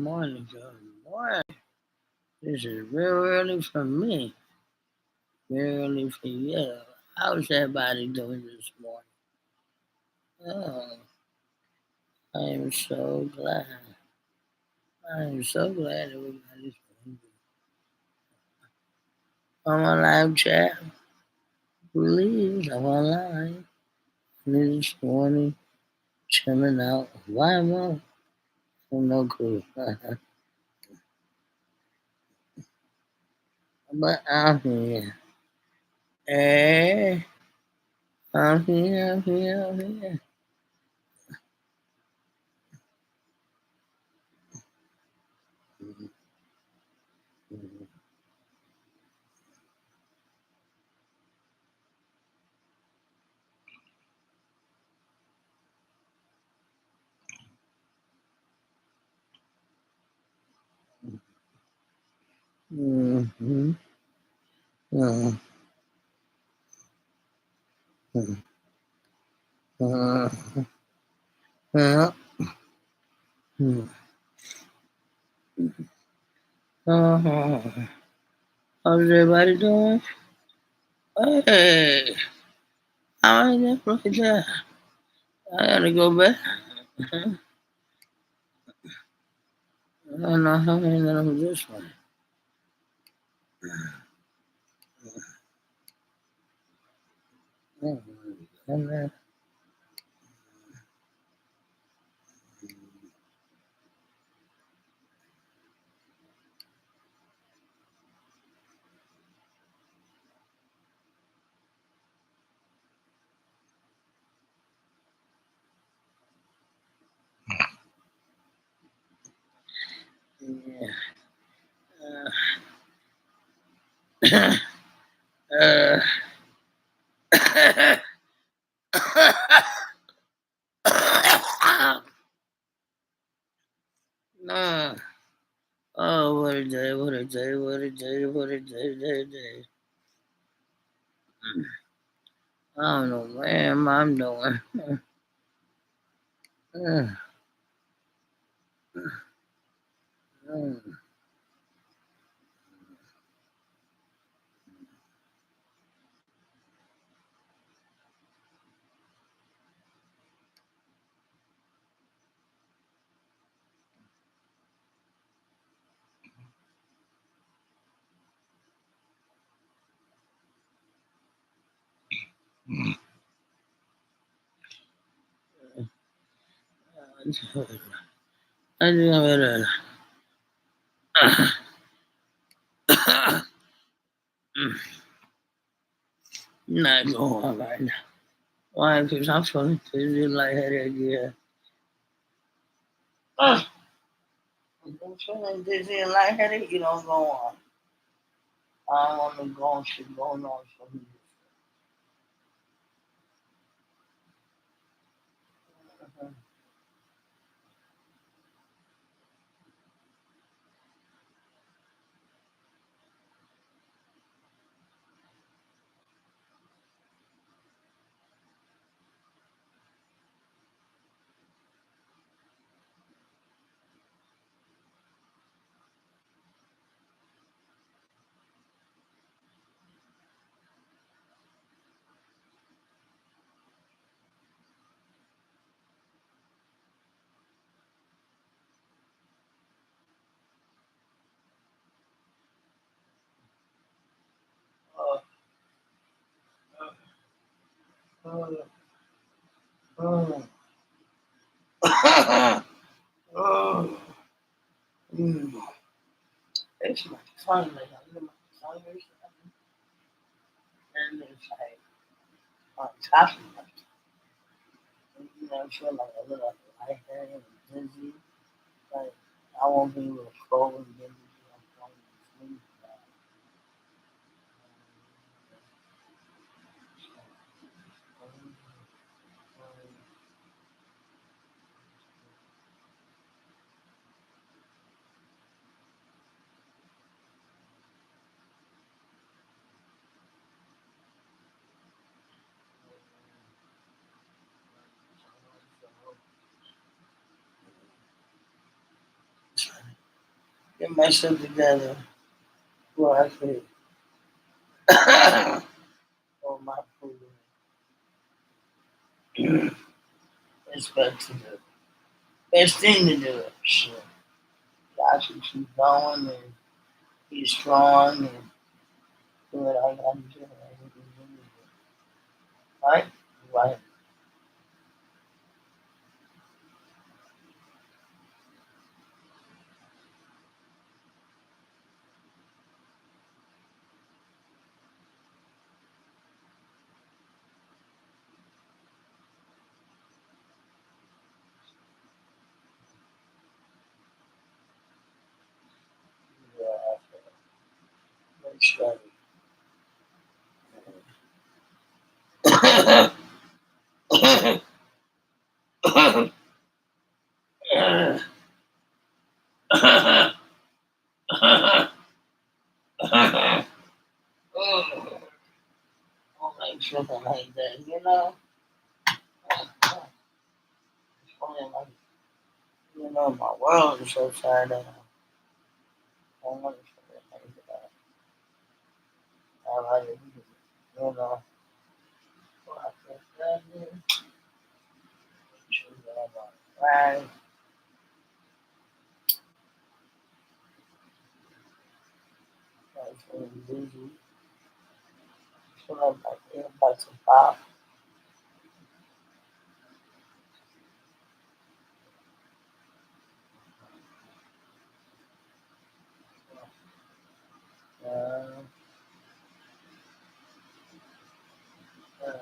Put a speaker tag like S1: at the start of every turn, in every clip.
S1: morning. Good morning. This is real early for me. Real early for you. How's everybody doing this morning? Oh, I am so glad. I am so glad everybody's doing good. I'm on live chat. Please, I'm online. This morning, chilling out. Why am I? No clue. But I'm here. Hey, I'm here, I'm here, I'm here. Mm-hmm. Mm-hmm. Mm-hmm. Mm-hmm. Uh-huh. How's everybody doing? Hey, how is that right there? I gotta go back. I don't know how many that was this one. Yeah. uh, no. Oh, what a day, what a day, what a day, what a day. I don't know what I'm doing. I just not going right now. Why? Because I'm feeling dizzy, lightheaded, yeah. I'm feeling dizzy and lightheaded, you don't go on. I want to go on shit going on for me. Oh, oh, oh, oh, oh. Mm. It's my tongue, like I'm in my tongue or something. And it's like on top of my tongue. You know, I feel like a little lightheaded and dizzy. Like I won't be able to scroll and get into my phone and sleep. get myself together before I could on my food. It's better to do. Best thing to do. Shit. I should keep going and be strong and do what I gotta do. Right? Right. Yeah, I feel very don't like tripping like that, you know? It's funny, like, my world is so tired of I don't want to trip like that. I like it, you know? So I feel that, sure that I'm all right. Like, feeling busy. Feeling like everybody's to pop. Uh, uh,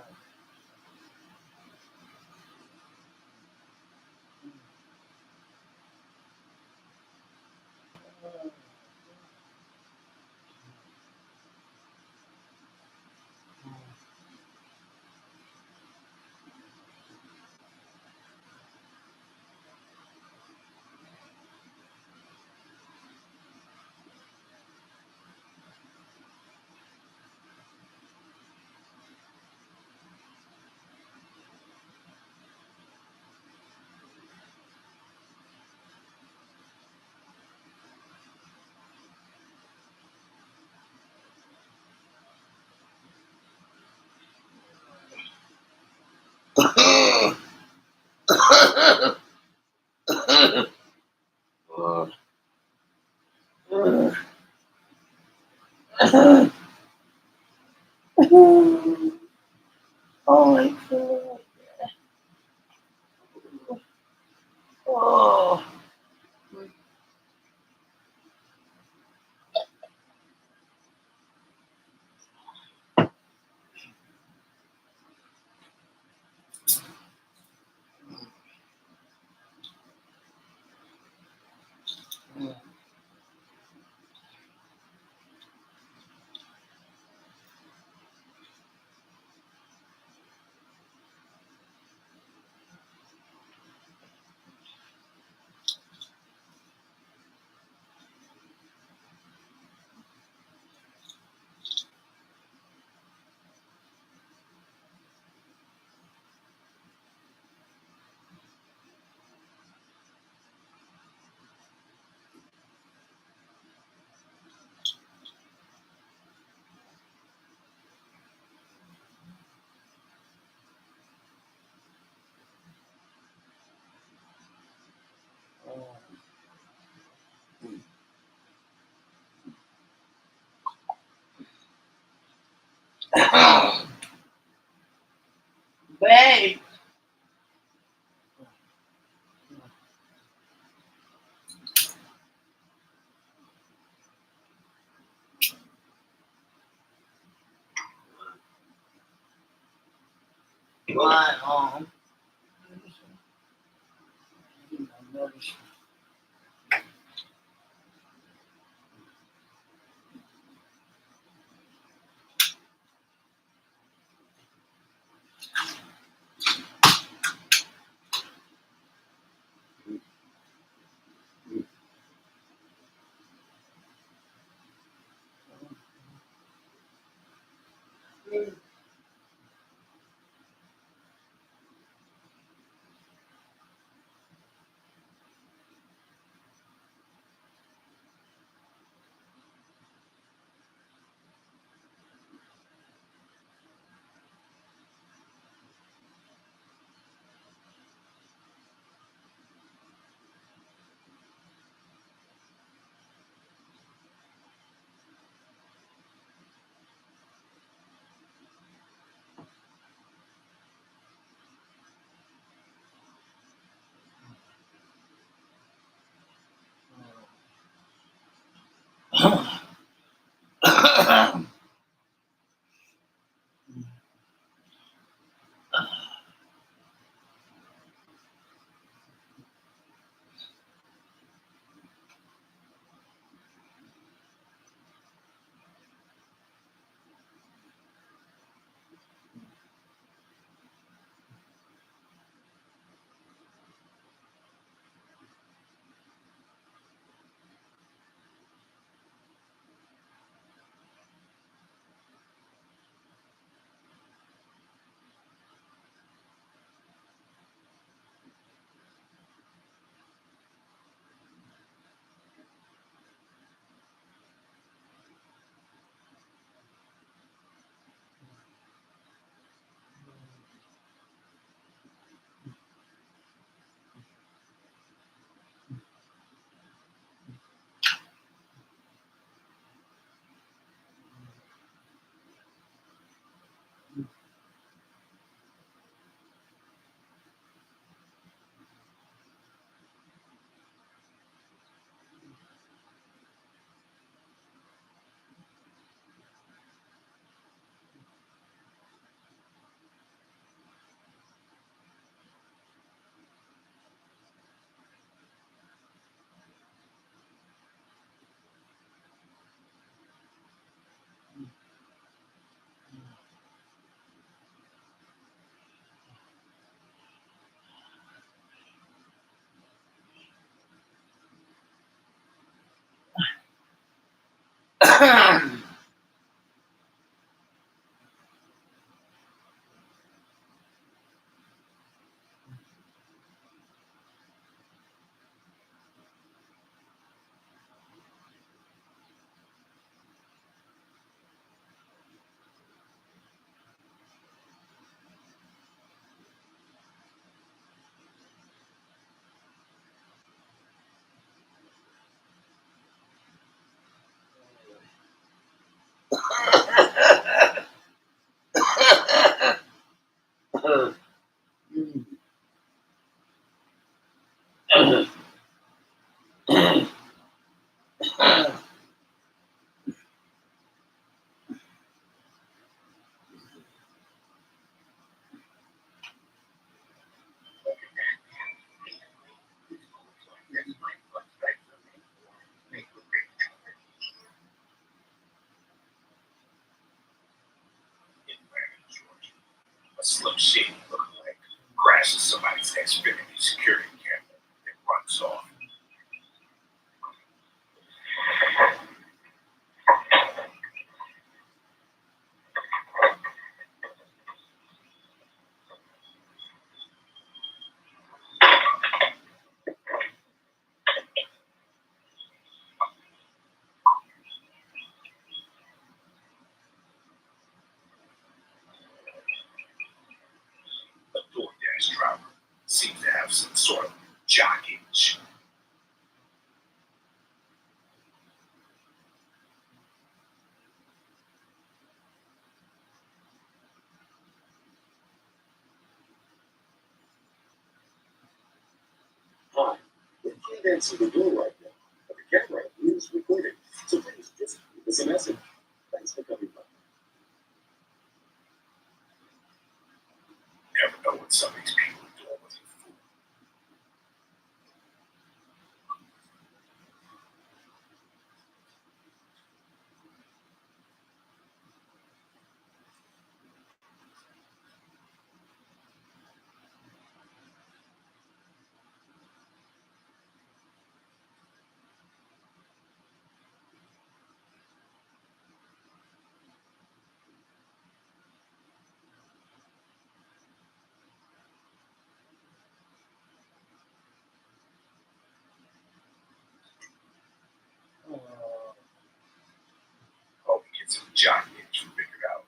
S1: Holy cow. Oh. Babe. My
S2: A Slim Shady lookalike crashes somebody's Xfinity security camera and runs off. A DoorDash driver seems to have some sort of jock itch.
S3: Hi, we can't answer the door right now, but the camera is recording. So please just leave us a message. Thanks for coming by.
S2: Never know what some of these people are doing with your food. Hope he gets some jock itch figured out.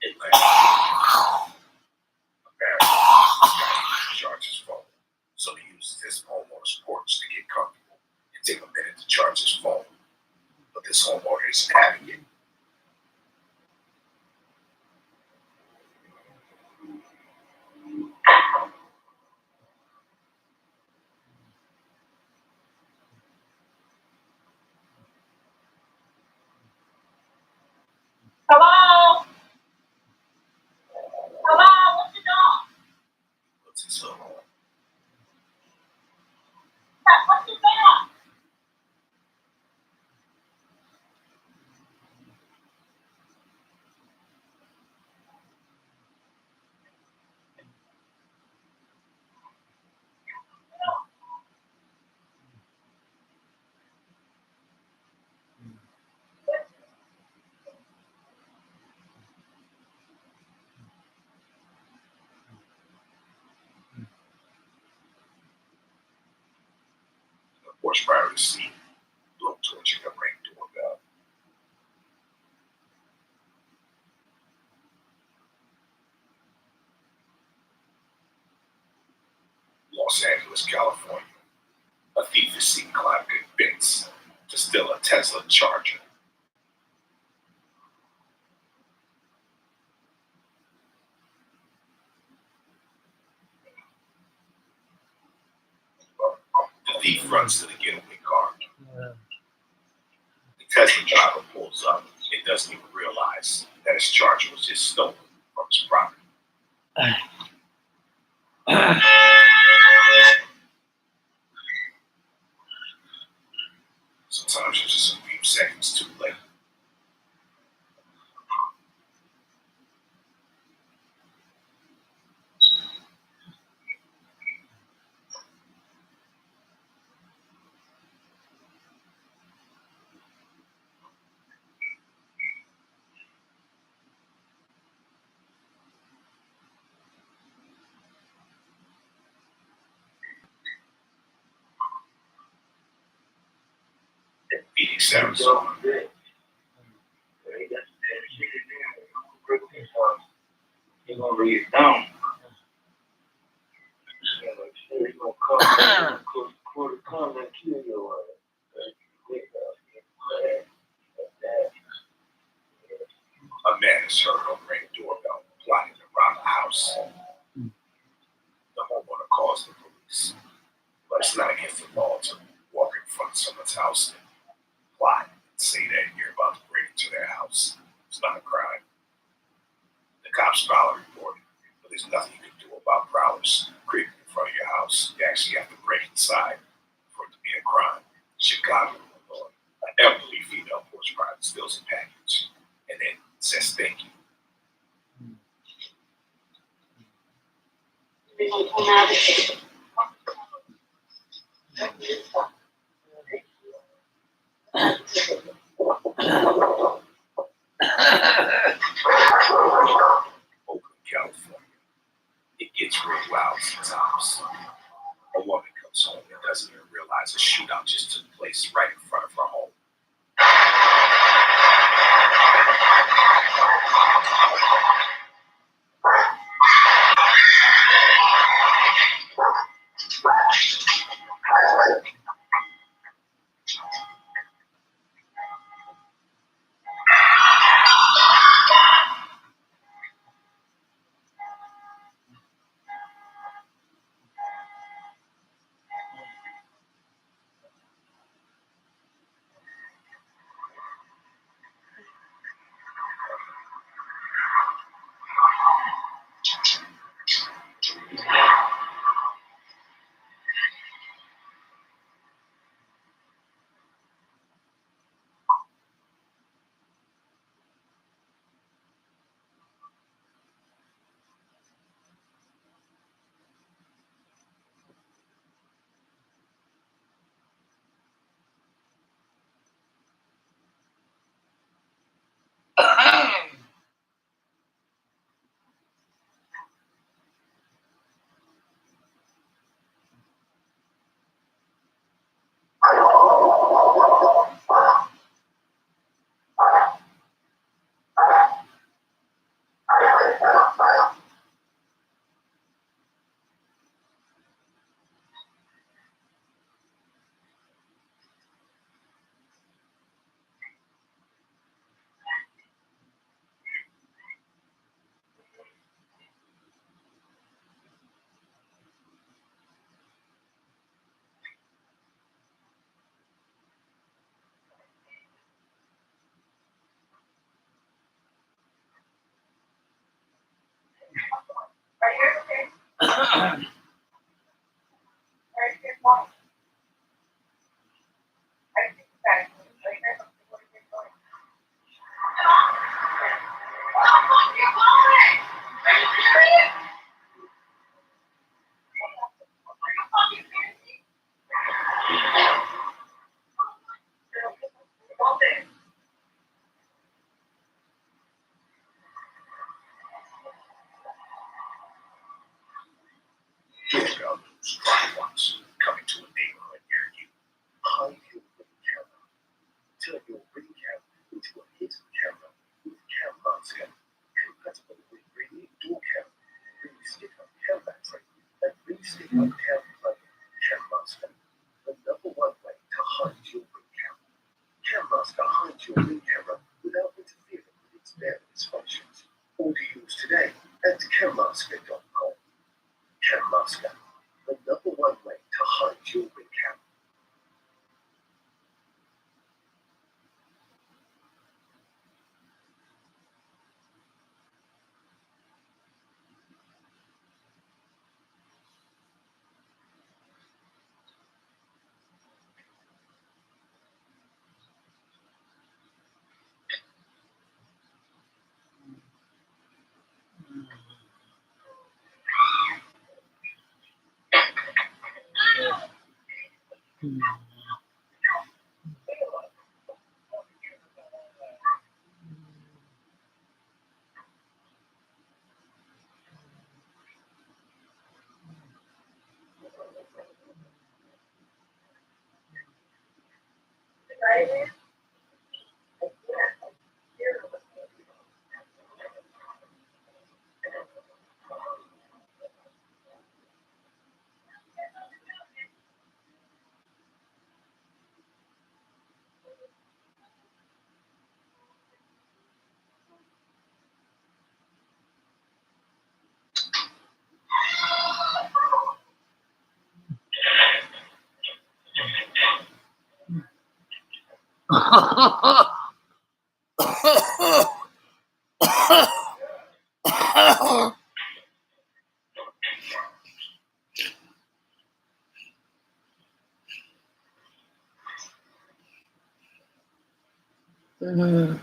S2: Atlanta. Apparently, this guy can't charge his phone, so he uses his homeowner's porch to get comfortable and take a minute to charge his phone. But this homeowner isn't having it.
S4: Hello? Hello? What you doing?
S2: Puts his hood on.
S4: What you doing?
S2: The porch prior seat, look torching a ring doorbell. Los Angeles, California. A thief is seen climbing a fence to steal a Tesla Charger. The thief runs to the getaway car. The Tesla driver pulls up and doesn't even realize that his Charger was just stolen from his property. Sometimes you're just a few seconds too late. Phoenix, Arizona.
S5: You're gonna lay it down. You're gonna come and kill your
S2: A man is heard on ring doorbell plotting around the house. The homeowner calls the police, but it's not against the law to walk in front of someone's house and plot and say that you're about to break into their house. It's not a crime. The cops file a report, but there's nothing you can do about prowlers creeping in front of your house. You actually have to break inside for it to be a crime. Chicago, Illinois. An elderly female porch rider steals a package and then says thank you. Oakland, California. It gets real wild sometimes. A woman comes home and doesn't even realize a shootout just took place right in front of her home. Doorbell news crime watch coming to a neighborhood near you.
S3: Hide your ring camera. Turn your ring camera into a hidden camera with Cam Master. Compatible with Ring Door Cam, Ring Stick Up Cam Battery, and Ring Stick Up Cam Plug. Cam Master, the number one way to hide your ring camera. Cam Master hides your ring camera without interfering with its various functions. Order yours today at cammaster.com. Cam Master, the number one way to hide your ring camera.
S1: Mm.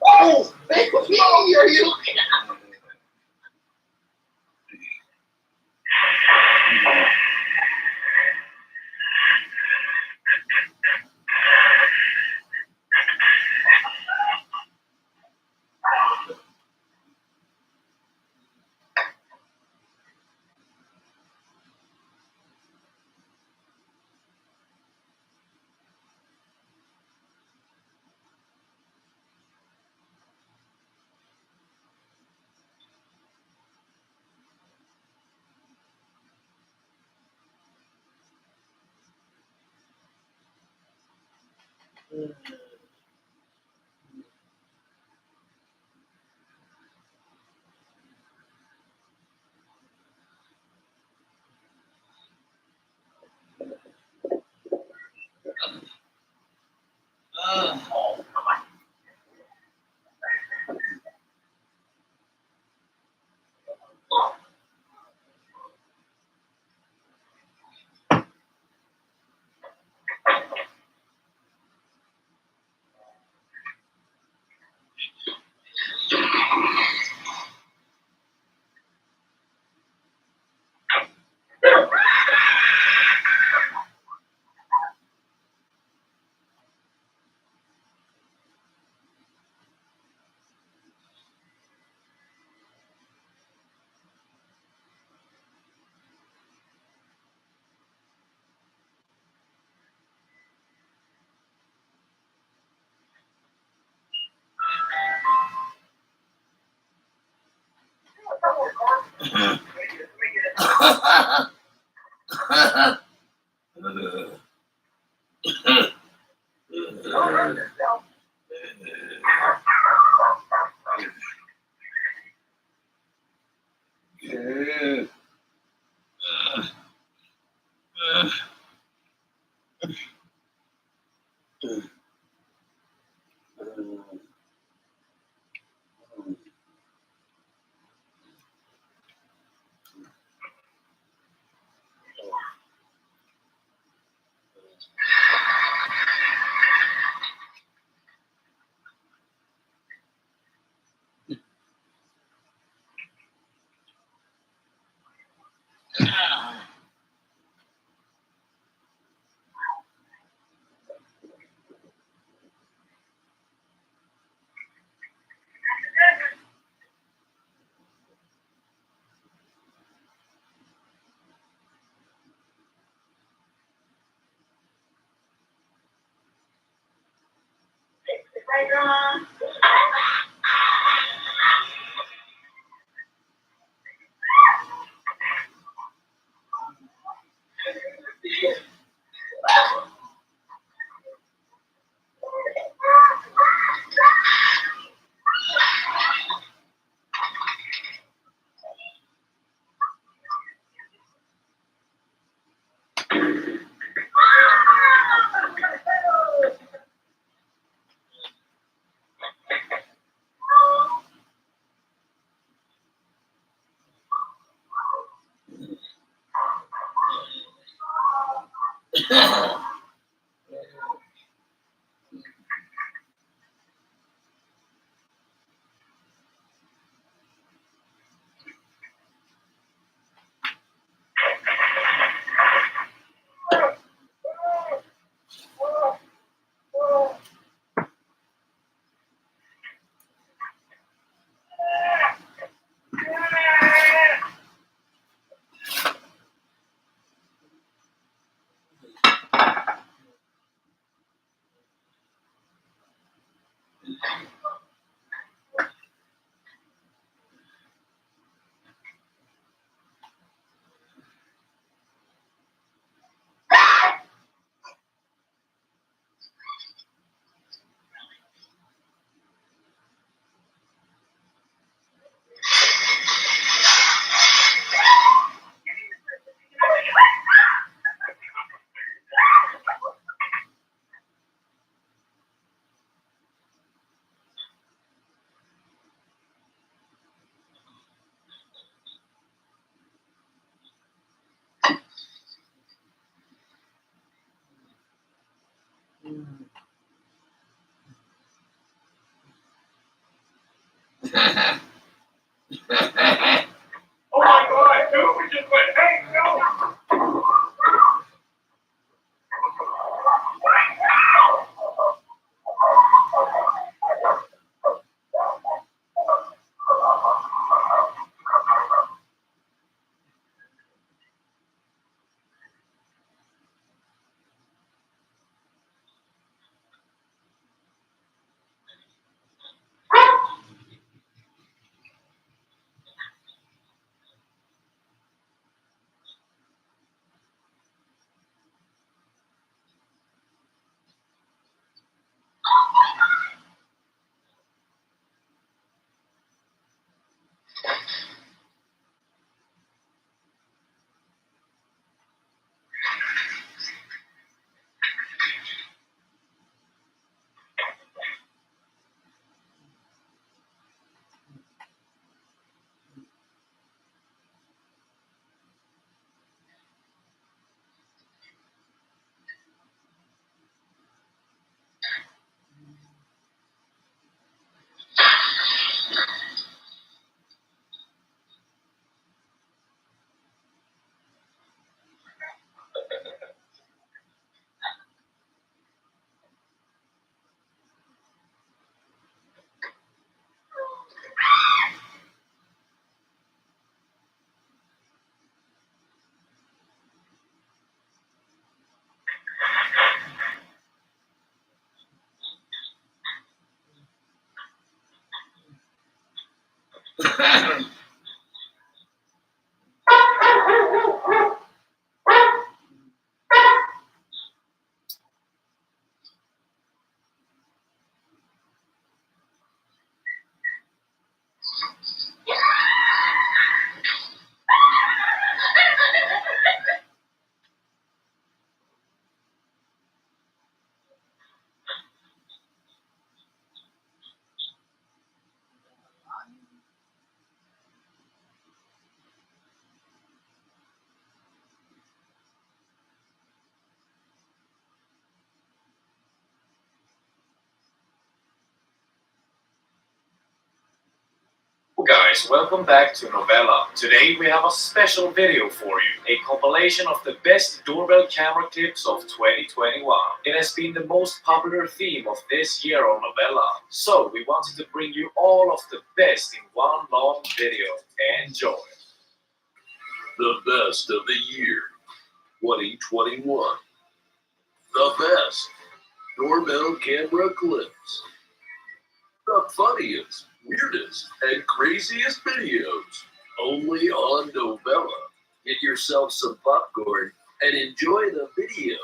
S1: Oh, baby, are you looking at?
S2: Oh my God, dude, we just went, hey, no!
S6: Guys, welcome back to Novella. Today we have a special video for you, a compilation of the best doorbell camera clips of 2021. It has been the most popular theme of this year on Novella, so we wanted to bring you all of the best in one long video. Enjoy!
S7: The best of the year, 2021. The best doorbell camera clips. The funniest, weirdest, and craziest videos. Only on Novella. Get yourself some popcorn and enjoy the video.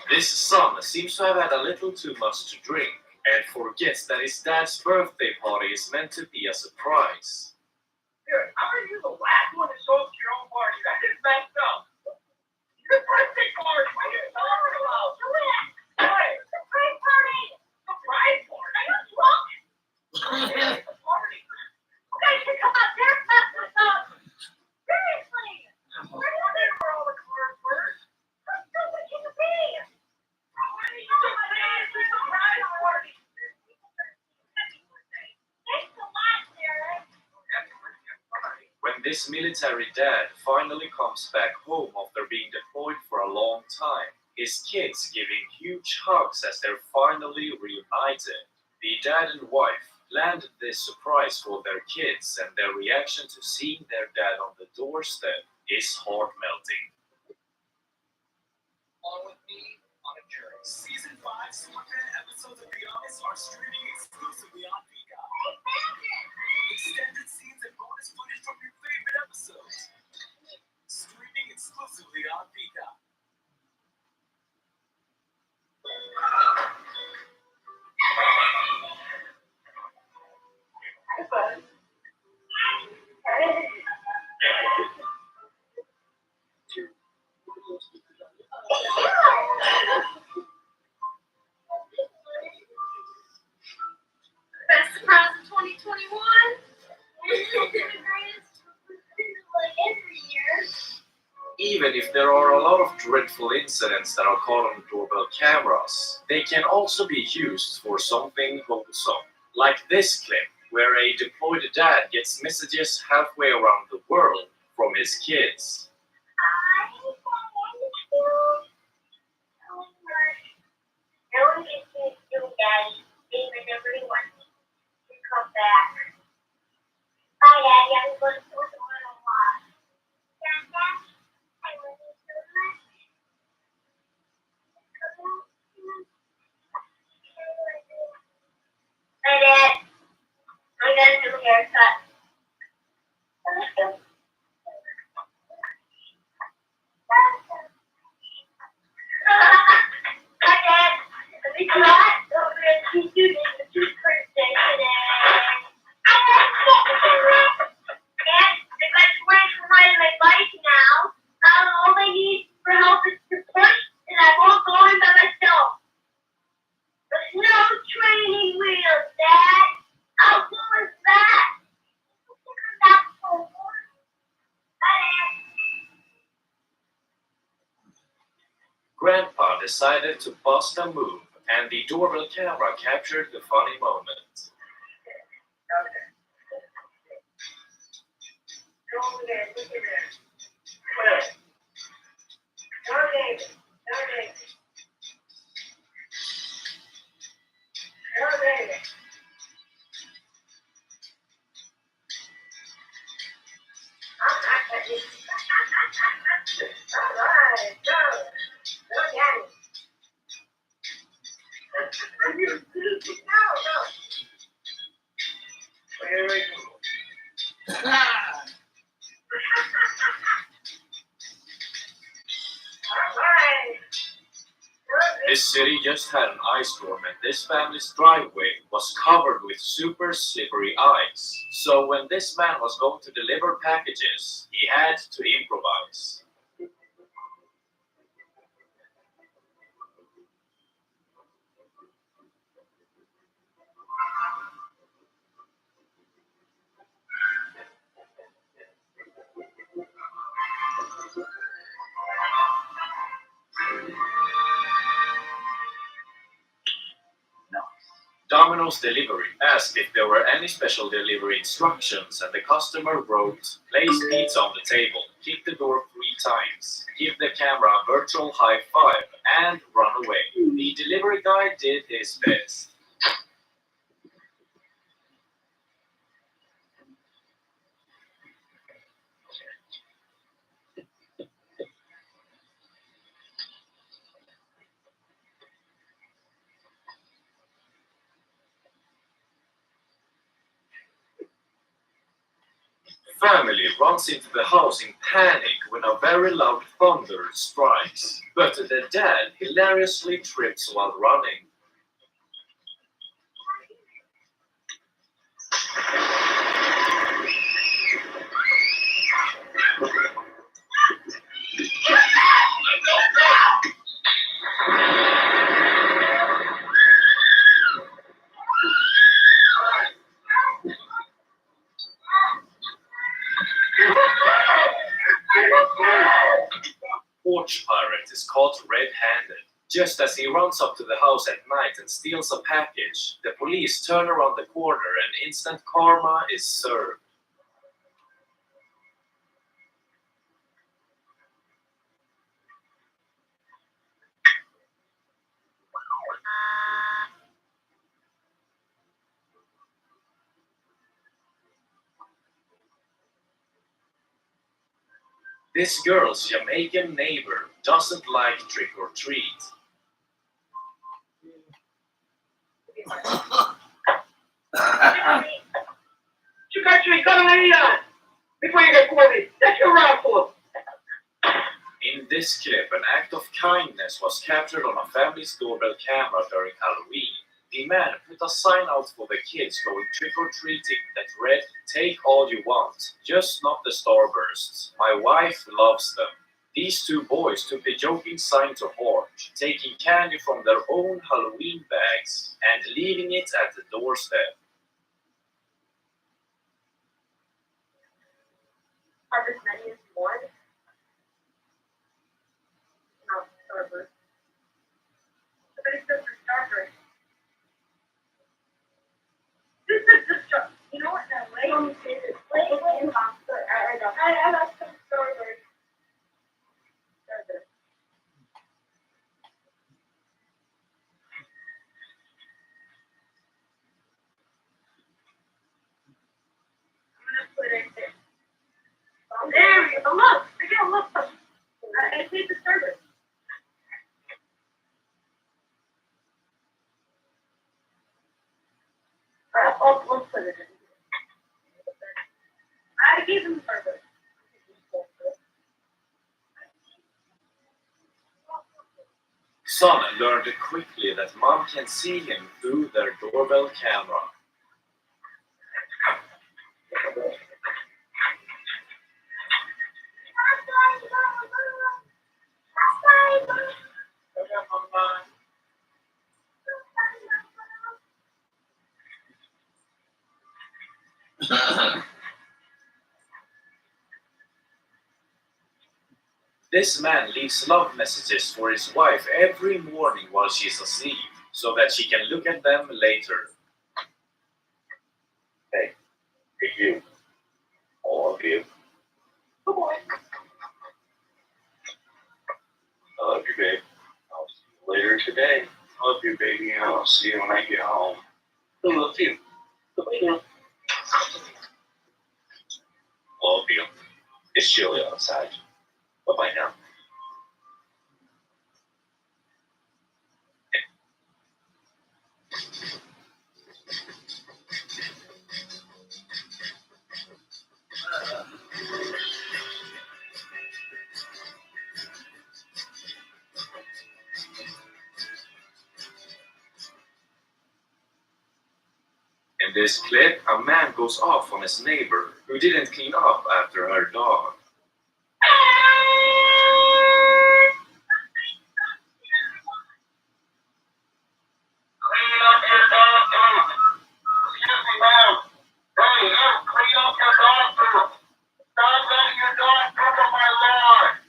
S6: This son seems to have had a little too much to drink and forgets that his dad's birthday party is meant to be a surprise.
S3: Dude, how are you the last one to show up to your own party? That is messed up. Your birthday party, what are you talking about? What?
S4: Surprise party!
S3: Surprise party?
S4: Are you drunk?
S3: It's a party.
S4: You guys should come out there and mess this up. Seriously.
S3: I wonder where all the cars were.
S4: How stupid can you be?
S3: What are you doing? It's a surprise party.
S4: Thanks a lot, Derek.
S6: When this military dad finally comes back home after being deployed for a long time, his kids giving huge hugs as they're finally reunited. The dad and wife planned this surprise for their kids, and their reaction to seeing their dad on the doorstep is heart-melting.
S2: On with me on a journey. Season 5 Superfan episodes of The Office are streaming exclusively on Peacock. Extended scenes and bonus footage from your favorite episodes. Streaming exclusively on Peacock.
S4: Best surprise of 2021. The greatest like every year.
S6: Even if there are a lot of dreadful incidents that are caught on doorbell cameras, they can also be used for something wholesome. Like this clip, where a deployed dad gets messages halfway around the world from his kids.
S4: No one gets to do Daddy, even everyone to come back. Bye, Daddy. I'm going to go to my walk. Dada, I love you so much. Bye, Dad. I got a new haircut. Hi, Dad. Let me not over and teach you the truth birthday today. Dad, I got to wait for riding my bike now. All I need for help is to push, and I won't go in by myself. There's no training wheels, Dad. How cool is that? That's cool. Bye, Dad.
S6: Grandpa decided to bust a move, and the doorbell camera captured the funny moment.
S4: Go over there, look at there. Where? No, David. No, David. No, David. I'm not touching. All right, go. Go, Daddy. No.
S5: Very cool.
S4: All right.
S6: This city just had an ice storm, and this family's driveway was covered with super slippery ice. So when this man was going to deliver packages, he had to improvise. Domino's Delivery asked if there were any special delivery instructions, and the customer wrote, "Place pizza on the table, kick the door 3 times, give the camera a virtual high five, and run away." The delivery guy did his best. Family runs into the house in panic when a very loud thunder strikes, but the dad hilariously trips while running. Porch Pirate is caught red-handed. Just as he runs up to the house at night and steals a package, the police turn around the corner and instant karma is served. This girl's Jamaican neighbor doesn't like trick or treat.
S3: You got your gun on before you get quoted. That's your rifle.
S6: In this clip, an act of kindness was captured on a family's doorbell camera during Halloween. The man put a sign out for the kids going trick-or-treating that read, "Take all you want, just not the starbursts. My wife loves them." These 2 boys took the joking sign to heart, taking candy from their own Halloween bags and leaving it at the doorstep.
S4: Harvest menu is one. the server. I'll put it in. I gave him the server.
S6: Son learned quickly that Mom can see him through their doorbell camera. This man leaves love messages for his wife every morning while she's asleep, so that she can look at them later.
S3: Hey, you. All of you.
S4: Good boy.
S3: I love you, babe. I'll see you later today. I love you, baby, and I'll see you when I get home. I love you. Later. Love you. It's chilly outside. Bye-bye now.
S6: In this clip, a man goes off on his neighbor who didn't clean up after her dog.
S3: Clean up your dog poop. Excuse me, ma'am. Hey, you, clean up your dog poop. Stop letting your dog poop on my lawn.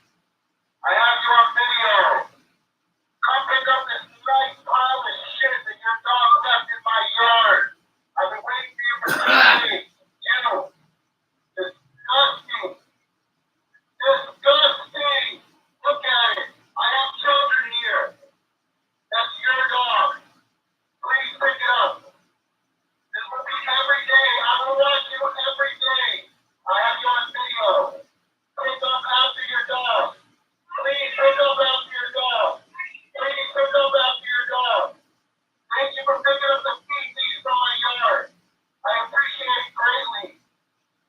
S3: I have you on video. Come pick up this nice pile of shit that your dog left in my yard. I've been waiting for you for 2 days. You. Disgusting. Disgusting. Look at it. I have children here. That's your dog. Please pick it up. This will be every day. I will watch you every day. I have you on video. Pick up after your dog. Please pick up after your dog. Please pick up after your dog. Thank you for picking up the feces from my yard. I appreciate it greatly.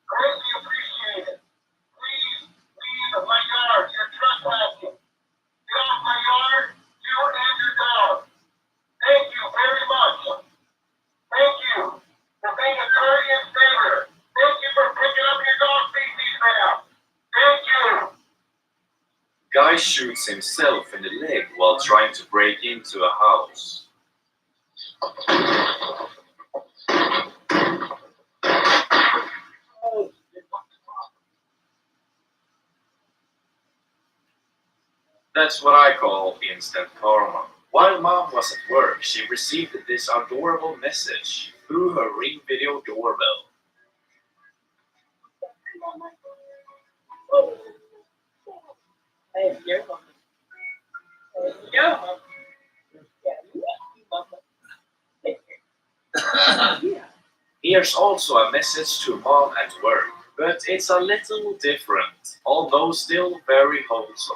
S3: Greatly appreciate it. Please leave my yard. You're trespassing. Get off my yard, you and your dog. Thank you very much. Thank you for being a courteous neighbor. Thank you for picking up your dog feces, ma'am. Thank you.
S6: Guy shoots himself in the leg while trying to break into a house. That's what I call instant karma. While Mom was at work, she received this adorable message through her Ring Video doorbell.
S1: Hey, your mama. Hey, your mama. Yeah, you mama.
S6: Here's also a message to Mom at work, but it's a little different, although still very wholesome.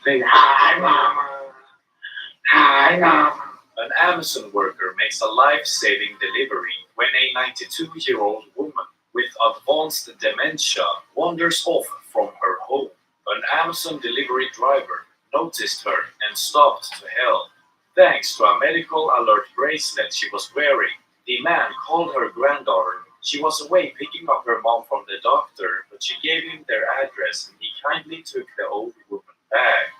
S3: Say hi, Mama. Hi, Mama.
S6: An Amazon worker makes a life-saving delivery when a 92-year-old woman with advanced dementia wanders off from her home. An Amazon delivery driver noticed her and stopped to help. Thanks to a medical alert bracelet she was wearing, the man called her granddaughter. She was away picking up her mom from the doctor, but she gave him their address and he kindly took the old woman back.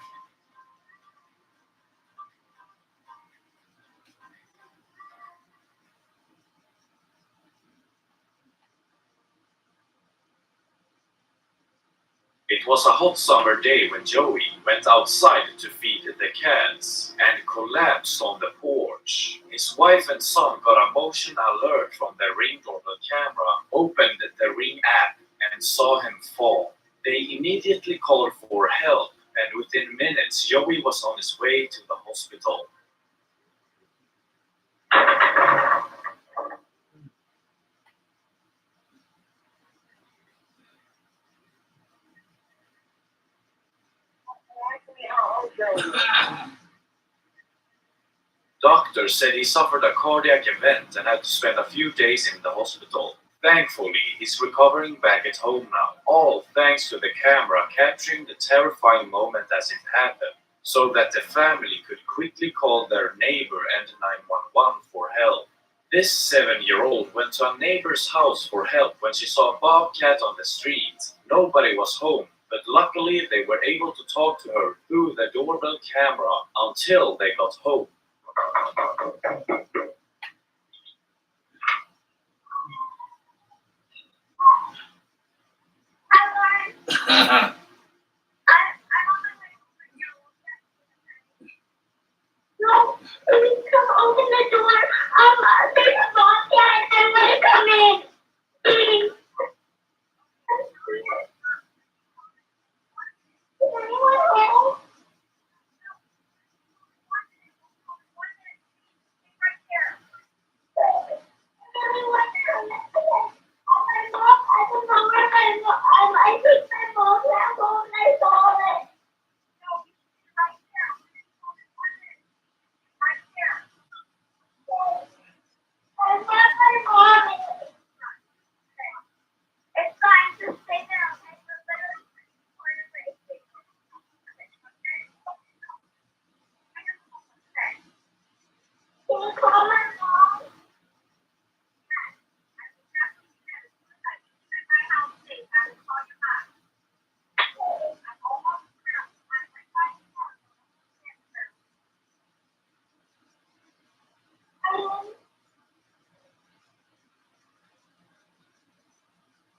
S6: It was a hot summer day when Joey went outside to feed the cats and collapsed on the porch. His wife and son got a motion alert from the Ring doorbell camera, opened the Ring app, and saw him fall. They immediately called for help, and within minutes Joey was on his way to the hospital. hospital. Doctors said he suffered a cardiac event and had to spend a few days in the hospital. Thankfully, he's recovering back at home now, all thanks to the camera capturing the terrifying moment as it happened, so that the family could quickly call their neighbor and 911 for help. This 7-year-old went to a neighbor's house for help when she saw a bobcat on the street. Nobody was home, but luckily they were able to talk to her through the doorbell camera until they got home.
S4: No, please come open the door. There's a bobcat. I want to come in. Please. Is anyone home? I think my mom left home and I saw it. I love my mom. It's fine, just stay there. Can you call my mom?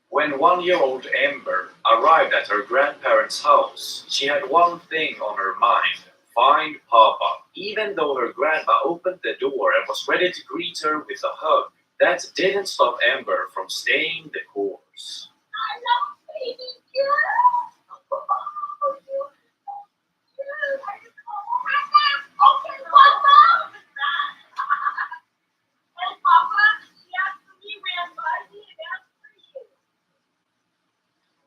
S6: When 1-year-old Ember arrived at her grandparents' house, she had one thing on her mind: find Papa. Even though her grandma opened the door and was ready to greet her with a hug, that didn't stop Ember from staying the course.
S4: I love baby girl. Okay, Papa. Hey, Papa. Yes, we ran by me. That's for you.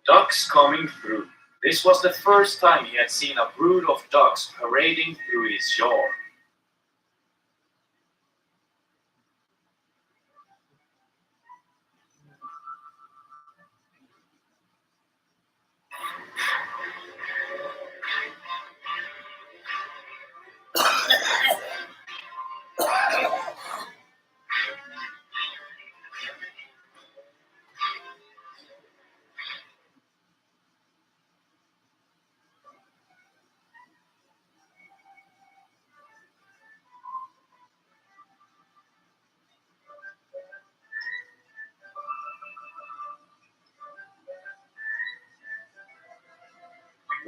S6: Ducks coming through. This was the first time he had seen a brood of ducks parading through his yard.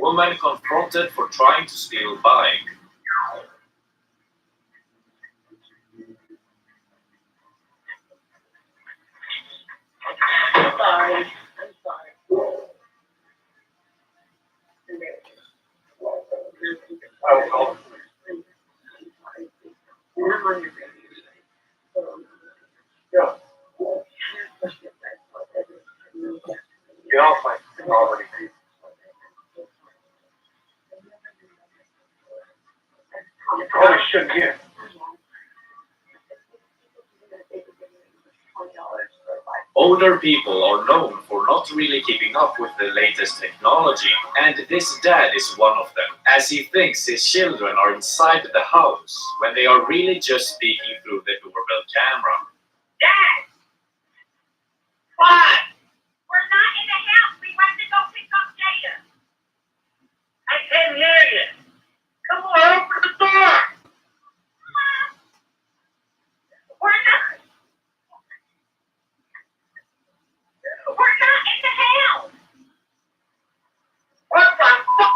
S6: Woman confronted for trying to steal bike.
S1: I'm sorry.
S3: I will call the police. Yeah. Get off my property. You probably shouldn't get.
S6: Older people are known for not really keeping up with the latest technology, and this dad is one of them, as he thinks his children are inside the house when they are really just speaking through the doorbell camera.
S4: Dad! What? We're not in the house. We went to go pick up Jada. I can't hear you. Come on, open the door. We're not. We're not in the house. What the fuck?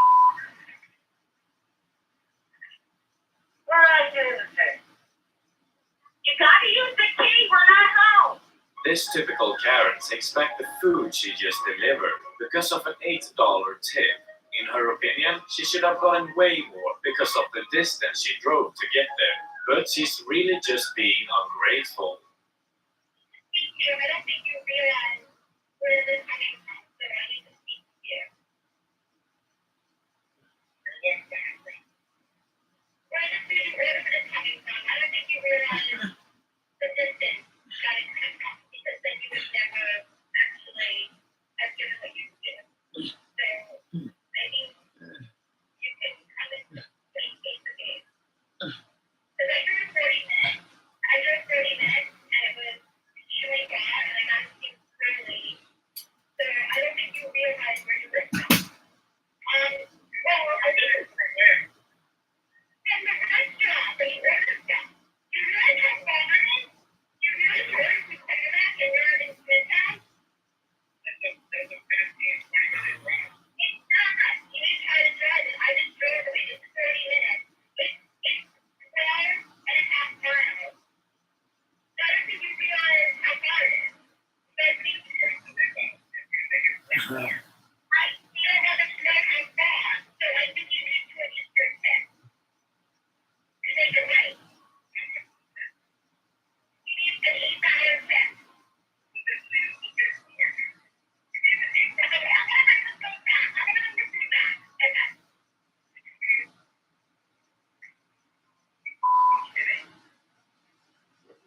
S4: Where are you in the house? You gotta use the key. We're not home.
S6: This typical Karen takes back the food she just delivered because of an $8 tip. In her opinion, she should have gotten way more, because of the distance she drove to get there, but she's really just being ungrateful.
S4: I don't think you realize where this coming from, but I need to speak to you. Exactly. Where this coming from, I don't think you realize the distance that it's coming from, because then you would never actually have given what you do. So, I mean, you can come and face to face. Because I drove 30 minutes. And it was really bad, and I got to see clearly. So I don't think you realize where you live from. And, well, I think it's weird. And the restaurant, you really have fun. You really heard me say that, and you're in Smithtown? It's not. You need to try to drive it. I just drove it. It's 30 minutes. It's 4.5 miles. I don't think you realize how far it is. But I think I don't understand how fast, so I think you need to adjust your step. To make it right. You need to eat the higher step.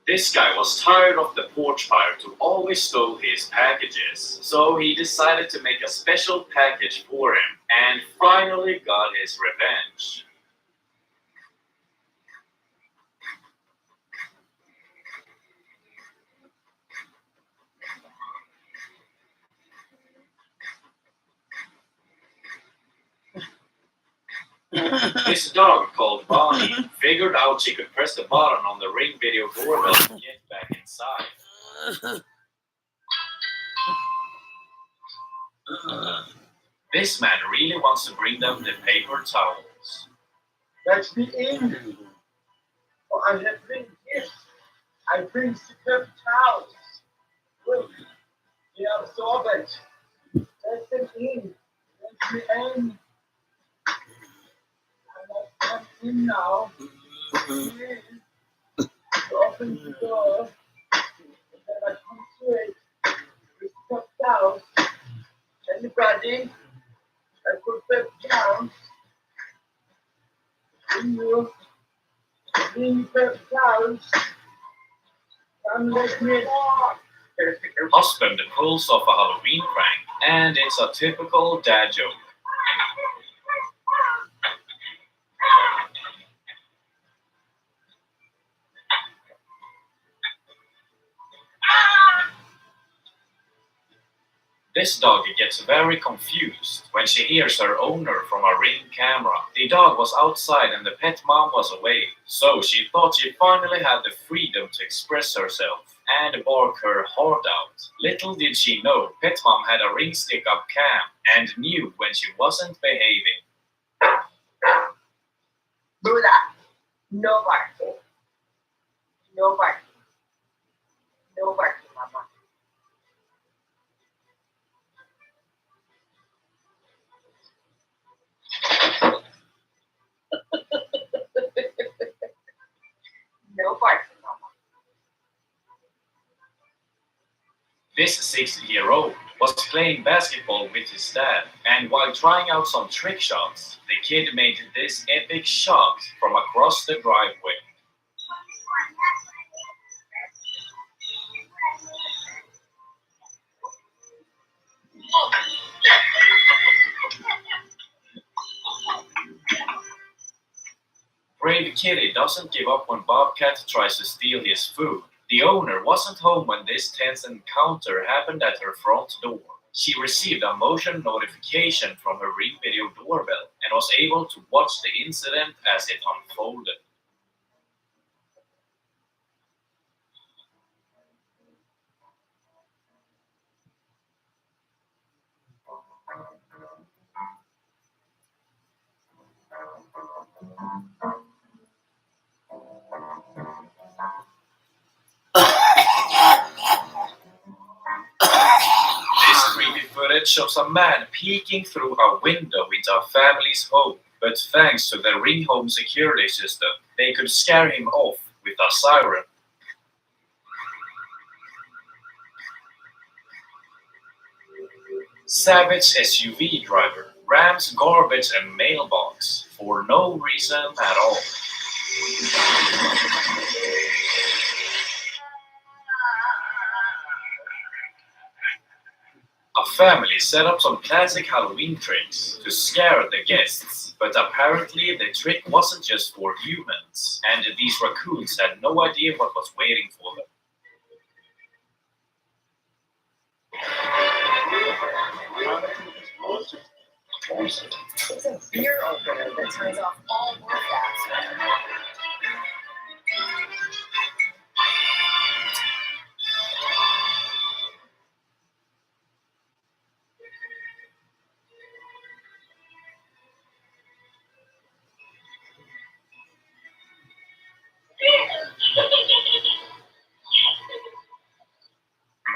S6: This guy was tired of the porch pirate who always stole his packages, so he decided to make a special package for him and finally got his revenge. This dog called Bonnie figured out she could press the button on the Ring video doorbell to get back inside. This man really wants to bring them the paper towels.
S5: That's the end. Oh, I have been yes. I bring superb towels. Look, you absorb it. That's the end. That's the end. I'm in now. Yes. Open the door. And then I come to it. With superb towels. Anybody? I put them down. Bring the flowers. Come let me walk.
S6: Husband pulls off a Halloween prank, and it's a typical dad joke. This dog gets very confused when she hears her owner from a Ring camera. The dog was outside and the pet mom was away, so she thought she finally had the freedom to express herself and bark her heart out. Little did she know, pet mom had a Ring stick-up cam and knew when she wasn't behaving.
S1: Bula. No barking. No barking. No barking, mama. No barking, mama.
S6: This 6-year-old was playing basketball with his dad, and while trying out some trick shots, the kid made this epic shot from across the driveway. Brave Kitty doesn't give up when Bobcat tries to steal his food. The owner wasn't home when this tense encounter happened at her front door. She received a motion notification from her Ring video doorbell and was able to watch the incident as it unfolded. This creepy footage shows a man peeking through a window into a family's home, But thanks to the ring home security system, they could scare him off with a siren. Savage SUV driver rams garbage and mailbox for no reason at all. A family set up some classic Halloween tricks to scare the guests, but apparently the trick wasn't just for humans, and these raccoons had no idea what was waiting for them.
S8: It's a beer opener that turns off all work apps.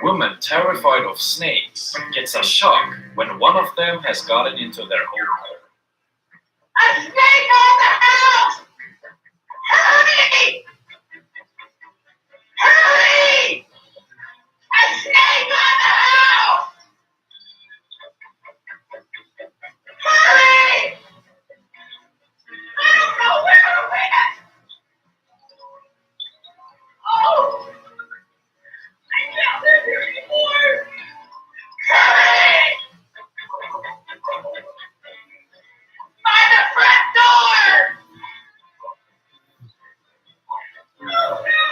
S6: Woman terrified of snakes gets a shock when one of them has gotten into their home.
S4: A snake on the house! Hurry! Hurry! A snake on the house! Hurry! I don't know where it went! Oh! I can't live here anymore! Hurry! By the front door! Oh no!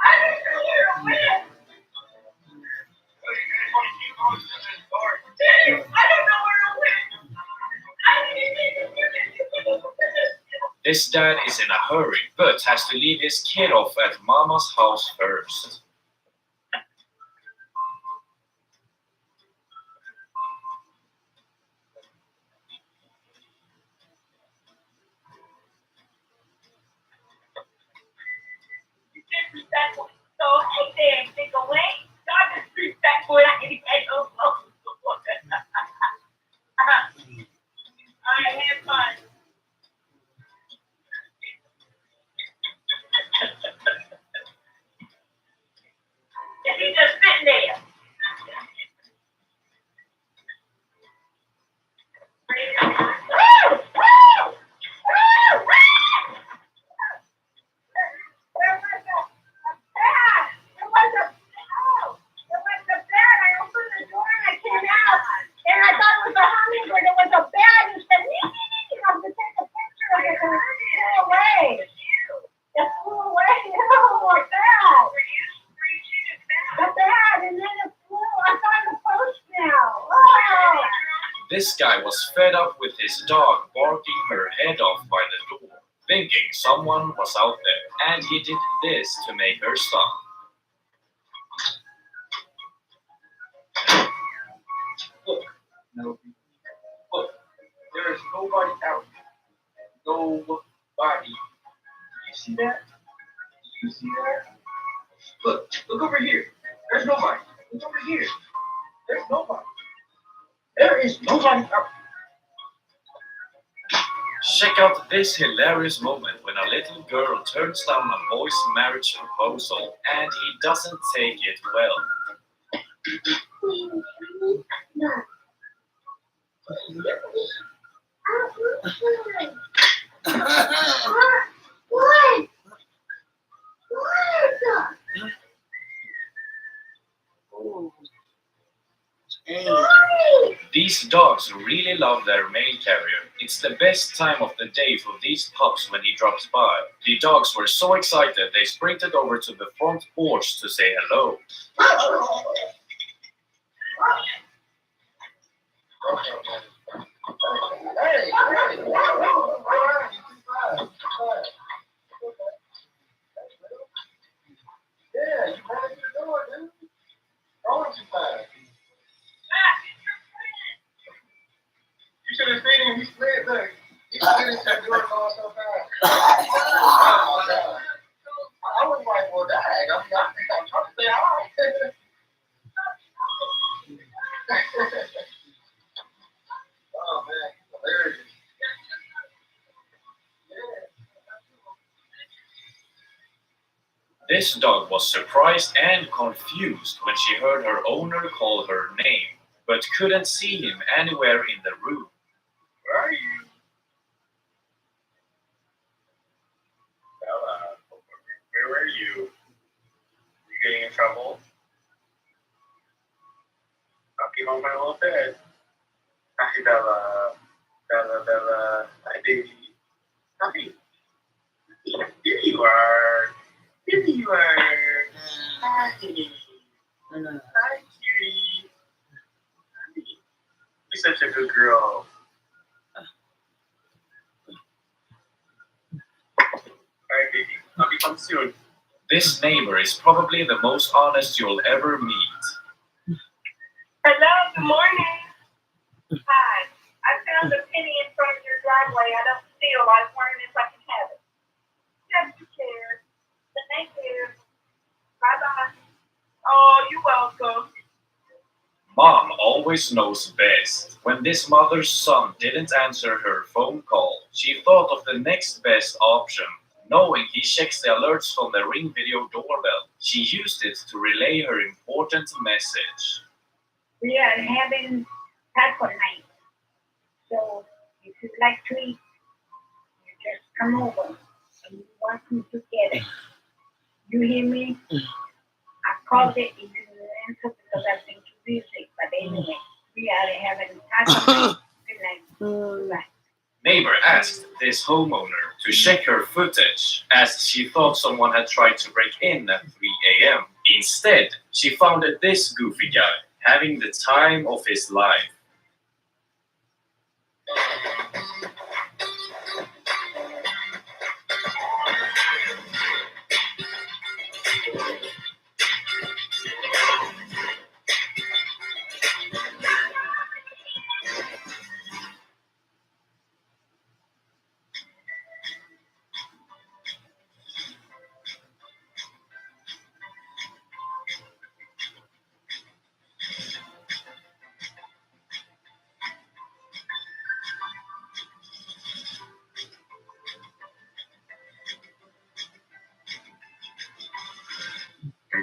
S4: I don't know where it went! Dave, I don't know where it went!
S6: This dad is in a hurry, but has to leave his kid off at Mama's house first.
S4: Disrespectful. So, hey there, big away. Y'all disrespectful and I can get no Alright, have fun. Is he just sitting there?
S6: This guy was fed up with his dog barking her head off by the door, thinking someone was out there, and he did this to make her stop.
S3: Look, look, there is nobody out here. Nobody. You see that? You see that? Look over here. There's nobody. Look over here. There's nobody. There is nobody out here.
S6: Check out this hilarious moment when a little girl turns down a boy's marriage proposal, and he doesn't take it well. These dogs really love their mail carrier. It's the best time of the day for these pups when he drops by. The dogs were so excited they sprinted over to the front porch to say hello.
S3: Yeah, you ran into the door, dude. Going too fast. You should have seen him. He slid back. He slid into the door going so fast. Oh, my God. I was like, well, dang. I think I'm trying to say hi. Oh, man. Hilarious.
S6: This dog was surprised and confused when she heard her owner call her name, but couldn't see him anywhere in the room.
S2: Where are you? Bella, where were you? You getting in trouble? I'll be on my little bed. Hi, Bella. Bella. Hi, baby. Hi. Here you are. Here you are. Hi. Hi, cutie. Hi. You're such a good girl. Alright, baby. I'll be home soon.
S6: This neighbor is probably the most honest you'll ever meet.
S4: Hello, good morning. Hi. I found a penny in front of your driveway. I don't steal. I was wondering if I can have it. Just a chair. Thank you. Bye-bye. Oh, you're welcome.
S6: Mom always knows best. When this mother's son didn't answer her phone call, she thought of the next best option. Knowing he checks the alerts from the Ring Video doorbell, she used it to relay her important message.
S4: We are having taco night. So if you'd like to eat, you just come over and you're welcome to get it. You hear me? I called it, you didn't answer because I've been too busy. But anyway, we are having taco night. Good night. Good night.
S6: Neighbor asked this homeowner to check her footage as she thought someone had tried to break in at 3 a.m. Instead, she found this goofy guy having the time of his life.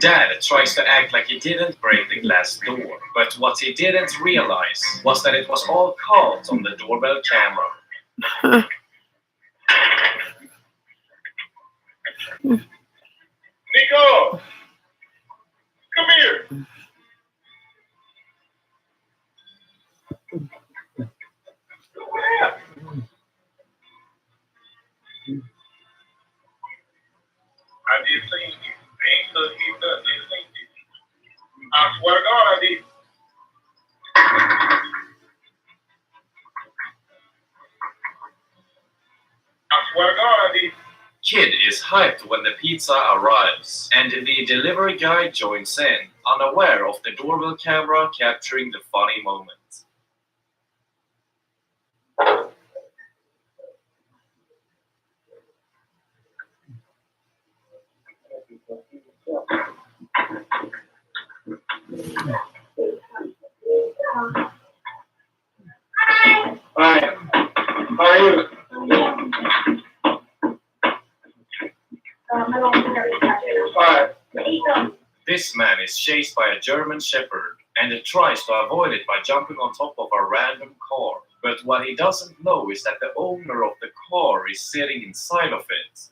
S6: Dad tries to act like he didn't break the glass door, but what he didn't realize was that it was all caught on the doorbell camera.
S2: Nico! Come here! What happened? I did clean you. I ain't could eat up. Did clean you. I swear to God I did. I swear to God I did.
S6: Kid is hyped when the pizza arrives, and the delivery guy joins in, unaware of the doorbell camera capturing the funny moment.
S2: Hi. How are you? Hi.
S6: This man is chased by a German Shepherd and tries to avoid it by jumping on top of a random car. But what he doesn't know is that the owner of the car is sitting inside of it.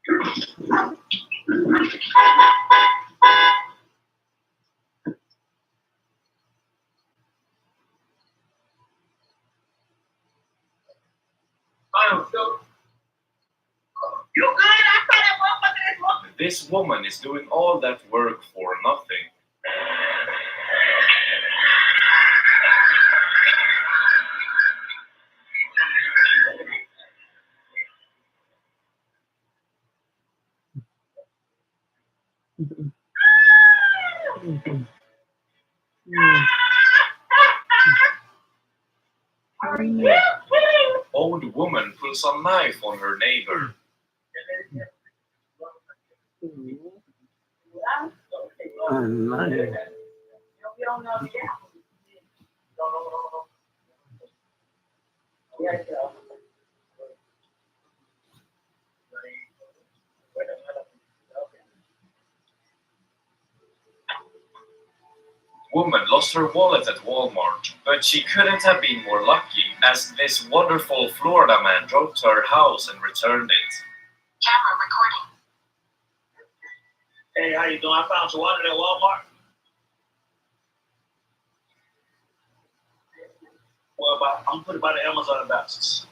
S4: You good? I saw that motherfucker this morning.
S6: This woman is doing all that work for nothing. Old woman pulls a knife on her neighbor. Woman lost her wallet at Walmart, but she couldn't have been more lucky as this wonderful Florida man drove to her house and returned it.
S4: Camera recording.
S3: Hey, how you doing? I found your wallet at Walmart. Well, I'm gonna put it by the Amazon boxes.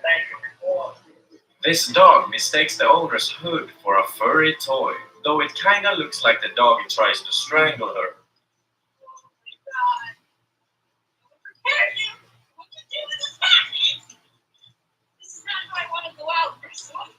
S3: Thank you.
S6: This dog mistakes the owner's hood for a furry toy, though it kinda looks like the dog tries to strangle her.
S4: This is not how I want to go out, Ursula.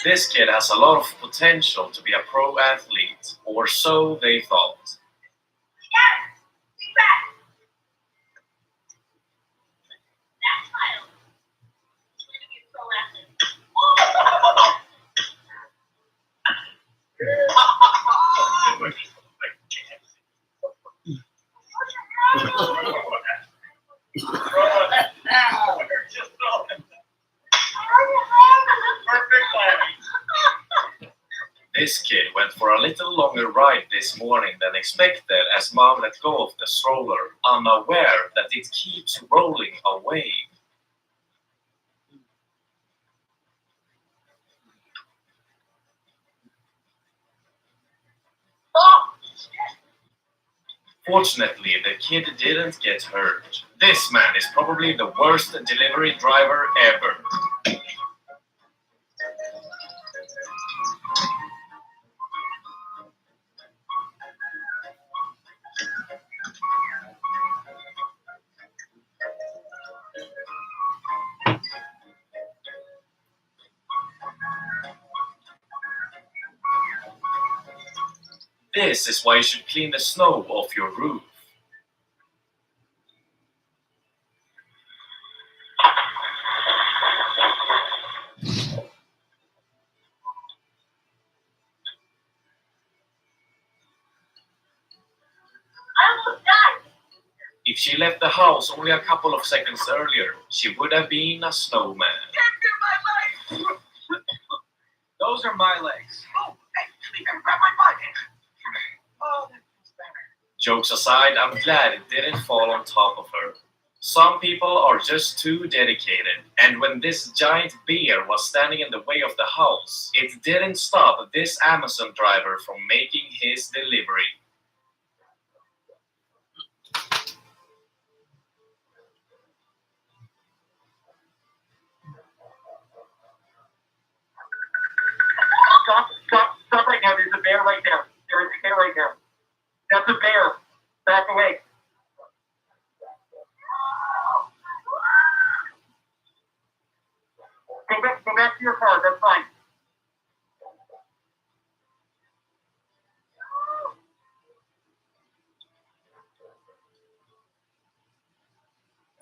S6: This kid has a lot of potential to be a pro athlete, or so they thought.
S4: Be back. That child is going to be a pro athlete.
S6: This kid went for a little longer ride this morning than expected as Mom let go of the stroller, unaware that it keeps rolling away. Fortunately, the kid didn't get hurt. This man is probably the worst delivery driver ever. This is why you should clean the snow off your roof.
S4: I almost died.
S6: If she left the house only a couple of seconds earlier, she would have been a snowman.
S3: Those are my legs. Oh, hey, you can grab my bike. Oh, that's better.
S6: Jokes aside, I'm glad it didn't fall on top of her. Some people are just too dedicated, and when this giant bear was standing in the way of the house, it didn't stop this Amazon driver from making his delivery.
S3: Stop right now. There's a bear right there. There is a bear right there. That's a bear. Back away. Go back to your car. That's fine.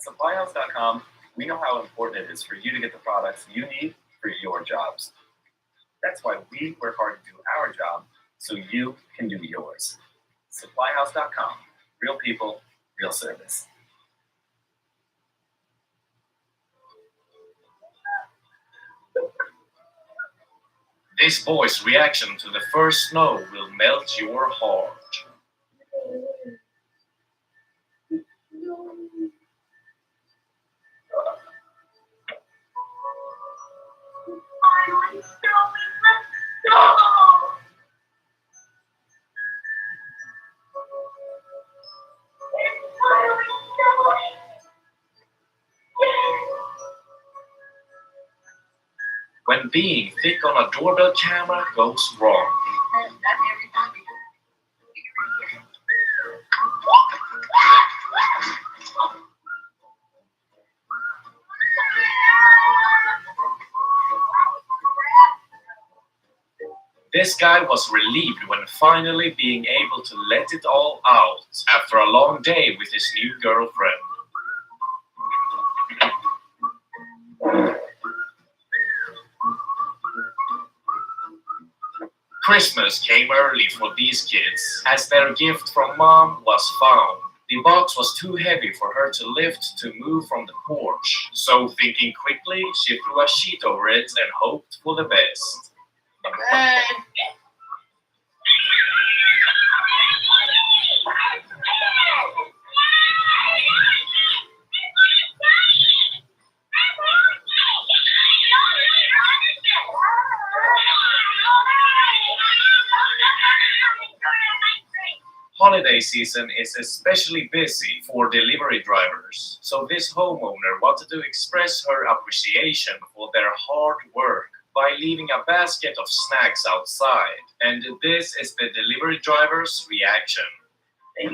S9: SupplyHouse.com, we know how important it is for you to get the products you need for your jobs. That's why we work hard to do our job so you can do yours. SupplyHouse.com, real people, real service.
S6: This boy's reaction to the first snow will melt your heart.
S4: Finally snowing. Let's go. It's finally snowing. Yay.
S6: When being thick on a doorbell camera goes wrong. This guy was relieved when finally being able to let it all out after a long day with his new girlfriend. Christmas came early for these kids, as their gift from mom was found. The box was too heavy for her to lift to move from the porch, so thinking quickly, she threw a sheet over it and hoped for the best.
S1: Man.
S6: Holiday season is especially busy for delivery drivers, so this homeowner wanted to express her appreciation for their hard work by leaving a basket of snacks outside, and this is the delivery driver's reaction.
S5: Hey,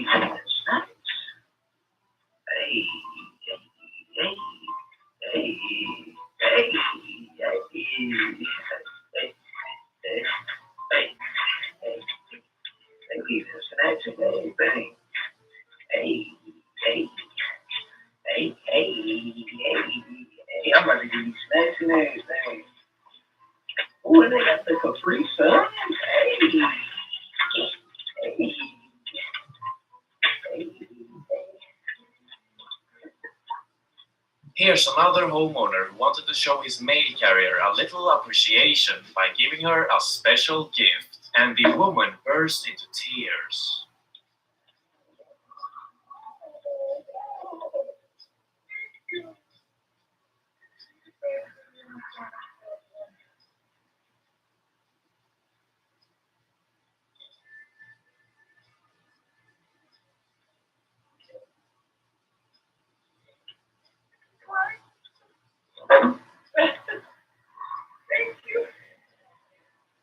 S5: I'm about to give you snacks and everything. Ooh, and they got the Capri Sun.
S6: Here's another homeowner who wanted to show his mail carrier a little appreciation by giving her a special gift, and the woman burst into tears.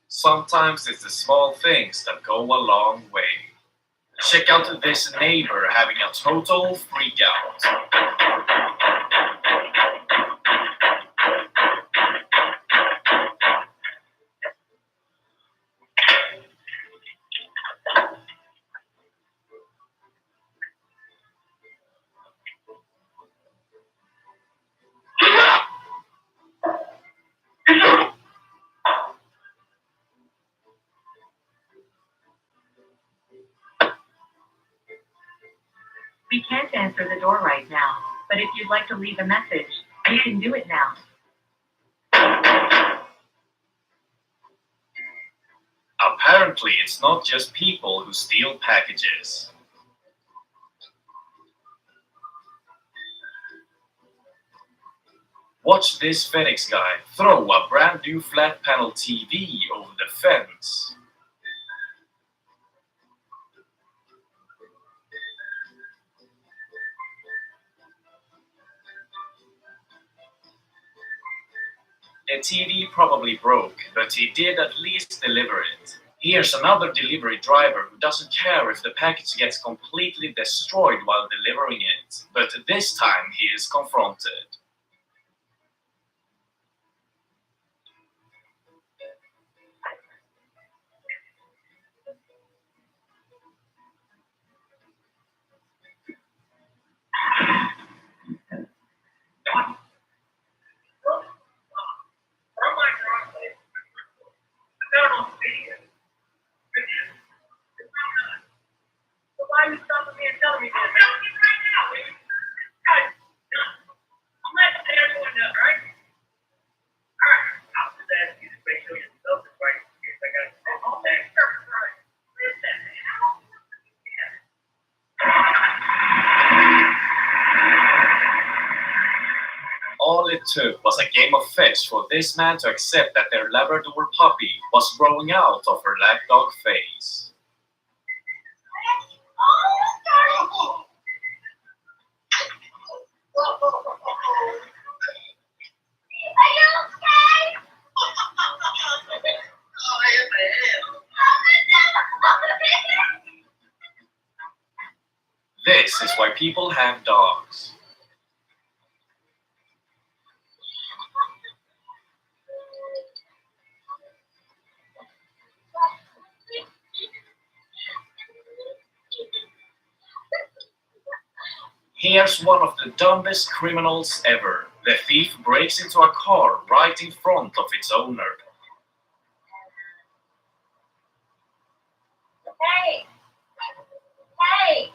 S6: Sometimes it's the small things that go a long way. Check out this neighbor having a total freak out.
S10: We can't answer the door right now, but if you'd like to leave a message, you can do it now.
S6: Apparently, it's not just people who steal packages. Watch this FedEx guy throw a brand new flat panel TV over the fence. The TV probably broke, but he did at least deliver it. Here's another delivery driver who doesn't care if the package gets completely destroyed while delivering it, but this time he is confronted.
S5: Why are you stopping me and telling me this? I'm not everyone does, right? Alright, I'll just ask you to make sure your stuff is right. Yes, I got it. Oh, that's right. Listen,
S6: All it took was a game of fetch for this man to accept that their Labrador puppy was growing out of her lapdog phase. This is why people have dogs. Here's one of the dumbest criminals ever. The thief breaks into a car right in front of its owner.
S4: Hey! Hey!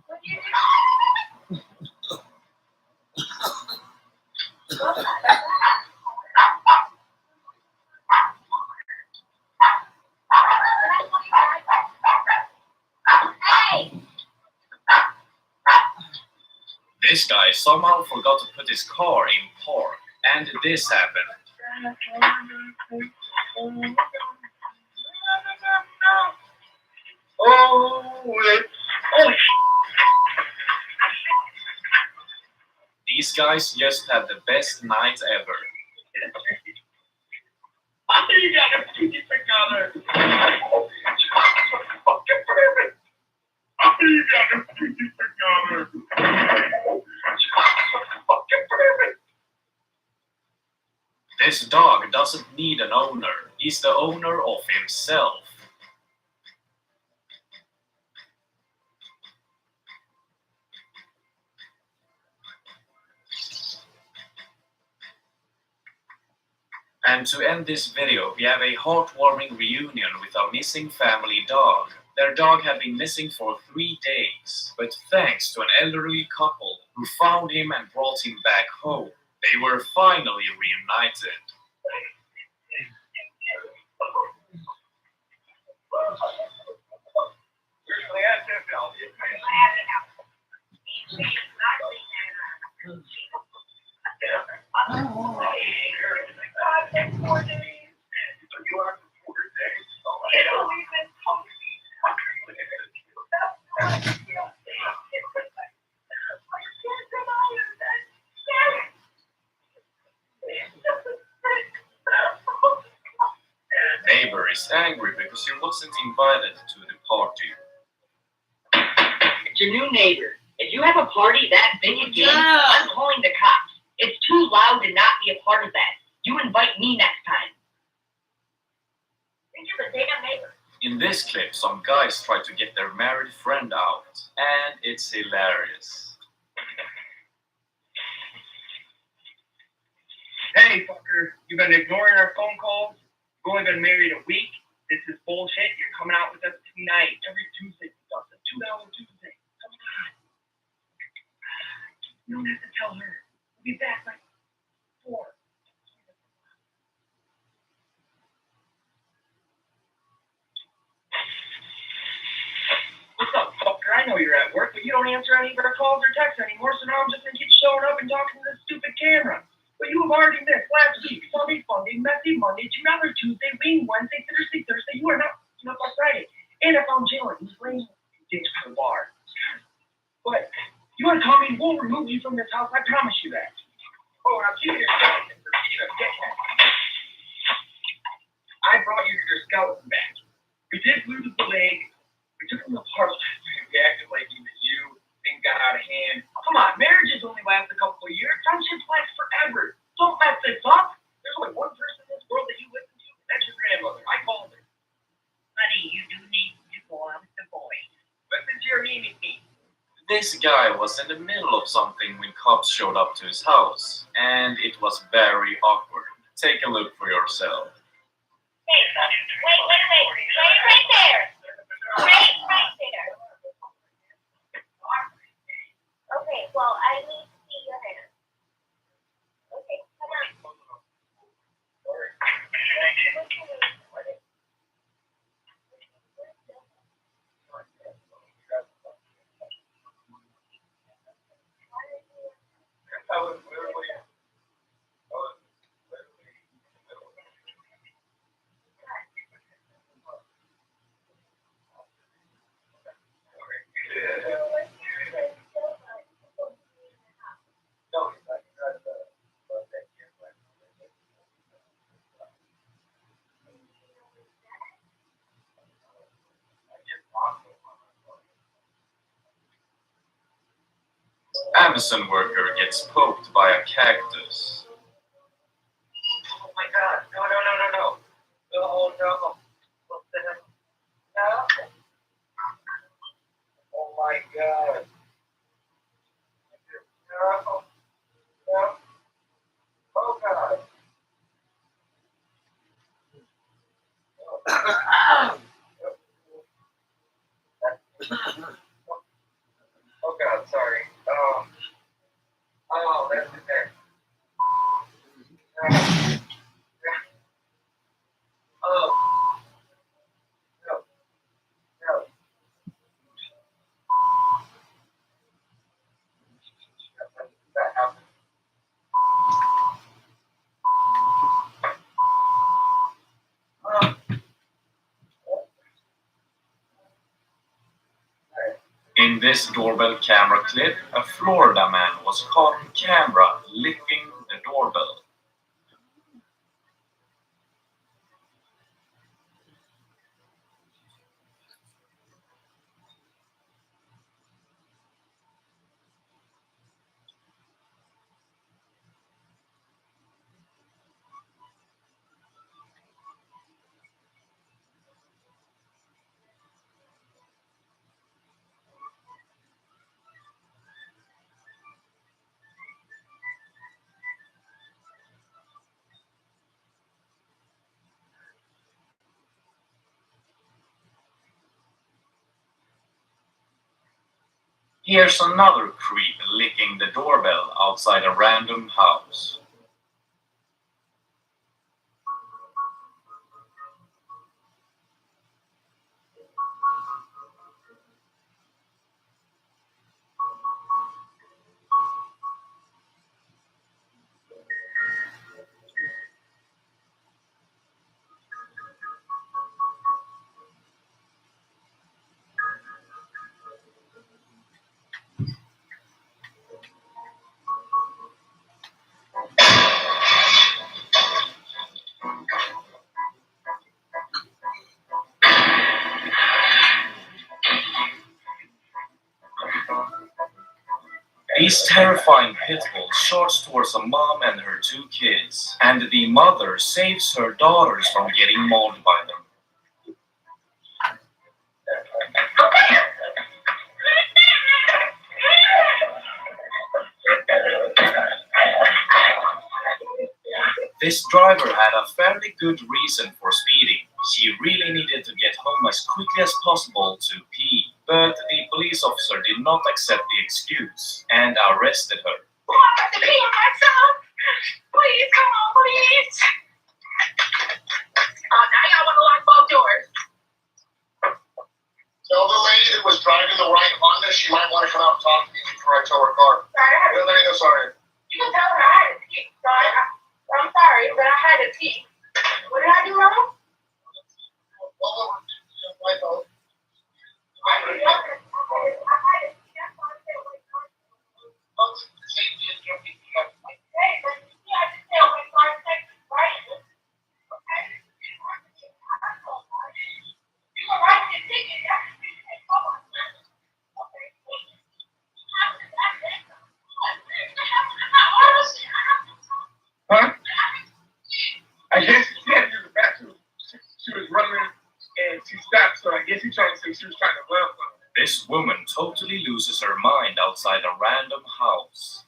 S4: What you do? Hey!
S6: This guy somehow forgot to put his car in park, and this happened. These guys just had the best night ever.
S5: You gotta keep it together. You gotta keep it together.
S6: This dog doesn't need an owner. He's the owner of himself. And to end this video, we have a heartwarming reunion with our missing family dog. Their dog had been missing for 3 days, but thanks to an elderly couple who found him and brought him back home, they were finally reunited. Neighbor is angry because he wasn't invited to the party.
S10: It's your new neighbor. If you have a party that big again,
S1: Yeah.
S10: I'm calling the cops. It's too loud to not be a part of that. You invite me next time.
S4: You're the damn neighbor.
S6: In this clip, some guys try to get their married friend out, and it's hilarious.
S5: Hey, fucker, you've been ignoring our phone calls. You've only been married a week. This is bullshit. You're coming out with us tonight. Every Tuesday, it's a $2 Tuesday. Come on. You don't have to tell her. We'll be back by 4. What's up, fucker? I know you're at work, but you don't answer any of our calls or texts anymore, so now I'm just gonna keep showing up and talking to this stupid camera. But you have already missed last week, Sunday, Funday, Messy Monday, another Tuesday, Wing Wednesday, Thursday. You are not up on Friday. And I found Jalen. He's playing games for the bar. But you want to tell me we'll remove you from this house? I promise you that. Oh, now keep your skeleton for being a dickhead. I brought you your skeleton back. We did lose the leg. We took him apart. We acted like he was you. Things got out of hand. Come on, marriages only last a couple of years. Friendships last forever. Don't mess this up. There's only one person in this world that you listen to, and that's your grandmother. I called her.
S10: Honey, you do need to go out with the boys.
S5: Listen to your mimicking.
S6: This guy was in the middle of something when cops showed up to his house, and it was very awkward. Take a look for yourself.
S4: Wait right there. Wait right there. Okay, well, I need to see your hair. Okay, come on.
S6: Amazon worker gets poked by a cactus.
S5: Oh my God! No! Oh no! What the hell? No! Oh my God!
S6: this doorbell camera clip, a Florida man was caught on camera licking the doorbell. Here's another creep licking the doorbell outside a random house. These terrifying pit bulls charge towards a mom and her 2 kids, and the mother saves her daughters from getting mauled by them. This driver had a fairly good reason for speeding. She really needed to get home as quickly as possible to pee, but the police officer did not accept the excuse and arrested her.
S4: Oh, I have to pee on myself. Please, come on, please. Now y'all want to lock both doors.
S2: Tell the lady that was driving the white Honda she might want to come out and talk to me before I tow her car.
S4: Sorry,
S2: Well, there you go, sorry.
S4: you can tell her I had to pee. I'm sorry, but I had to pee. What did I do wrong?
S2: My fault.
S3: Huh? I guess she had to use the bathroom. She was running and she stopped, so I guess he trying to say she was trying to run from him.
S6: This woman totally loses her mind outside a random house.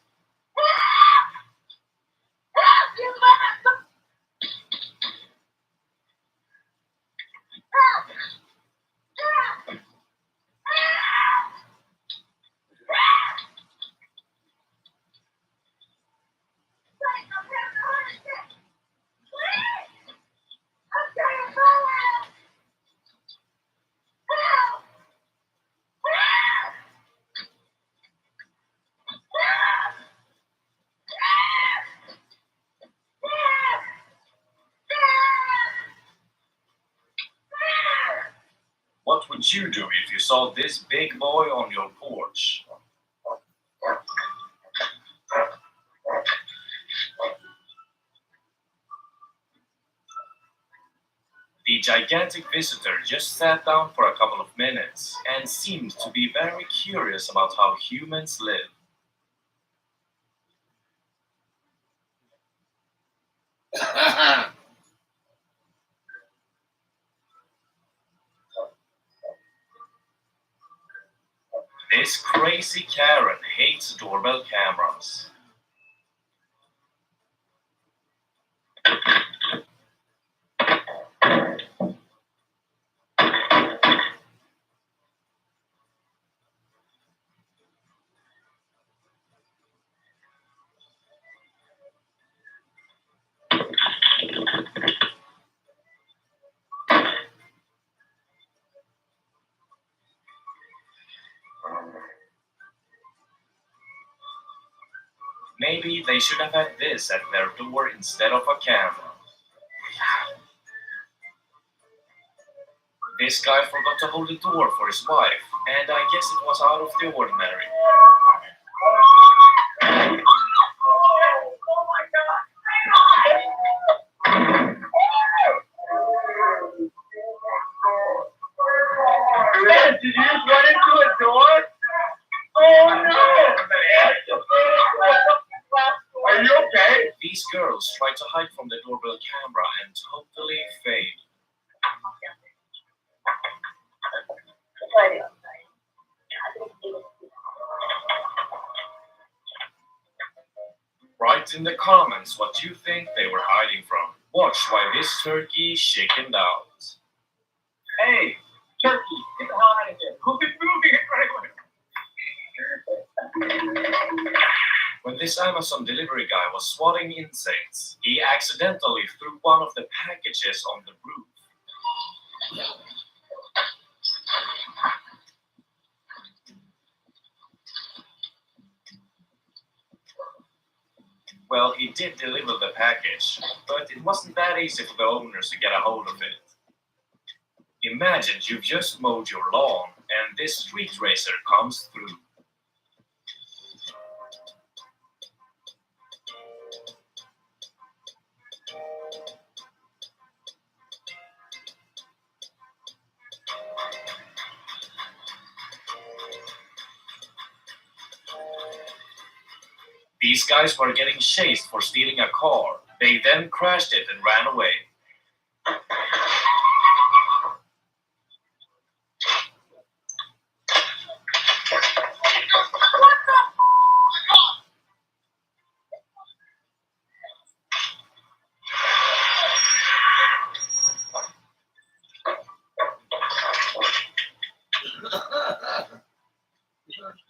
S6: What would you do if you saw this big boy on your porch? The gigantic visitor just sat down for a couple of minutes and seemed to be very curious about how humans live. This crazy Karen hates doorbell cameras. Maybe they should have had this at their door instead of a camera. This guy forgot to hold the door for his wife. and I guess it was out of the ordinary.
S5: Did you just run into a door? Oh no! Are you okay?
S6: These girls tried to hide from the doorbell camera and totally failed. Write in the comments what you think they were hiding from. Watch why this turkey chickened out.
S5: Hey, turkey, get the hell out of here. Who's moving it right away?
S6: When this Amazon delivery guy was swatting insects, he accidentally threw one of the packages on the roof. Well, he did deliver the package, but it wasn't that easy for the owners to get a hold of it. Imagine you've just mowed your lawn and this street racer comes through. These guys were getting chased for stealing a car. They then crashed it and ran away.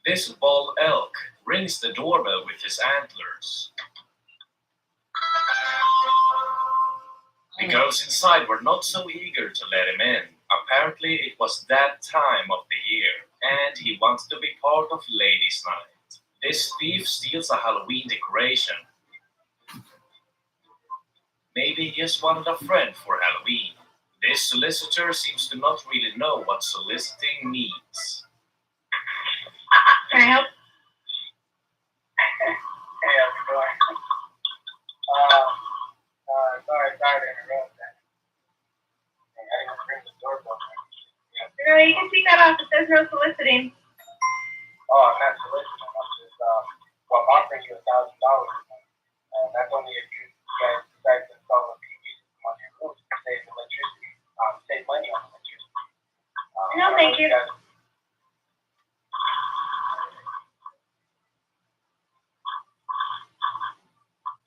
S6: This bald elk rings the doorbell with his antlers. The girls inside were not so eager to let him in. Apparently it was that time of the year, and he wants to be part of Ladies' Night. This thief steals a Halloween decoration. Maybe he just wanted a friend for Halloween. This solicitor seems to not really know what soliciting means.
S10: Can I help?
S5: Hey, how's it going? Sorry to interrupt that. I didn't ring the doorbell.
S10: No, you can take that off. It says no soliciting.
S5: Oh, I'm not soliciting. I'm just, I'm offering you $1,000. That's only if you guys decide to install a PV system on your roof to save electricity, save money on electricity.
S10: No, thank you.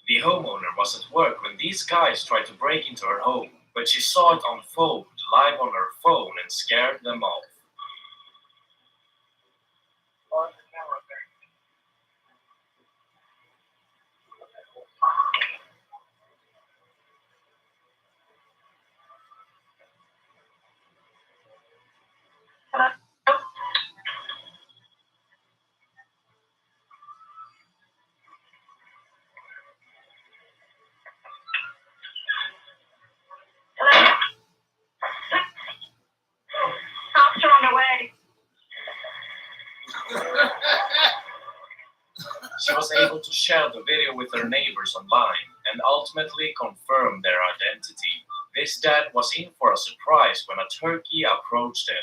S6: The homeowner was at work when these guys tried to break into her home, but she saw it unfold live on her phone and scared them off.
S10: Cops are on their way.
S6: She was able to share the video with her neighbors online and ultimately confirm their identity. This dad was in for a surprise when a turkey approached him.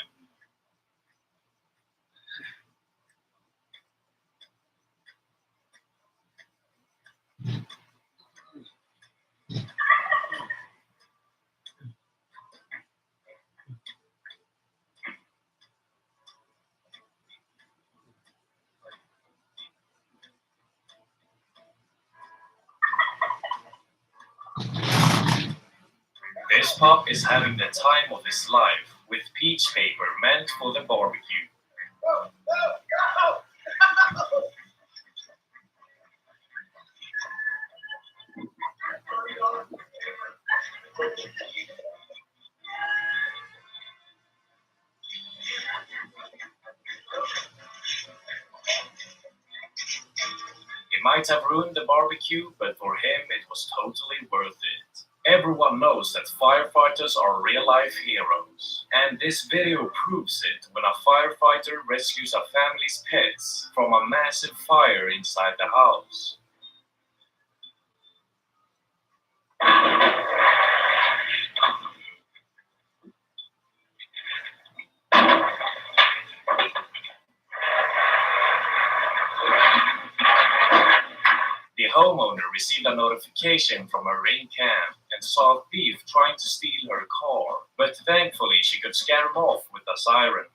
S6: This pup is having the time of his life with peach paper meant for the barbecue. It might have ruined the barbecue, but for him it was totally worth it. Everyone knows that firefighters are real-life heroes, And this video proves it when a firefighter rescues a family's pets from a massive fire inside the house. The homeowner received a notification from a ring cam and saw a thief trying to steal her car, but thankfully she could scare him off with a siren.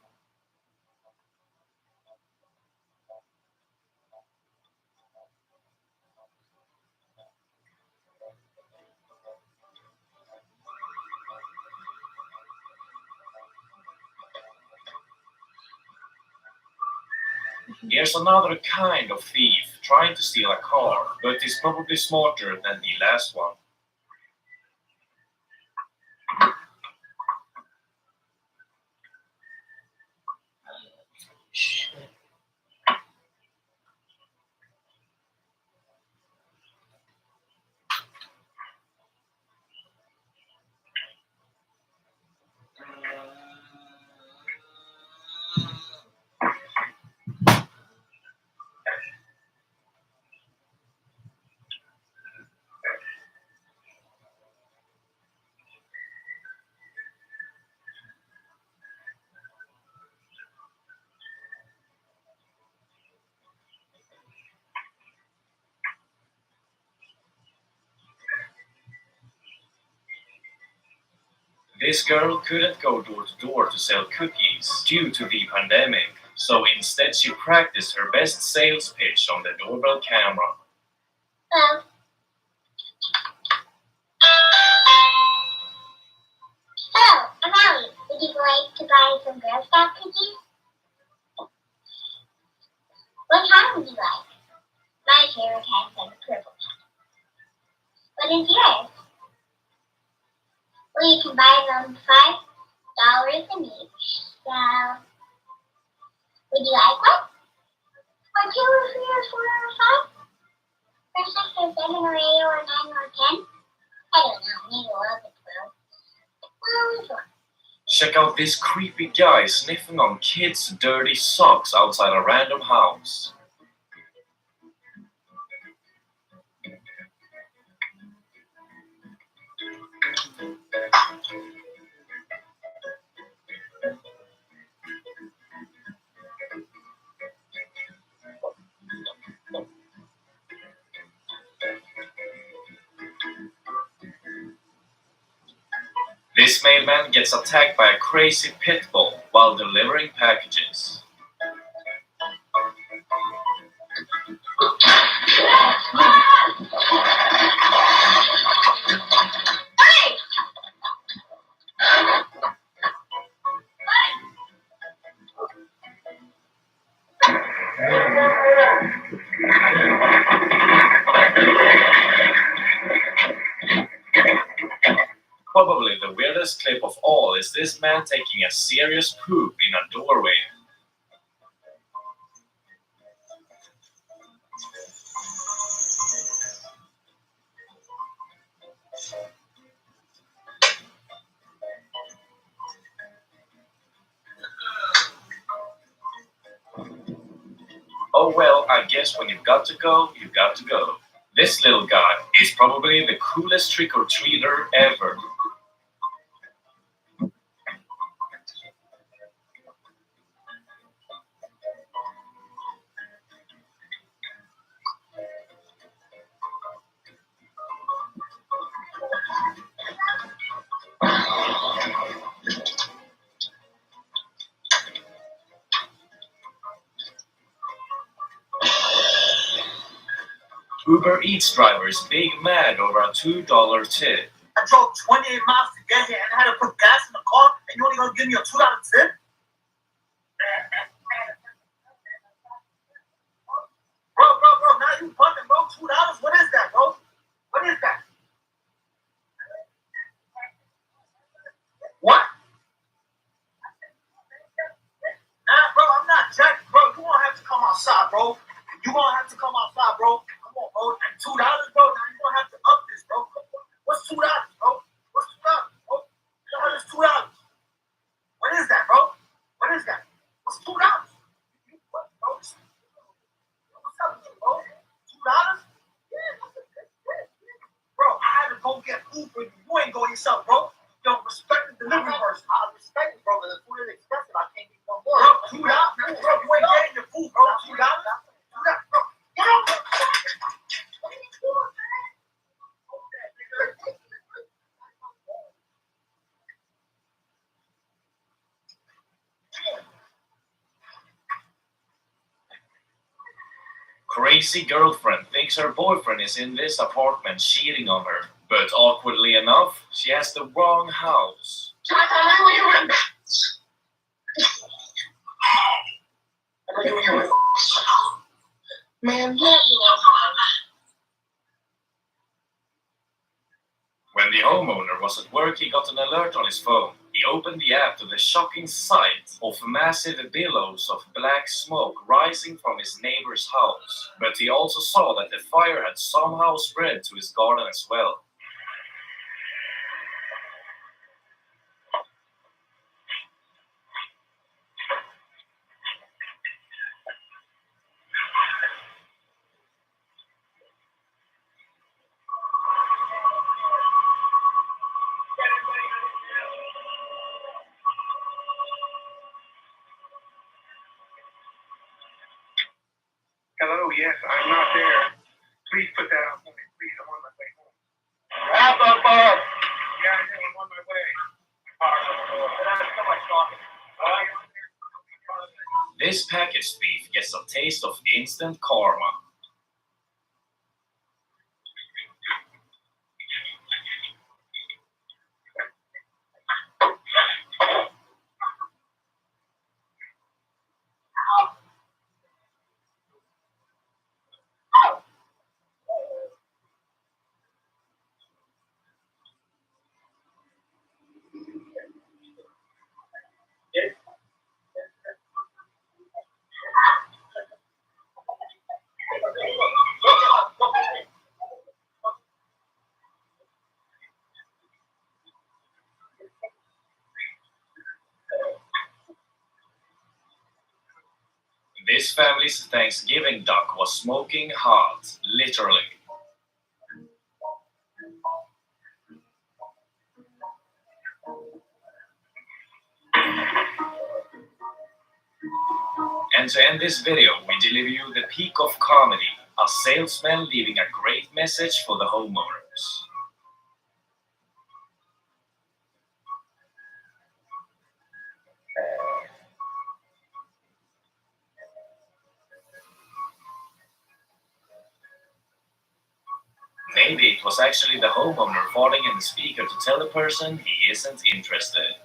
S6: Here's another kind of thief trying to steal a car, but is probably smarter than the last one.
S1: Shit.
S6: This girl couldn't go door to door to sell cookies due to the pandemic, so instead she practiced her best sales pitch on the doorbell camera.
S4: Hello. Hello, I'm Allie. Would you like to buy some Girl Scout cookies? What kind would you like? My favorite kind is the purple kind. What is yours? Well, you can buy them $5 in each. So, would you like one? Or 2 or 3 or 4 or 5? Or 6 or 7 or 8 or 9 or 10? I don't know, maybe 11 or 12. Well, which one?
S6: Check out this creepy guy sniffing on kids' dirty socks outside a random house. This mailman gets attacked by a crazy pit bull while delivering packages. Probably the weirdest clip of all is this man taking a serious poop in a doorway. Oh well, I guess when you've got to go, you've got to go. This little guy is probably the coolest trick-or-treater ever. Uber Eats driver is big mad over a $2 tip.
S5: I drove 28 miles to get here and I had to put gas in the car and you only gonna give me a $2 tip? Bro, now you bugging, bro. $2? What is that, bro? What is that? What? Nah, bro, I'm not jacking, bro. You gonna have to come outside, bro. You gonna have to come outside, bro. Come on, bro. And $2, bro. Now you gonna have to up this, bro. What's $2, bro? What's $2, bro? $2 is $2.
S3: food for you. You ain't gonna eat something, bro. Yo, respect the delivery person. I respect it, bro, but the food is expensive. I can't eat no more. Bro, $2. Bro, you ain't getting your food, bro. $2. $2. Bro, get over.
S6: Crazy girlfriend thinks her boyfriend is in this apartment cheating on her. But awkwardly enough, she has the wrong house.
S1: Man,
S6: When the homeowner was at work, he got an alert on his phone. He opened the app to the shocking sight of massive billows of black smoke rising from his neighbor's house. But he also saw that the fire had somehow spread to his garden as well.
S3: Hello, yes, I'm not there. Please put that out for me, please. I'm on my way home. Wrap up, Bob. Yeah, I'm on my way. That's so much talking.
S6: This package thief gets a taste of instant karma. This family's Thanksgiving duck was smoking hot, literally. And to end this video, we deliver you the peak of comedy, a salesman leaving a great message for the homeowners. Maybe it was actually the homeowner farting in the speaker to tell the person he isn't interested.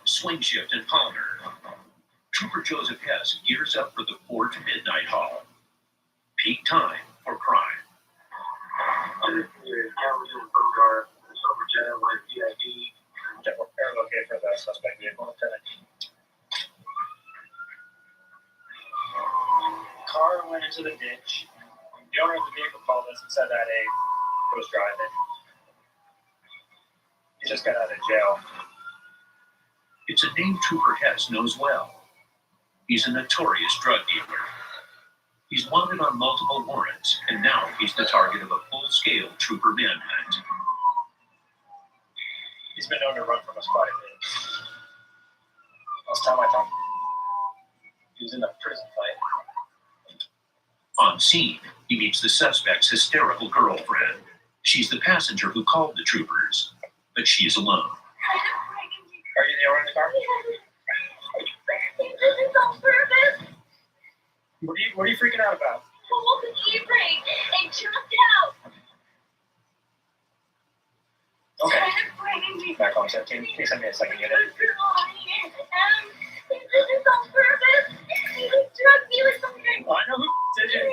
S7: Swing shift in Palmer. Trooper Joseph Hess gears up for the 4 to midnight haul. Peak time for crime.
S9: Okay for the suspect vehicle, Lieutenant. Car went into the ditch. The owner of the vehicle called us and said that a was driving. He just got out of jail.
S7: It's a name Trooper Hess knows well. He's a notorious drug dealer. He's wanted on multiple warrants, and now he's the target of a full-scale trooper manhunt.
S9: He's been known to run from us quite a bit. Last time I talked, he was in a prison fight.
S7: On scene, he meets the suspect's hysterical girlfriend. She's the passenger who called the troopers, but she is alone.
S9: Are you the owner of the car?
S4: This is on purpose.
S9: What are you freaking out about?
S4: Pull the e-brake and jumped out.
S9: Okay. Back on 17. Please send me a second unit.
S4: This is on purpose. These drug dealers don't get
S3: Oh, I know who did it.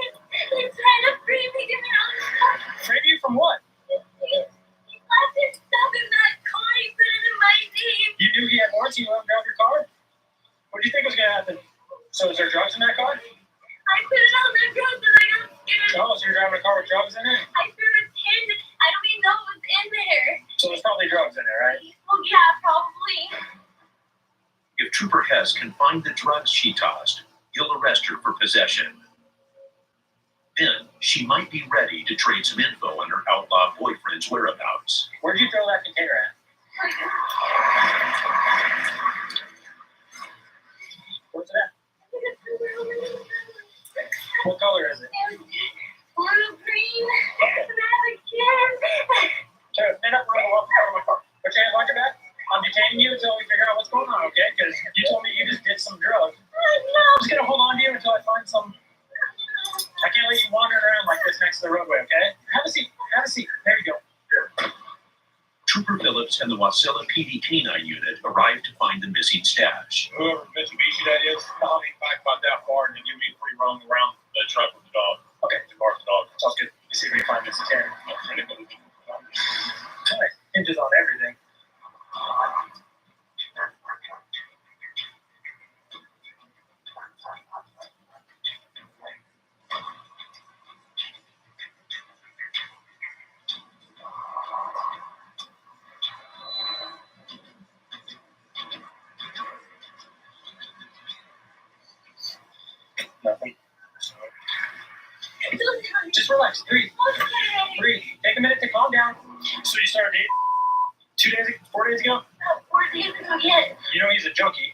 S4: They're trying to free me to get all this stuff.
S3: Frame you from what?
S4: He left his stuff in that car. He put it in my name.
S3: You knew he had warranty. You let him drive your car? What do you think was going to happen? So is there drugs in that car?
S4: I put it on the drugs and I got scared.
S3: Oh, so you're driving a car with drugs in it?
S4: I threw a tin. I don't even know what was in there.
S3: So there's probably drugs in there, right?
S4: Well, yeah, probably.
S7: If Trooper Hess can find the drugs she tossed, he'll arrest her for possession. Then she might be ready to trade some info on her outlaw boyfriend's whereabouts.
S3: Where'd you throw that container at? Where's it at? What color is it?
S4: Blue, green, and I have a can.
S3: Sarah, stand up and walk over my car. Put your hands on your back. I'm detaining you until we figure out what's going on, okay? Because you told me you just did some drugs.
S4: No.
S3: I'm just going to hold on to you until I find some. I can't let you wander around like this next to the roadway, okay? Have a seat. Have a seat. There you go.
S7: Trooper Phillips and the Wasilla PD K-9 unit arrived to find the missing stash.
S2: Whoever Mitsubishi that is, I'll be back about that far and then give me a free run around the truck with the dog.
S3: Okay.
S2: The car with the dog.
S3: Sounds good. You see if we can find this container. Hinges on everything. Nothing. Just relax. Breathe. Breathe. Take a minute to calm down. So you started dating 2 days, 4 days ago?
S4: 4 days ago, yes.
S3: You know he's a junkie.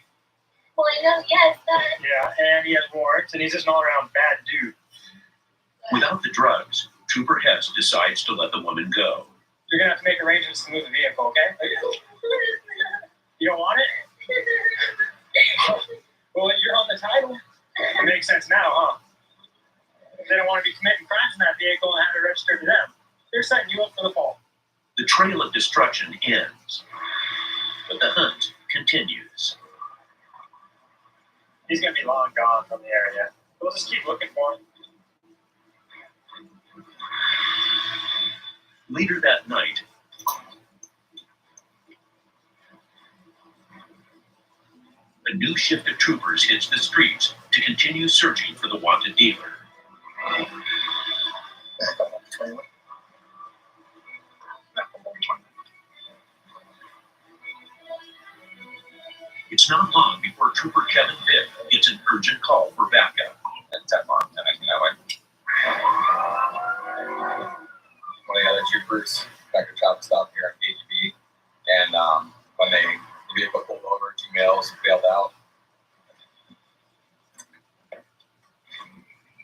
S4: Well, I know, yes, that.
S3: Yeah, and he has warrants, and he's just an all-around bad dude.
S7: Without the drugs, Trooper Hess decides to let the woman go.
S3: You're gonna have to make arrangements to move the vehicle, okay? You don't want it? Well, you're on the title. It makes sense now, huh? They don't want to be committing crimes in that vehicle and have it registered to them. They're setting you up for the fall.
S7: The trail of destruction ends, but the hunt continues.
S3: He's gonna be long gone from the area. We'll just keep looking for him.
S7: Later that night, a new shift of troopers hits the streets to continue searching for the wanted dealer. It's not long before Trooper Kevin Vick gets an urgent call for backup.
S9: One of the other troopers, Dr. Chop, stopped here at KGB, and when the vehicle pulled over, 2 males bailed out.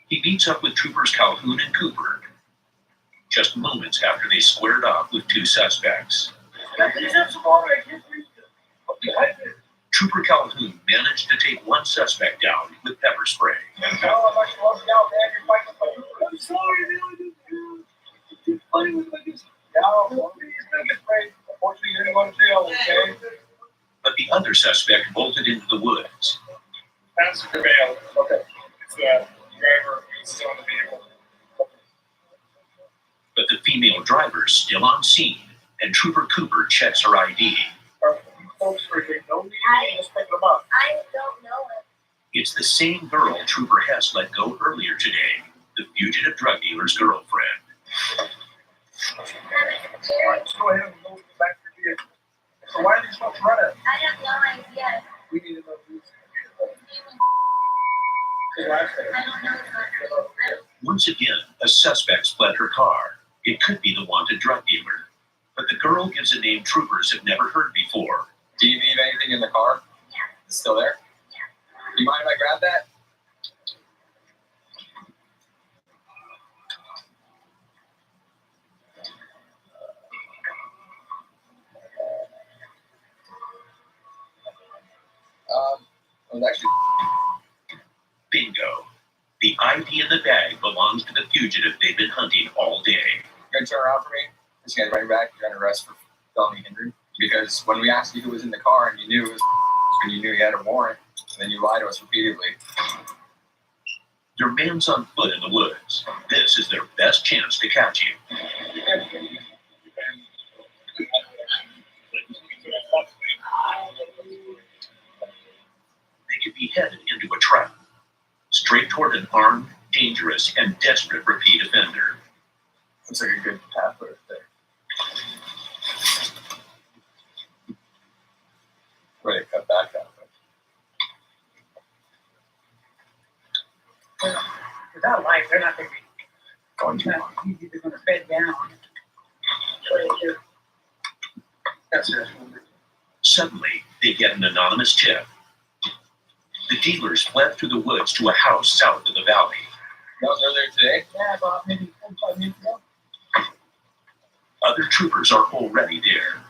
S7: He meets up with Troopers Calhoun and Cooper just moments after they squared off with 2 suspects. Trooper Calhoun managed to take 1 suspect down with pepper spray.
S3: I'm sorry, man. It's funny with like this. Unfortunately, you're going to jail, okay?
S7: But the other suspect bolted into the woods.
S2: That's for bail. Okay. It's the driver who's still in the vehicle.
S7: But the female driver's still on scene, and Trooper Cooper checks her ID.
S3: Folks are getting no need to just pick them up.
S4: I don't know it.
S7: It's the same girl Trooper Hess let go earlier today, the fugitive drug dealer's girlfriend.
S3: All right, just go ahead and go back to your vehicle. So why are these folks running?
S4: I have no idea.
S3: We need to know who's
S4: I don't know.
S7: Once again, a suspect's fled her car. It could be the wanted drug dealer. But the girl gives a name troopers have never heard before.
S9: Do you leave anything in the car?
S4: Yeah.
S9: It's still there?
S4: Yeah.
S9: Do you mind if I grab that? It was actually
S7: Bingo. The ID in the bag belongs to the fugitive they've been hunting all day.
S9: You're gonna turn around for me. Just get right back. You're under arrest for felony hindering. Because when we asked you who was in the car and you knew it was when you knew you had a warrant, and then you lie to us repeatedly.
S7: Their man's on foot in the woods. This is their best chance to catch you. They could be headed into a trap, straight toward an armed, dangerous, and desperate repeat offender.
S9: Looks like a good path right there. Ready to cut back out of it.
S5: Without life, they're not going to be
S9: Going too long.
S5: easy. They're going to bed down. That's it.
S7: Suddenly, they get an anonymous tip. The dealers fled through the woods to a house south of the valley.
S9: That was earlier today.
S5: Yeah, about maybe 45 minutes ago.
S7: Other troopers are already there.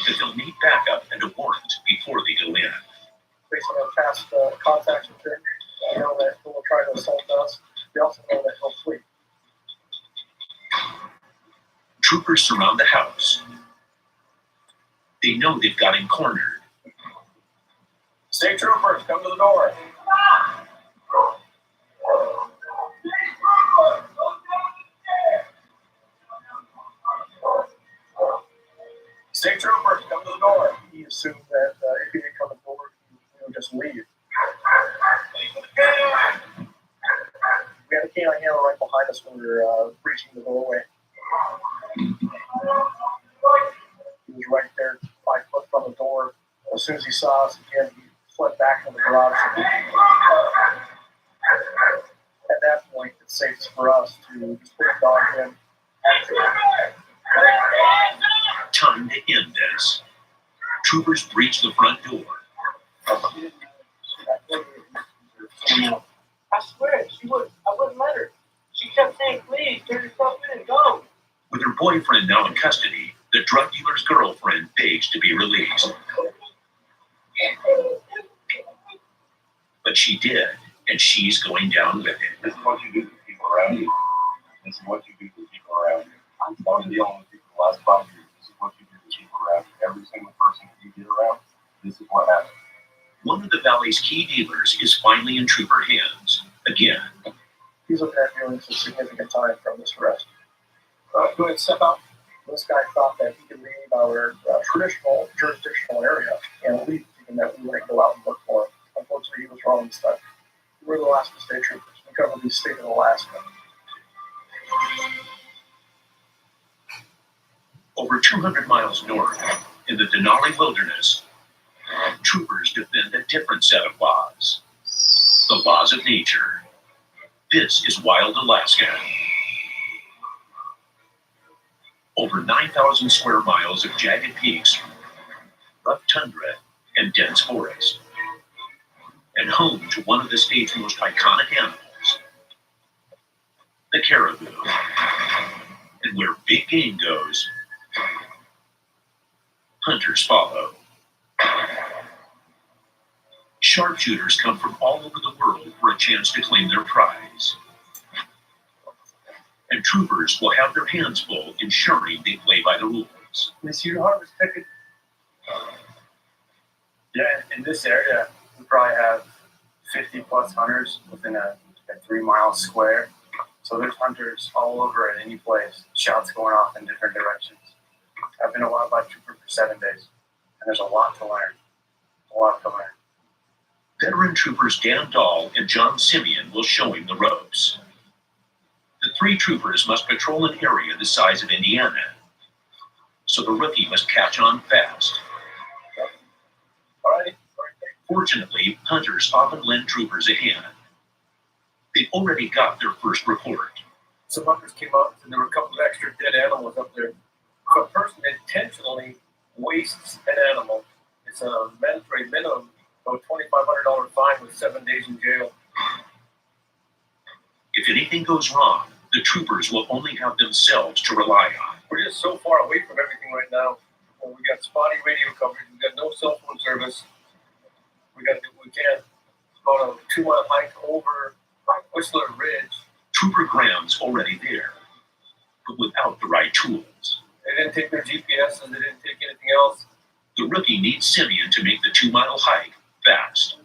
S7: But they'll need backup and a warrant before they go in.
S3: Based on our past contacts with him, we know that he will try to assault us. We also know that he'll flee.
S7: Troopers surround the house. They know they've got him cornered.
S9: State troopers, come to the door. State troopers, come to the door.
S3: He assumed that if he didn't come forward, he would just leave. We had a canine handler right behind us when we were breaching the doorway. He was right there, 5 foot from the door. As soon as he saw us again, he fled back to the garage. At that point, it's safe for us to just put the dog in.
S7: Time to end this. Troopers breach the front door.
S5: I swear, I wouldn't let her. She kept saying, please, turn yourself in and go.
S7: With her boyfriend now in custody, the drug dealer's girlfriend begs to be released. But she did, and she's going down with it.
S2: This is what you do to people around you. This is what you do to people around you. I'm dealing with people the last 5 years. This is what you do to people around you. Every single person that you get around, this is what happens.
S7: One of the valley's key dealers is finally in trooper hands again.
S3: He's looking at doing some significant time from this arrest.
S9: Go ahead and step out.
S3: This guy thought that he could leave our traditional jurisdictional area and leave, thinking that we wouldn't go out and look for him. Unfortunately, he was wrong this time. We were the Alaska State Troopers. We covered the state of Alaska.
S7: Over 200 miles north, in the Denali Wilderness, troopers defend a different set of laws. The laws of nature. This is wild Alaska. Over 9,000 square miles of jagged peaks, rough tundra, and dense forest. And home to one of the state's most iconic animals, the caribou. And where big game goes, hunters follow. Sharpshooters come from all over the world for a chance to claim their prize. And troopers will have their hands full ensuring they play by the rules.
S3: Miss you harvest ticket.
S9: Yeah, in this area, we probably have 50 plus hunters within a 3 mile square. So there's hunters all over at any place, shots going off in different directions. I've been a wildlife trooper for 7 days, and there's a lot to learn. A lot to learn.
S7: Veteran troopers Dan Dahl and John Simeon will show him the ropes. The 3 troopers must patrol an area the size of Indiana, so the rookie must catch on fast.
S3: All right.
S7: Fortunately, hunters often lend troopers a hand. They've already got their first report.
S3: Some hunters came up, and there were a couple of extra dead animals up there. If a person intentionally wastes an animal, it's a mandatory minimum of a $2,500 fine with 7 days in jail.
S7: If anything goes wrong, the troopers will only have themselves to rely on.
S3: We're just so far away from everything right now. Well, we got spotty radio coverage. We got no cell phone service. We got to do what we can. About a 2 mile hike over Whistler Ridge.
S7: Trooper Graham's already there, but without the right tools.
S3: They didn't take their GPS and they didn't take anything else.
S7: The rookie he needs Simeon to make the 2-mile hike fast.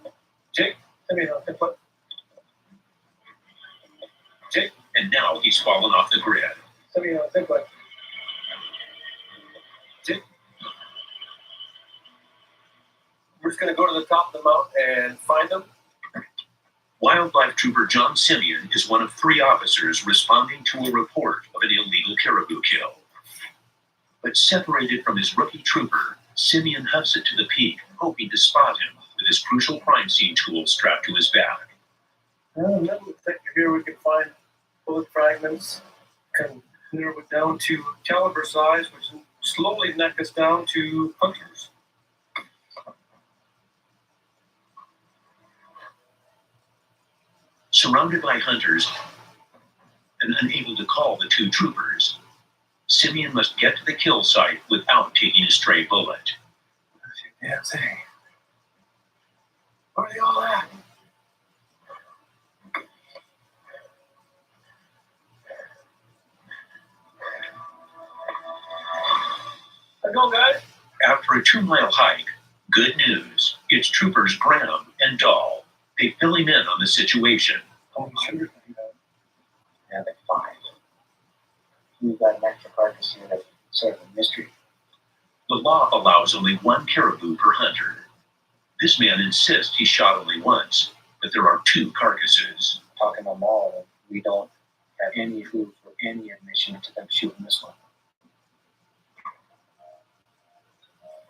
S3: Jake, let me know. Jake,
S7: And now he's fallen off the grid.
S3: let me know. Think what? Jake, we're just gonna go to the top of the mountain and find them.
S7: Wildlife Trooper John Simeon is one of 3 officers responding to a report of an illegal caribou kill. But separated from his rookie trooper, Simeon huffs it to the peak, hoping to spot him with his crucial crime scene tool strapped to his back.
S3: Metal detector here, we can find bullet fragments, can narrow it down to caliber size, which will slowly neck us down to hunters.
S7: Surrounded by hunters and unable to call the 2 troopers, Simeon must get to the kill site without taking a stray bullet.
S3: Damn thing. Where are they all at? Let's go, guys.
S7: After a 2-mile hike, good news, it's troopers Graham and Dahl. They fill him in on the situation.
S3: How many shooters do you have?
S11: Yeah, like 5. We've got an extra carcass here that's sort of a mystery.
S7: The law allows only 1 caribou per hunter. This man insists he shot only once, but there are 2 carcasses.
S11: Talking to them all, and we don't have any proof or any admission to them shooting this one.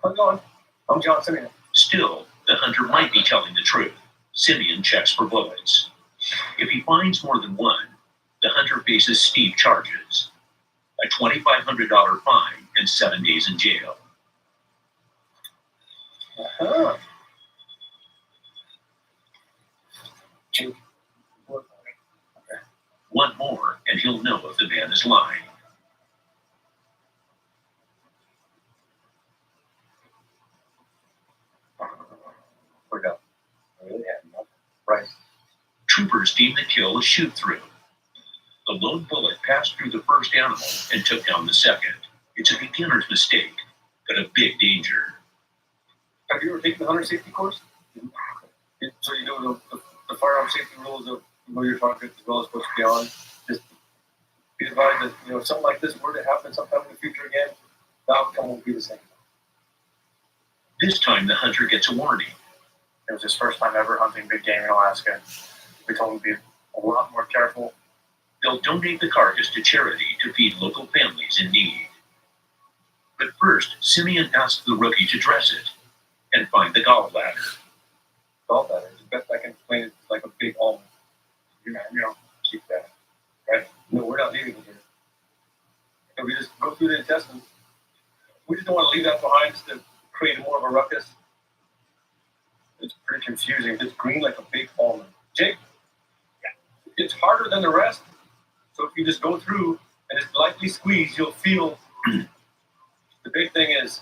S3: How's it going? I'm John Simeon.
S7: Still, the hunter might be telling the truth. Simeon checks for bullets. If he finds more than 1, the hunter faces steep charges. A $2,500 fine and 7 days in jail.
S3: Uh-huh.
S11: Jake,
S7: One more, and he'll know if the man is lying.
S11: we're done. We really have nothing. Right.
S7: Troopers deem the kill a shoot-through. The lone bullet passed through the first animal and took down the second. It's a beginner's mistake, but a big danger.
S3: Have you ever taken the hunter safety course? So you know the firearm safety rules of know your target as well as what's beyond. Just be advised that if something like this were to happen sometime in the future again, the outcome won't be the same.
S7: This time the hunter gets a warning.
S3: It was his first time ever hunting big game in Alaska. We told him to be a lot more careful.
S7: They'll donate the carcass to charity to feed local families in need. But first, Simeon asks the rookie to dress it and find the gallbladder.
S3: Gallbladder is the best I can explain. It's like a big almond. Keep that. Right? No, we're not leaving it here. If we just go through the intestines, we just don't want to leave that behind just to create more of a ruckus. It's pretty confusing. It's green like a big almond. Jake, it's harder than the rest. So if you just go through and just lightly squeeze, you'll feel. The big thing is,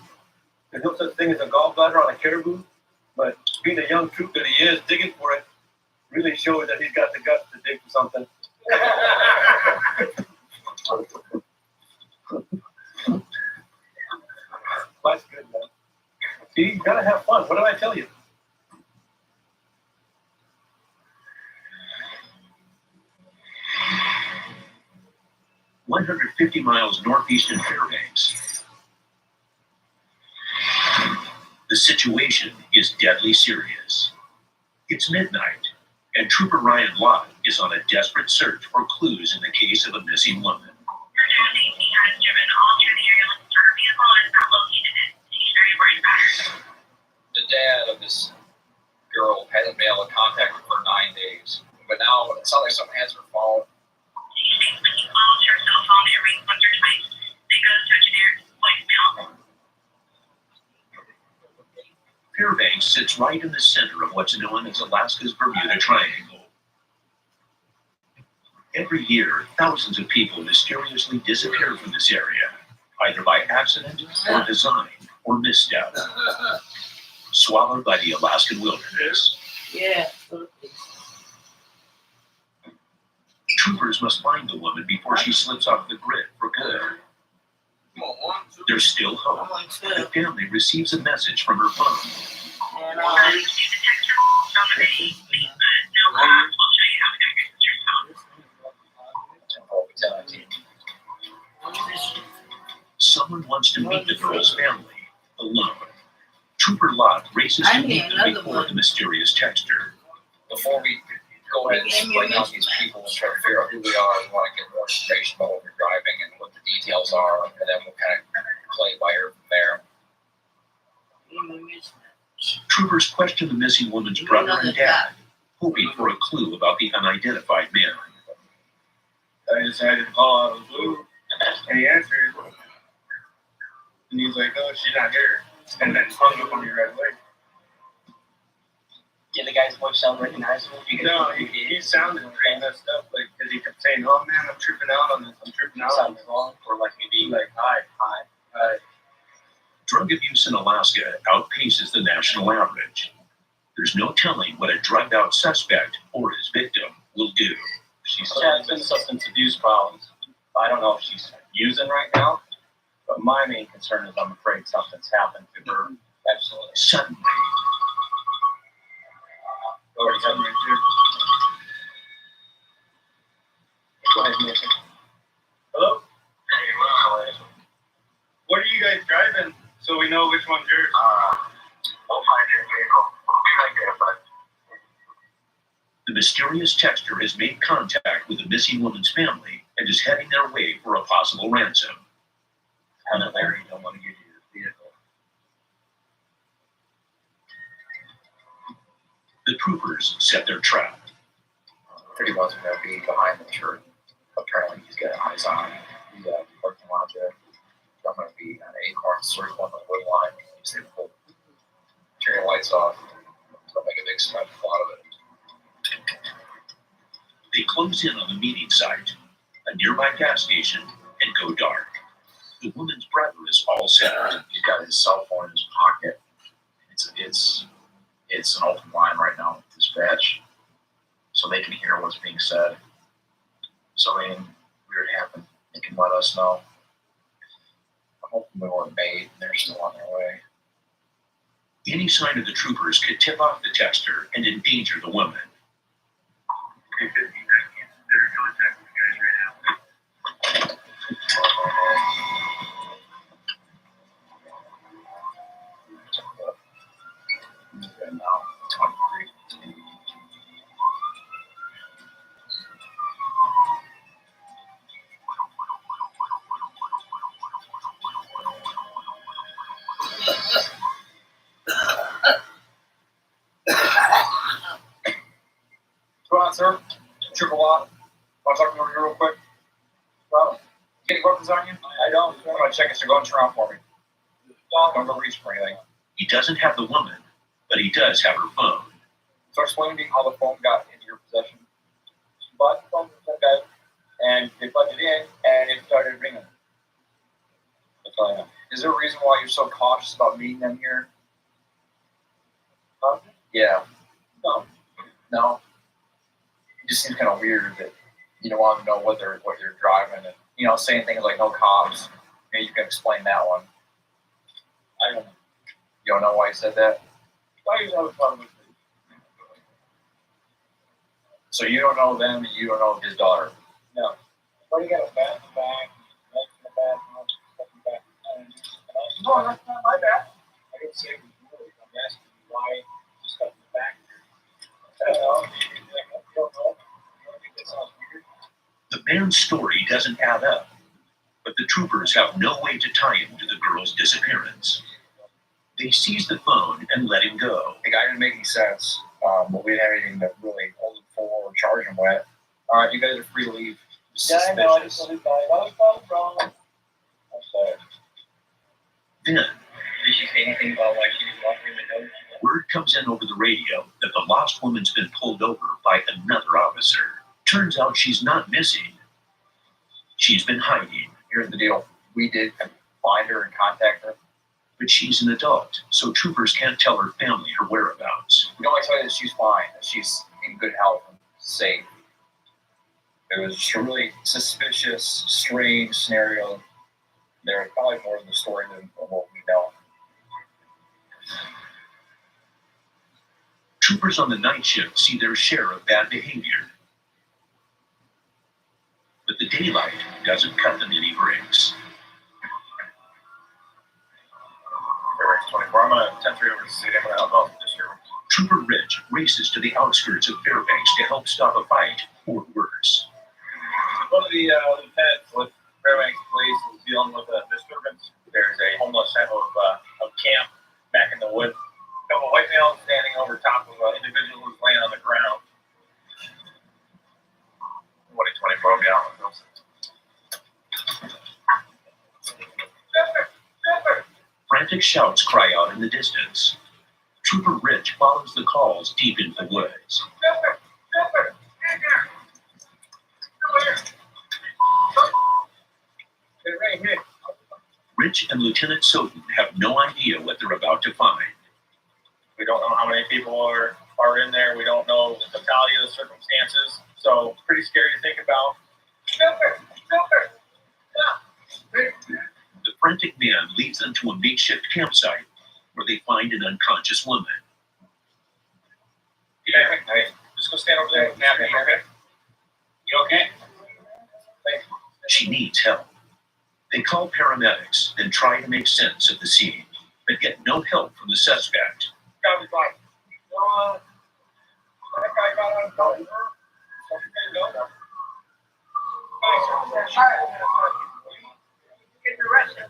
S3: there's no such thing as a gallbladder on a caribou, but being a young troop that he is, digging for it really shows that he's got the guts to dig for something. That's good, man. See, you gotta have fun. What did I tell you?
S7: "150 miles northeast in Fairbanks. The situation is deadly serious. It's midnight, and Trooper Ryan Lott is on a desperate search for clues in the case of a missing woman.
S10: He has driven all through the area looking for her vehicle and is not located it. He's very worried about her.
S12: The dad of this girl hasn't been able to contact her for 9 days. But now it sounds like someone has her phone.
S10: He thinks when he calls her cell phone, it rings once or twice, then goes to a generic voicemail.
S7: Fairbanks sits right in the center of what's known as Alaska's Bermuda Triangle. Every year, thousands of people mysteriously disappear from this area, either by accident or design or misstep, swallowed by the Alaskan wilderness.
S1: Yeah.
S7: Troopers must find the woman before she slips off the grid for good. There's still hope.
S1: I'm on
S7: The
S1: two.
S7: family receives a message from her phone.
S1: And
S10: Well, I received a text from somebody, but no cops. We'll show you how we got your sister's phone.
S7: Someone wants to meet the girl's family alone. Trooper Lott races
S1: I
S7: to meet
S1: need
S7: them
S1: another
S7: before
S1: one.
S7: the mysterious texter.
S12: Before we go ahead and
S1: Give me a
S12: explain out these
S1: mismatch.
S12: people and try to figure out who they are, we want to get more information about what they're driving and what the details are, and then we'll kind of play by ear from there.
S1: Give me a mismatch.
S7: Troopers question the missing woman's
S1: Give me
S7: brother
S1: another
S7: and dad,
S1: shot.
S7: hoping for a clue about the unidentified man.
S3: I decided to call out of the blue, and he answered. And he's like, "Oh, she's not here," and then hung up on me right away.
S11: Did the guy's voice sound recognizable?
S3: No, he sounded pretty messed up, like, because he kept saying, "Oh man, I'm tripping out on this. I'm tripping out on
S11: Sounded
S3: this."
S11: wrong, or like maybe
S3: Like, hi.
S7: Drug abuse in Alaska outpaces the national average. There's no telling what a drugged out suspect or his victim will do.
S9: She's had some substance abuse problems. I don't know if she's using right now, but my main concern is I'm afraid something's happened to her.
S11: absolutely.
S7: Suddenly,
S3: Already got right here.
S11: Go ahead, Nathan.
S3: Hello? What are you guys driving so we know which one's yours?
S2: We'll find your vehicle. We'll be right there, bud.
S7: the mysterious texter has made contact with the missing woman's family and is heading their way for a possible ransom.
S9: Hannah Larry don't want to give you the vehicle.
S7: The troopers set their trap.
S12: Pretty much going to be behind the church. Apparently, he's got eyes on the parking lot there. I'm going to be on an acorn circle on the wood line. He's able to turn your lights off. Don't make a big spectacle out of it.
S7: They close in on the meeting site, a nearby gas station, and go dark. The woman's brother is all set.
S12: He's got his cell phone in his pocket. It's an open line right now with dispatch, so they can hear what's being said. So anything weird happened, they can let us know. I'm hoping we weren't made and they're still on their way.
S7: Any sign of the troopers could tip off the texter and endanger the woman.
S3: Okay, 15 seconds. They're in contact with you guys right now.
S12: And now, 23. Go on, sir. Triple lot. Want to talk over here real quick? Well, you any weapons on you? I don't. I'm going to check it. So go and turn around for me. Don't go reach for anything.
S7: He doesn't have the woman, but he does have her phone.
S12: So explain to me how the phone got into your possession. She bought the phone from some guy, and they plugged it in, and it started ringing. That's all I know. Is there a reason why you're so cautious about meeting them here? Yeah. No. No. It just seems kind of weird that you don't want to know what they're driving, and saying things like no cops. Maybe you can explain that one. I don't know. You don't know why he said that? Why you have a problem with it? So you don't know them, and you don't know his daughter. No. Why do you got a bat in the back? In the back, stuff in the back. No, that's not my bat. I didn't say it was yours. I'm asking you why stuff in the back. I don't know. You don't know. I think that sounds weird.
S7: The man's story doesn't add up, but the troopers have no way to tie him to the girl's disappearance. They seize the phone and let him go.
S12: The guy didn't make any sense, but we didn't have anything to really hold him for or charge him with. All right, you guys are free to leave.
S11: Yeah, I know. I just want to die. I was wrong.
S12: I'm sorry.
S7: Then,
S12: Did she say anything about why she didn't want him to know?
S7: word comes in over the radio that the lost woman's been pulled over by another officer. Turns out she's not missing. She's been hiding,
S12: Here's the deal. We did find her and contact her.
S7: but she's an adult, so troopers can't tell her family her whereabouts.
S12: We can only tell you that she's fine, that she's in good health and safe. It was just a really suspicious, strange scenario. There's probably more to the story than what we know.
S7: Troopers on the night shift see their share of bad behavior. But the daylight doesn't cut them any breaks.
S12: Fairbanks 24. I'm going to 10-3 over to see them without help this year.
S7: Trooper Rich races to the outskirts of Fairbanks to help stop a fight, or worse.
S12: One of the lieutenants with Fairbanks Police is dealing with a disturbance. There's a homeless type of camp back in the woods. A couple of white males standing over top of an individual who's laying on the ground. 2024 gallons.
S7: Frantic shouts cry out in the distance. Trooper Rich follows the calls deep into the woods. Rich and Lieutenant Soden have no idea what they're about to find.
S12: We don't know how many people are in there. We don't know the totality of the circumstances. So pretty scary to think about.
S7: The frantic man leads them to a makeshift campsite where they find an unconscious woman.
S12: Hey, just go stand over there. Okay? You okay?
S7: She needs help. They call paramedics and try to make sense of the scene, but get no help from the suspect.
S12: That guy got on phone. Get arrested.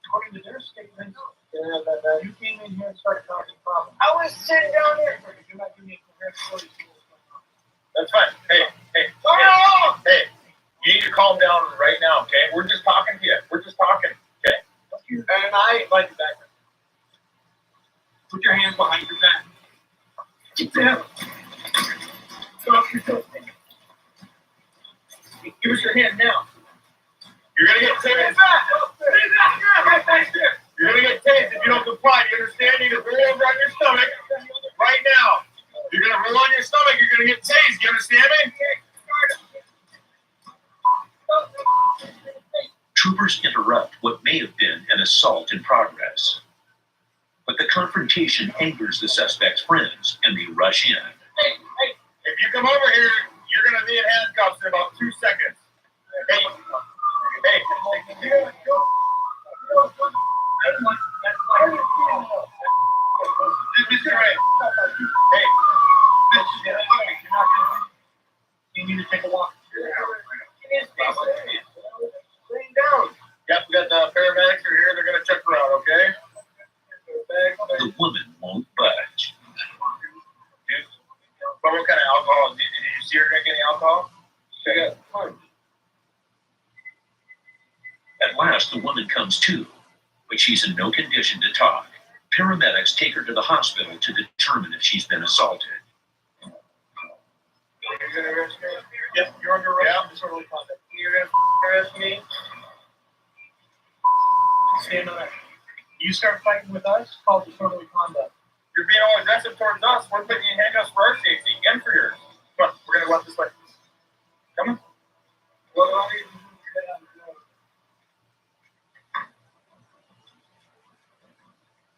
S12: According to their statements, you came in here and started causing problems. I was sitting down here. You're not giving me a coherent story. That's fine. Hey, you need to calm down right now, okay? We're just talking to you. We're just talking, okay? And I invite you back. Put your hands behind your back. Get down. Stop yourself. Give us your hand now. You're gonna get tased. You're gonna get tased if you don't comply. Do you understand? You need to roll over on your stomach right now. You're gonna roll on your stomach. You're gonna get tased. You understand me?
S7: Troopers interrupt what may have been an assault in progress. But the confrontation angers the suspect's friends, and they rush in.
S12: Hey, if you come over here, you're going to be in handcuffs in about 2 seconds. Hey. Mr. Ray. Hey. You need to take a walk. Laying down. Yep, we got the paramedics are here. They're going to check her out, okay?
S7: The woman won't budge.
S12: But what kind of alcohol? Did you see her drink any alcohol? Yeah.
S7: At last, the woman comes to, but she's in no condition to talk. Paramedics take her to the hospital to determine if she's been assaulted.
S12: Yep, you're under arrest. Yeah, disorderly conduct. You're going to arrest me? Stand on that. You start fighting with us, it's called disorderly conduct. You're being all aggressive towards us. We're putting you in handcuffs for our safety and for yours. Come on, we're going to go out this way. Come on.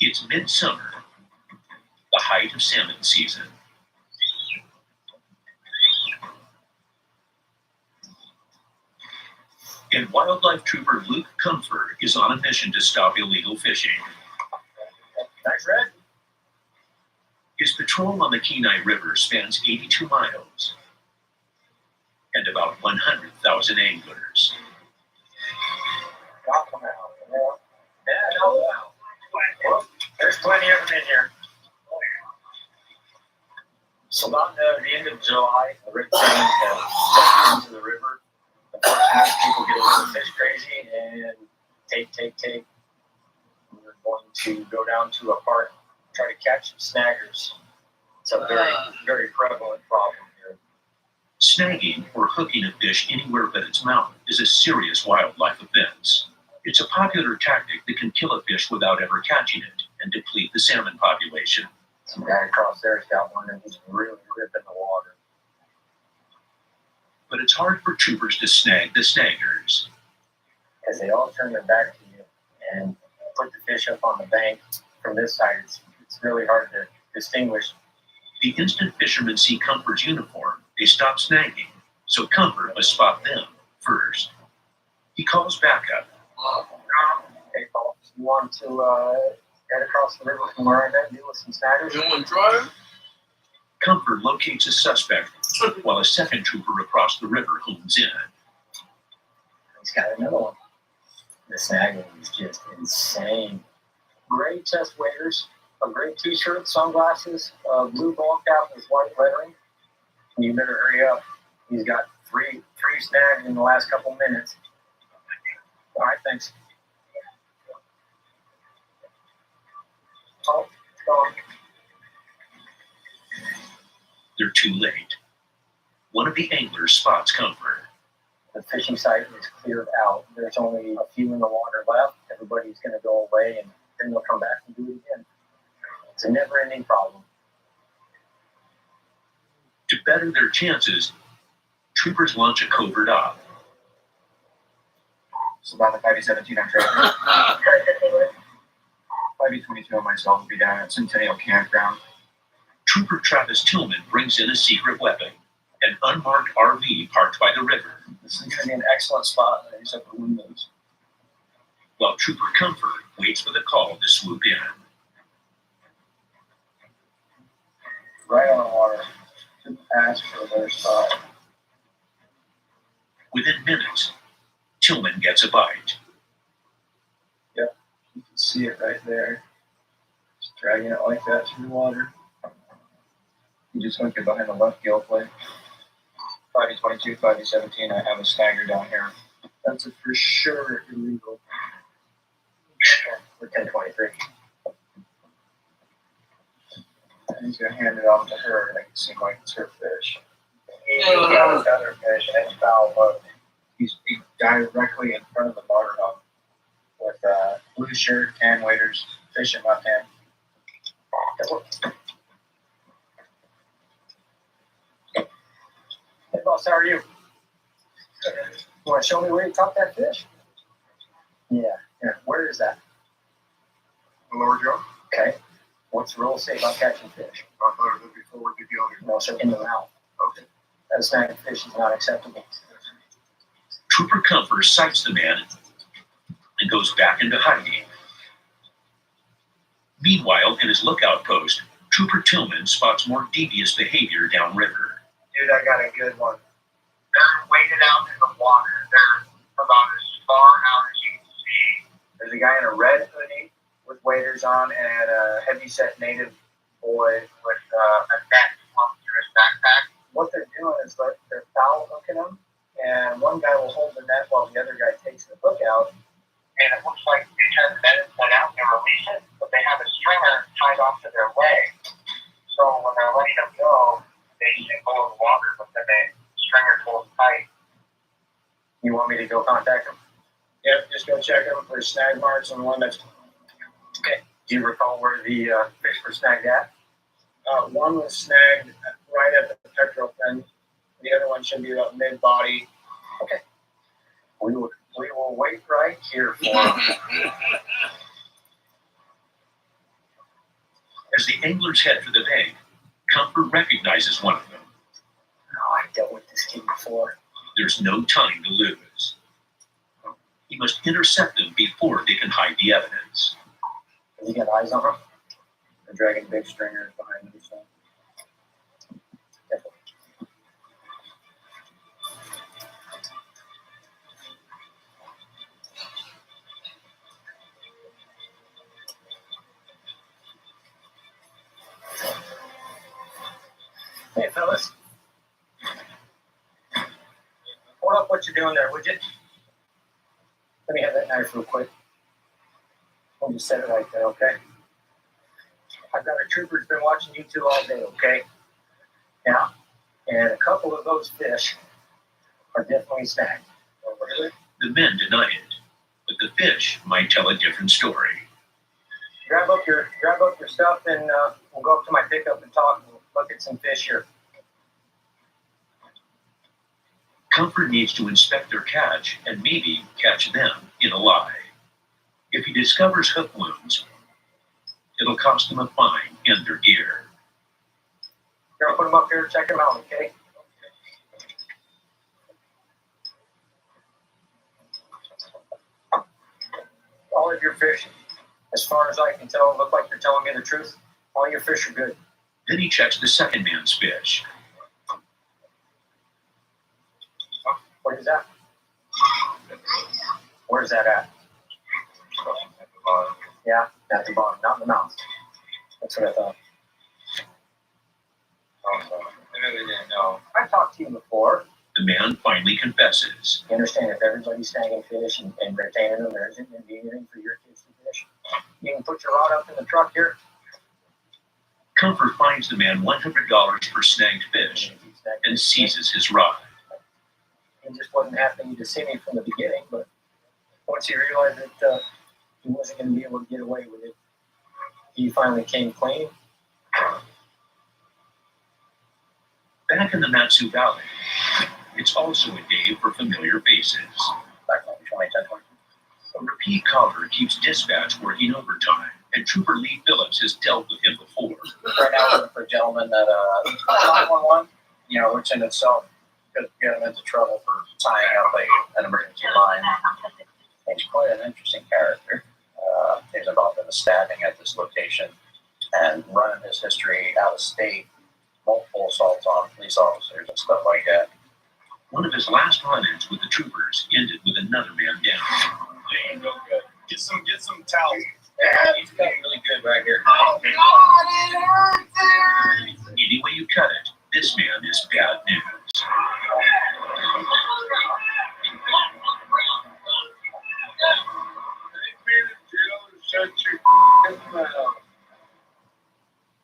S7: It's midsummer, the height of salmon season. And wildlife trooper Luke Comfort is on a mission to stop illegal fishing.
S12: Thanks, Red.
S7: His patrol on the Kenai River spans 82 miles and about 100,000 anglers.
S12: Knock them out. Yeah, knock them out. Well, there's plenty of them in here. So about the end of July, the red team have stepped into the river. Unfortunately, people get a little fish crazy and take. We're going to go down to a park, try to catch snaggers. It's a very prevalent problem here.
S7: Snagging, or hooking a fish anywhere but its mouth, is a serious wildlife offense. It's a popular tactic that can kill a fish without ever catching it and deplete the salmon population.
S11: Some guy across there's got one and he's really ripping the water.
S7: but it's hard for troopers to snag the snaggers.
S11: Because they all turn their back to you and put the fish up on the bank. From this side, it's really hard to distinguish.
S7: The instant fishermen see Comfort's uniform, they stop snagging, so Comfort must spot them first. He calls backup.
S11: Hey, folks, you want to head across the river from where I'm at, deal with some snaggers?
S1: You want to try it?
S7: Comfort locates a suspect, while a second trooper across the river hones in.
S11: He's got another one. The snagging is just insane. Gray chest waders, a gray t-shirt, sunglasses, blue ball cap with white lettering. You better hurry up. He's got three snags in the last couple minutes. All right, thanks. Oh, it's gone.
S7: They're too late. One of the anglers spots Comfort.
S11: The fishing site is cleared out. There's only a few in the water left. Everybody's going to go away, and then they'll come back and do it again. It's a never-ending problem.
S7: To better their chances, troopers launch a covert op.
S12: It's about the 517 on track. 522 on myself will be down at Centennial Campground.
S7: Trooper Travis Tillman brings in a secret weapon, an unmarked RV parked by the river.
S12: This is going to be an excellent spot, except for windows.
S7: While Trooper Comfort waits for the call to swoop in.
S12: Right on the water. Didn't ask for their spot.
S7: Within minutes, Tillman gets a bite.
S12: Yep, you can see it right there. Just dragging it like that through the water. You just want to get behind the left gill plate. 522, 517, I have a snagger down here. That's a for sure illegal.
S11: We're 1023.
S12: And he's going to hand it off to her, and make it seem like it's her fish.
S11: He's got another fish, and it's foul hook.
S12: He's directly in front of the water hog with blue shirt, tan waders, fish in left hand.
S11: Hey, boss, how are you? You want to show me where you caught that fish? Yeah. Where is that?
S2: The lower jaw?
S11: Okay. What's the rule say about catching fish?
S2: I thought it was before the deal.
S11: No, so in the mouth.
S2: Okay.
S11: That snagging fish is not acceptable.
S7: Trooper Comfort sights the man and goes back into hiding. Meanwhile, in his lookout post, Trooper Tillman spots more devious behavior downriver.
S11: Dude, I got a good one.
S10: They're weighted out in the water. They're about as far out as you can see.
S11: There's a guy in a red hoodie with waders on and a heavy-set native boy with
S10: A net slung through his backpack.
S11: what they're doing is they're foul hooking them, and one guy will hold the net while the other guy takes the hook out.
S10: And it looks like they turn the net inside out and release it, but they have a stringer tied off to their leg. So when they're letting them go, they sink below the water, but then the stringer pulls tight.
S11: You want me to go contact him?
S12: Yep, just go check them for snag marks on the one that's.
S11: Okay. Do you recall where the fish were snagged at?
S12: One was snagged right at the pectoral fin. The other one should be about mid-body.
S11: Okay. We will wait right here for him.
S7: As the anglers head for the bank, Comfort recognizes one of them.
S11: Oh, I dealt with this kid before.
S7: There's no time to lose. He must intercept them before they can hide the evidence.
S11: Has he got eyes on him?
S12: They're dragging big stringers behind them. So.
S11: Hey, fellas. Hold up what you're doing there, would you? Let me have that knife real quick. I'll just set it right there, okay? I've got a trooper who's been watching you two all day, okay? Now, and a couple of those fish are definitely snagged. Oh, really?
S7: The men deny it, but the fish might tell a different story.
S11: Grab up your stuff and we'll go up to my pickup and talk and look at some fish here.
S7: Comfort needs to inspect their catch and maybe catch them in a lie. If he discovers hook wounds, it'll cost him a fine and their gear.
S11: Girl, put them up here, check them out, okay? All of your fish, as far as I can tell, look like you're telling me the truth. All your fish are good.
S7: Then he checks the second man's fish.
S11: What is that? Where's that at? Yeah, at the bottom, not in the mouth. That's what I thought.
S12: I really didn't know.
S11: I talked to you before.
S7: The man finally confesses.
S11: You understand, if everybody's snagging fish and retaining them, there isn't going to be anything for your kids to fish. You can put your rod up in the truck here.
S7: Comfort finds the man $100 for snagged fish and seizes his rod.
S11: It just wasn't happening to see me from the beginning, but once he realized that he wasn't going to be able to get away with it, he finally came clean.
S7: Back in the Matsu Valley, it's also a day for familiar faces.
S11: Back on 2010.
S7: A repeat caller keeps dispatch working overtime, and Trooper Lee Phillips has dealt with him before.
S12: Right now, looking for a gentleman that 911, which in itself could get him into trouble for tying up an emergency line. He's quite an interesting character. He's involved in a stabbing at this location and running his history out of state, multiple assaults on police officers and stuff like that.
S7: One of his last run-ins with the troopers ended with another man down.
S12: They ain't no good. Get some towels. Yeah, he's cutting really good right here.
S5: Oh, God, it hurts.
S7: Any way you cut it, this man is bad news.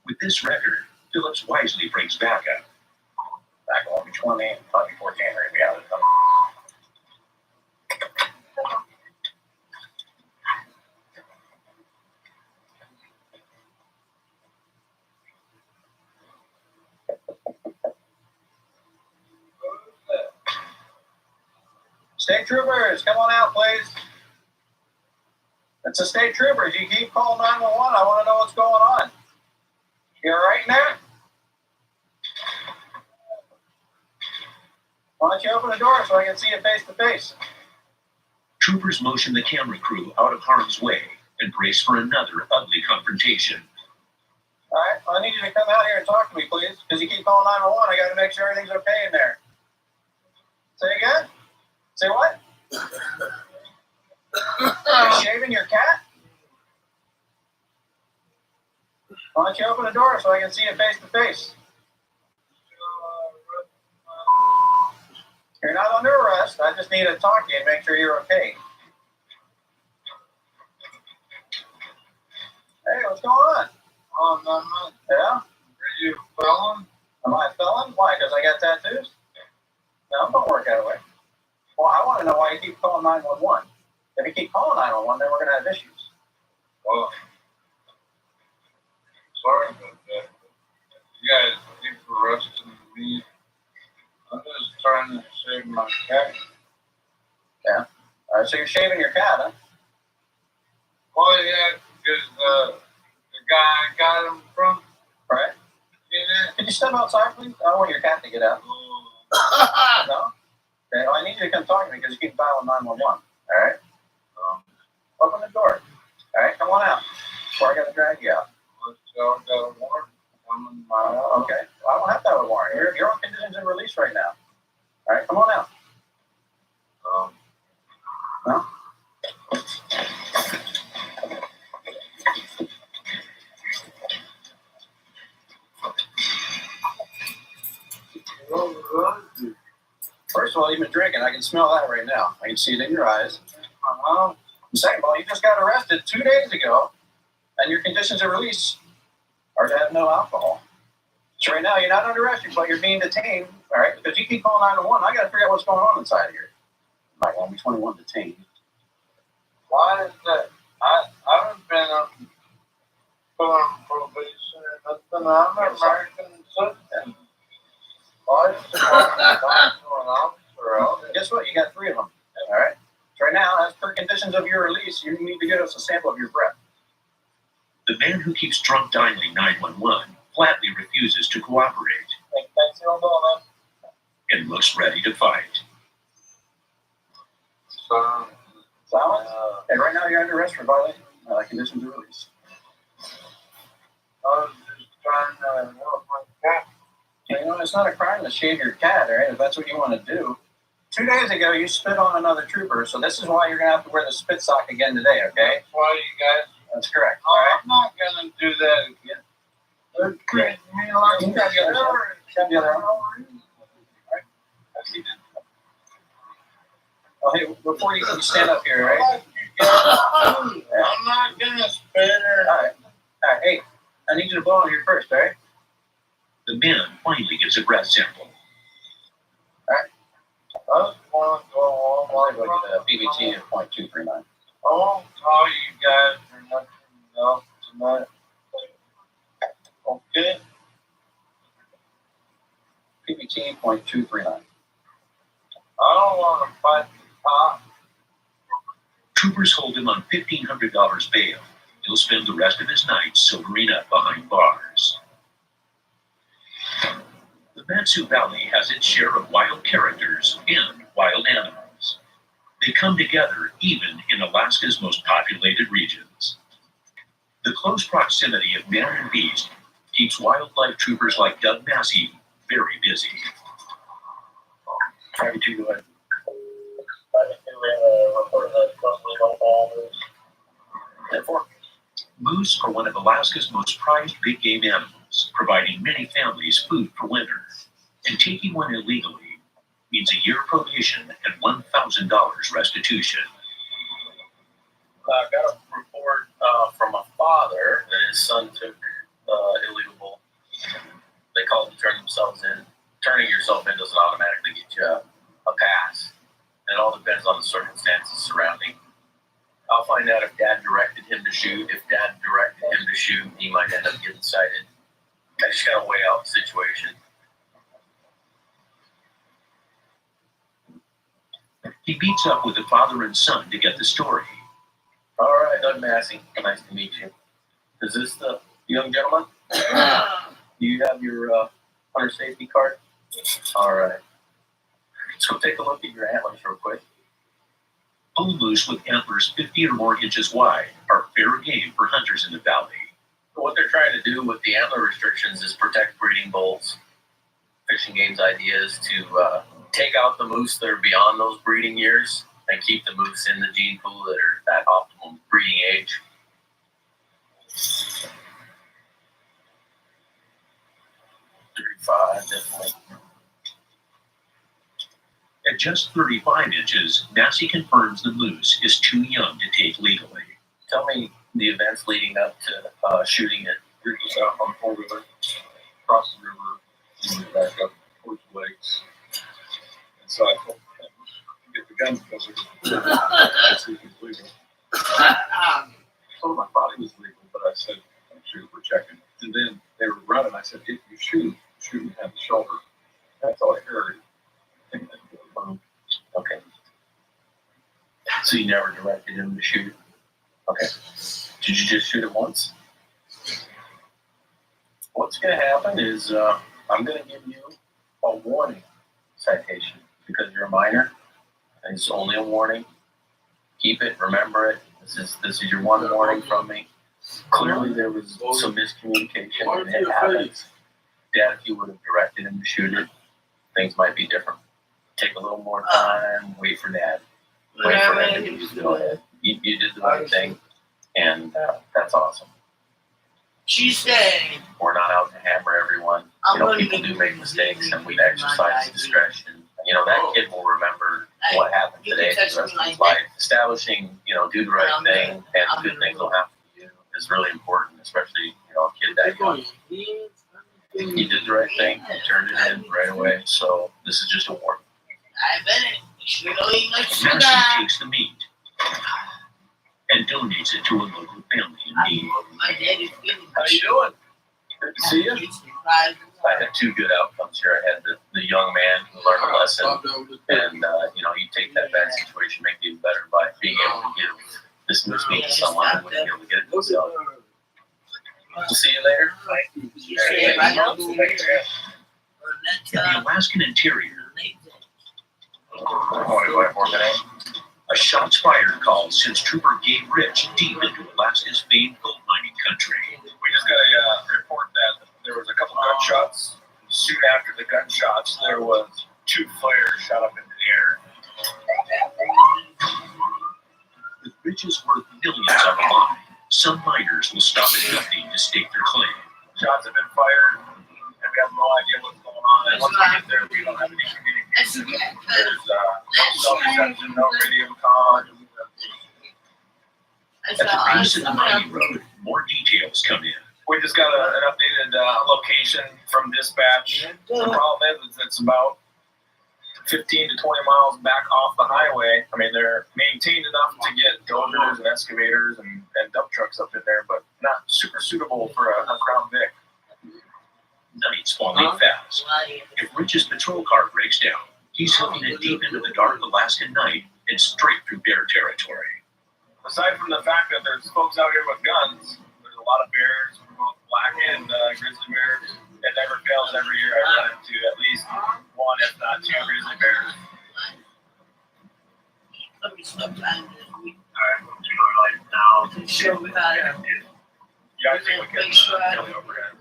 S7: With this record, Phillips wisely breaks back up.
S12: Back on 20, probably before January, we have it done. State troopers, come on out, please. It's the state troopers. You keep calling 911. I want to know what's going on. You all right in there? Why don't you open the door so I can see you face to face?
S7: Troopers motion the camera crew out of harm's way and brace for another ugly confrontation.
S12: All right, well, I need you to come out here and talk to me, please, because you keep calling 911. I got to make sure everything's okay in there. Say again? Say what? You're shaving your cat? Why don't you open the door so I can see you face to face? You're not under arrest. I just need to talk to you and make sure you're okay. Hey, what's going on? Oh, nothing. Yeah? Are you a felon? Am I a felon? Why? Because I got tattoos? No, don't work that way. Well, I want to know why you keep calling 911. If you keep calling 911, then we're going to have issues. Well, sorry about that. You guys keep arresting me. I'm just trying to save my cat. Yeah. All right, so you're shaving your cat, huh? Well, yeah, because the guy I got him from. Right. Yeah. Can you step outside, please? I don't want your cat to get out. No? Okay, well, I need you to come talk to me because you keep dialing 911. All right? Open the door. All right, come on out. Before I got to drag you out. Okay. Well, I don't have to have a warrant. You're on conditions of release right now. All right, come on out. No? First of all, you've been drinking. I can smell that right now. I can see it in your eyes. Second of all, you just got arrested 2 days ago, and your conditions of release are to have no alcohol. So right now, you're not under arrest, but you're being detained, all right? Because you keep calling 911. I got to figure out what's going on inside here. Might want me 21 detained. Why is that? I haven't been on probation or nothing. I'm an American citizen. Why is it going on?
S7: police. You need to get us a sample of your breath.
S6: The man who keeps drunk dialing 911 flatly refuses to cooperate
S12: Thanks, you don't know, man.
S6: and looks ready to fight.
S12: Silence? And right now you're under arrest for violating conditions of release.
S10: I was just trying to help my cat.
S12: You know, it's not a crime to shave your cat, all right, if that's what you want to do. 2 days ago, you spit on another trooper, so this is why you're going to have to wear the spit sock again today, okay?
S10: That's why you guys.
S12: That's correct, all
S10: Oh,
S12: right?
S10: I'm not gonna do that again. They're treating me like
S12: You grab the other side. Grab the other arm.
S10: I see that.
S12: Oh, hey, before you stand up here, all right?
S10: Like you guys. I'm not gonna spit her.
S12: All right, hey, I need you to blow on here first, all right?
S6: The man finally gives a breath sample.
S10: I just want to go on.
S12: I'll go get a PBT of .239.
S10: I won't call you guys for nothing else tonight. Okay?
S12: PBT .239.
S10: I don't want to fight the cop.
S6: Troopers hold him on $1,500 bail. He'll spend the rest of his night sobering up behind bars. The Matsu Valley has its share of wild characters and wild animals. They come together even in Alaska's most populated regions. The close proximity of man and beast keeps wildlife troopers like Doug Massey very busy.
S12: Happy to go ahead.
S6: Moose are one of Alaska's most prized big game animals, providing many families food for winter. And taking one illegally means a year probation and $1,000 restitution.
S9: I got a report from a father that his son took illegal bull. They call it to turn themselves in. Turning yourself in doesn't automatically get you a pass. It all depends on the circumstances surrounding. I'll find out if dad directed him to shoot. If dad directed him to shoot, he might end up getting cited. I just gotta weigh out the situation.
S6: He meets up with the father and son to get the story.
S9: All right, Doug Massey, nice to meet you. Is this the young gentleman? Do you have your hunter safety card? All right. So take a look at your antlers real quick.
S6: Bull moose with antlers 50 or more inches wide are fair game for hunters in the valley.
S9: What they're trying to do with the antler restrictions is protect breeding bulls. Fishing Game's idea is to take out the moose that are beyond those breeding years and keep the moose in the gene pool that are at optimum breeding age. Definitely.
S6: At just 35 inches, Massey confirms the moose is too young to take legally.
S9: Tell me the events leading up to shooting it.
S12: You're just out on 4-wheeler, across the river, and we back up towards the lakes. And so I told him, get the gun because it's legal. I told him I thought it was legal, but I said, don't shoot, we're checking. And then they were running. I said, if you shoot and have the shoulder. That's all I heard. I think that's what
S9: Okay. So you never directed him to shoot? Okay. Did you just shoot it once? What's going to happen is I'm going to give you a warning citation because you're a minor. And it's only a warning. Keep it. Remember it. This is your one warning from me. Clearly there was some miscommunication and it happens. Dad, if you would have directed him to shoot it, things might be different. Take a little more time. Wait for Dad. Wait for him to give you the go ahead. You did the right thing, and that's awesome.
S1: She said,
S9: We're not out to hammer everyone. People do make mistakes, and we exercise discretion. That kid will remember what happened today for the rest of his life. Establishing, do the right thing, and good things will happen to you is really important, especially, a kid that young. You did the right thing, you turned it in right away, so this is just a warning.
S1: I bet it. Sure don't eat much sugar.
S6: Massey takes the meat and donates it to a local family in need.
S1: My daddy's feeling.
S9: How you doing? Good to see you.
S1: Surprised.
S9: I had two good outcomes here. I had the young man who learned a lesson, and you take that bad situation, make it even better by being able to give
S7: This moves me to someone who wouldn't be able to get it
S1: Go to
S7: himself.
S9: We'll see you later.
S1: you say right on the way.
S7: In the Alaskan interior,
S9: Oh, you want more today?
S7: a shots fired call sends Trooper Gabe Rich deep into Alaska's famed gold mining country.
S12: We just got a report that there was a couple gunshots. Soon after the gunshots, there was 2 flares shot up into the air.
S7: With riches worth millions on the line, some miners will stop at nothing to stake their claim.
S12: Shots have been fired, and we have no idea what's going on. And once we get there, we don't have any communication. There's no cell reception, no radio comm.
S7: At the base of the mining road, more details come in.
S12: We just got an updated location from dispatch. The problem is it's about 15 to 20 miles back off the highway. I mean, they're maintained enough to get dozers and excavators and dump trucks up in there, but not super suitable for a Crown Vic.
S7: Night's falling fast. If Rich's patrol car breaks down, he's hooking it deep into the dark Alaskan night and straight through bear territory.
S12: Aside from the fact that there's folks out here with guns, there's a lot of bears, both black and grizzly bears. It never fails every year. I run into at least 1, if not 2 grizzly bears.
S1: Sometime this week.
S12: Alright, we'll do it right now.
S1: To show me how to
S12: Yeah, I think we can kill the overhead.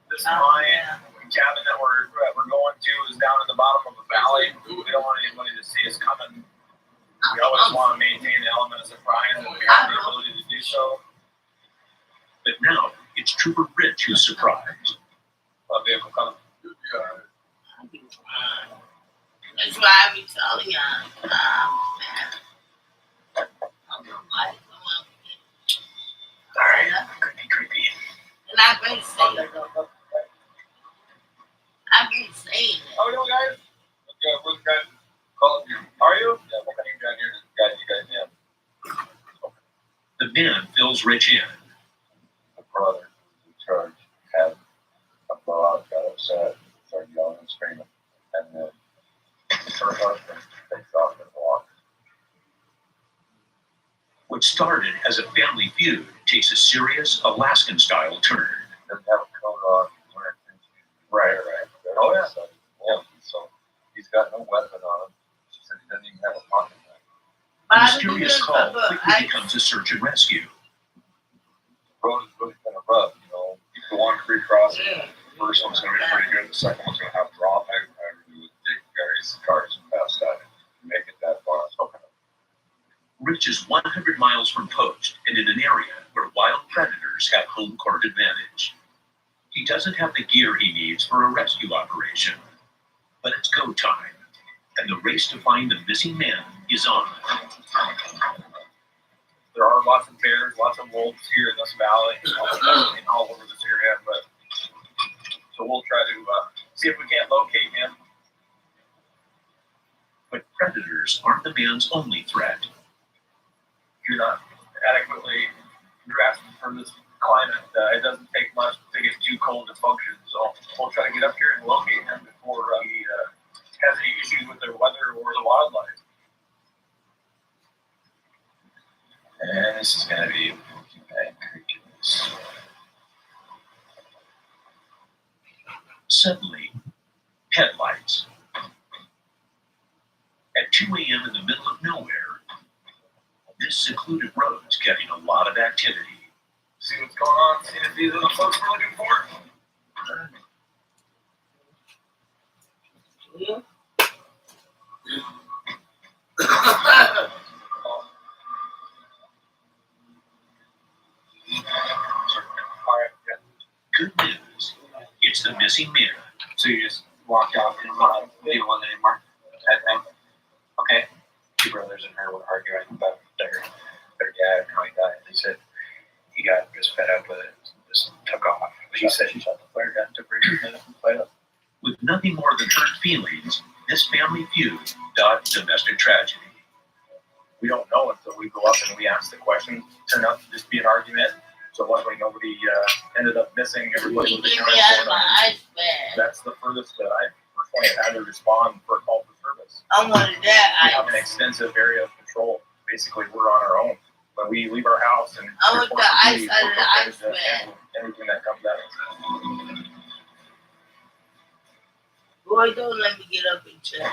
S12: This mine cabin that we're going to is down in the bottom of a valley. We don't want anybody to see us coming. We always want to maintain the element of surprise, and we have the ability to do so.
S7: But now, it's Trooper Rich who's surprised.
S12: A vehicle coming.
S1: That's why I be telling y'all.
S7: Alright, could be creepy.
S1: And I've been saying it. I've been saying it.
S12: How we doing, guys? Okay, where's the guy? Calling you. Are you? Yeah, what kind of down here to guide you guys in?
S7: The man fills Rich in.
S3: The brother in charge had a blowout, got upset, started yelling and screaming, and then her husband takes off and walks.
S7: What started as a family feud takes a serious Alaskan-style turn.
S3: Doesn't have a coat on, wearing things. Right. Oh, yeah. So he's got no weapon on him. She said he doesn't even have a pocket knife.
S7: The mysterious call quickly becomes a search and rescue.
S3: The road is really kind of rough, you know. The one creek crossing, the first one's going to be pretty good. The second one's going to have drop. I agree with Dick. Gary's cars past that and make it that far. Okay.
S7: Rich is 100 miles from post and in an area where wild predators have home court advantage. He doesn't have the gear he needs for a rescue operation, but it's go time, and the race to find the missing man is on.
S12: There are lots of bears, lots of wolves here in this valley, and all over this area, but so we'll try to see if we can't locate him.
S7: But predators aren't the man's only threat.
S12: If you're not adequately dressed for this climate, it doesn't take much to get too cold to function. So we'll try to get up here and locate him before he has any issues with the weather or the wildlife.
S3: And this is going to be bad creatures.
S7: Suddenly, headlights. At 2 a.m. in the middle of nowhere, this secluded road's getting a lot of activity.
S12: See what's going on, see if these are the folks we're looking for.
S7: Good news, it's the missing man.
S9: So you just walked out and you didn't want anymore? That thing? Okay. 2 brothers and her were arguing about their dad and how he died. They said he got just fed up with it, just took off. She said she shot the flare gun, took her and played up.
S7: With nothing more than hurt feelings, this family feud dodged domestic tragedy.
S12: We don't know until we go up and we ask the question. Turned out to just be an argument. So luckily nobody ended up missing. Everybody was accounted for. That's the furthest that I personally had to respond for a call for service.
S1: I wanted that.
S12: We have an extensive area of control basically we're on our own. When we leave our house and
S1: I want the ice out of the ice man.
S12: anything that comes at us.
S1: Boy, don't let me get up and check.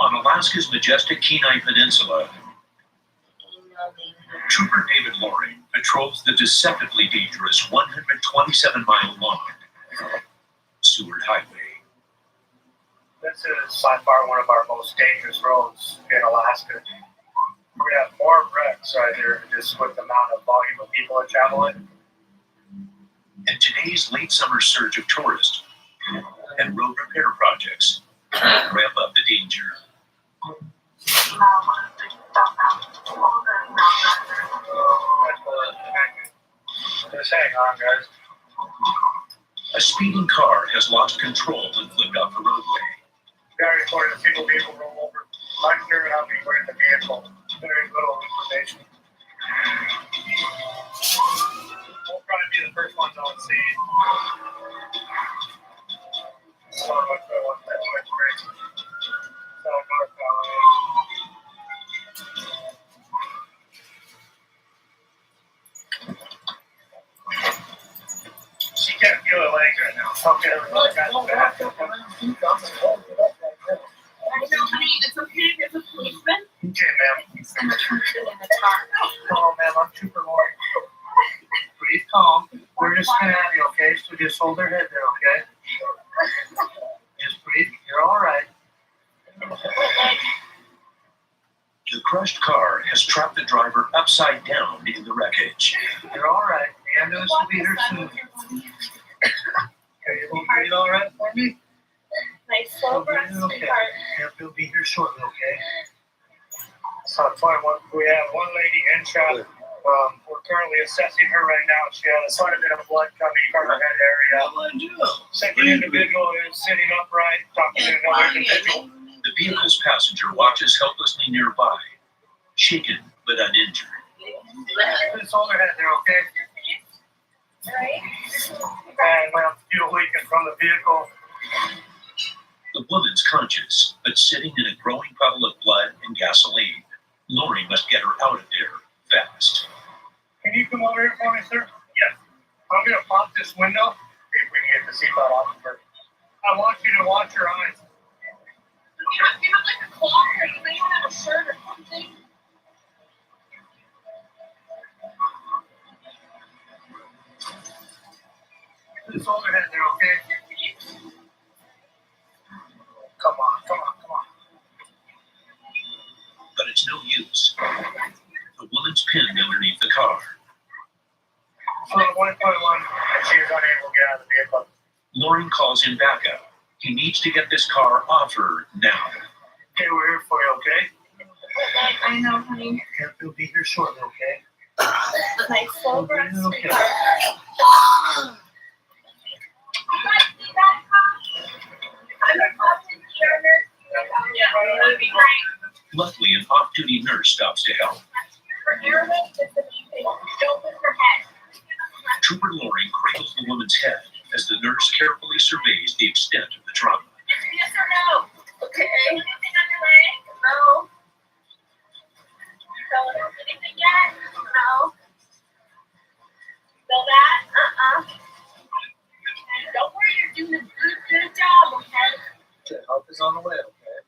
S7: On Alaska's majestic Kenai Peninsula, Trooper David Loring patrols the deceptively dangerous 127-mile-long Seward Highway.
S10: This is by far one of our most dangerous roads in Alaska. We have more wrecks right here just with the amount of volume of people that travel it.
S7: And today's late summer surge of tourists and road repair projects ramp up the danger.
S10: Just hang on, guys.
S7: A speeding car has lost control and flipped off the roadway.
S10: Guy reported a single vehicle roll over. Unsure how many were in the vehicle. Very little information. We'll probably be the first ones on scene. She can't feel her legs right now. Okay, really got back.
S4: I know, honey, it's okay. There's a policeman.
S10: Okay, ma'am.
S4: He's gonna turn it in the car.
S10: Oh, ma'am, I'm super Lori. Breathe calm. We're just gonna have you, okay? So just hold her head there, okay? Just breathe. You're all right.
S7: The crushed car has trapped the driver upside down in the wreckage.
S10: You're all right. The ambulance will be here soon. Okay, you will breathe all right for me?
S4: Nice slow breath,
S10: Okay.
S4: sweetheart.
S10: Yep, he'll be here shortly, okay? So we have one lady in shot. We're currently assessing her right now. She has quite a bit of blood coming from her head area. Second individual is sitting upright, talking to another individual.
S7: The vehicle's passenger watches helplessly nearby, shaken but uninjured.
S10: Just hold her head there, okay?
S4: Right?
S10: And we have fuel leaking from the vehicle.
S7: The woman's conscious, but sitting in a growing puddle of blood and gasoline. Lori must get her out of there fast.
S10: Can you come over here for me, sir? Yes. I'm going to pop this window. See if we can get the seatbelt off of her. I want you to watch your eyes.
S4: You have like a cloth or you may even have a shirt or something.
S10: Just hold her head there, okay? Come on.
S7: But it's no use. The woman's pinned underneath the car.
S10: So at 1.1, she is unable to get out of the vehicle.
S7: Loring calls in backup. He needs to get this car off her now.
S10: Okay, we're here for you, okay?
S4: I know, honey.
S10: Yep, we'll be here shortly, okay?
S4: Nice slow breath,
S10: Okay.
S4: sweetheart.
S7: Luckily, an off-duty nurse stops to help. Trooper Loring cradles the woman's head as the nurse carefully surveys the extent of the trauma.
S4: Yes or no? Okay. Anything on your leg? No. Feel anything yet? No. Feel that? Don't worry, you're doing a good job, okay?
S10: Okay, help is on the way, okay?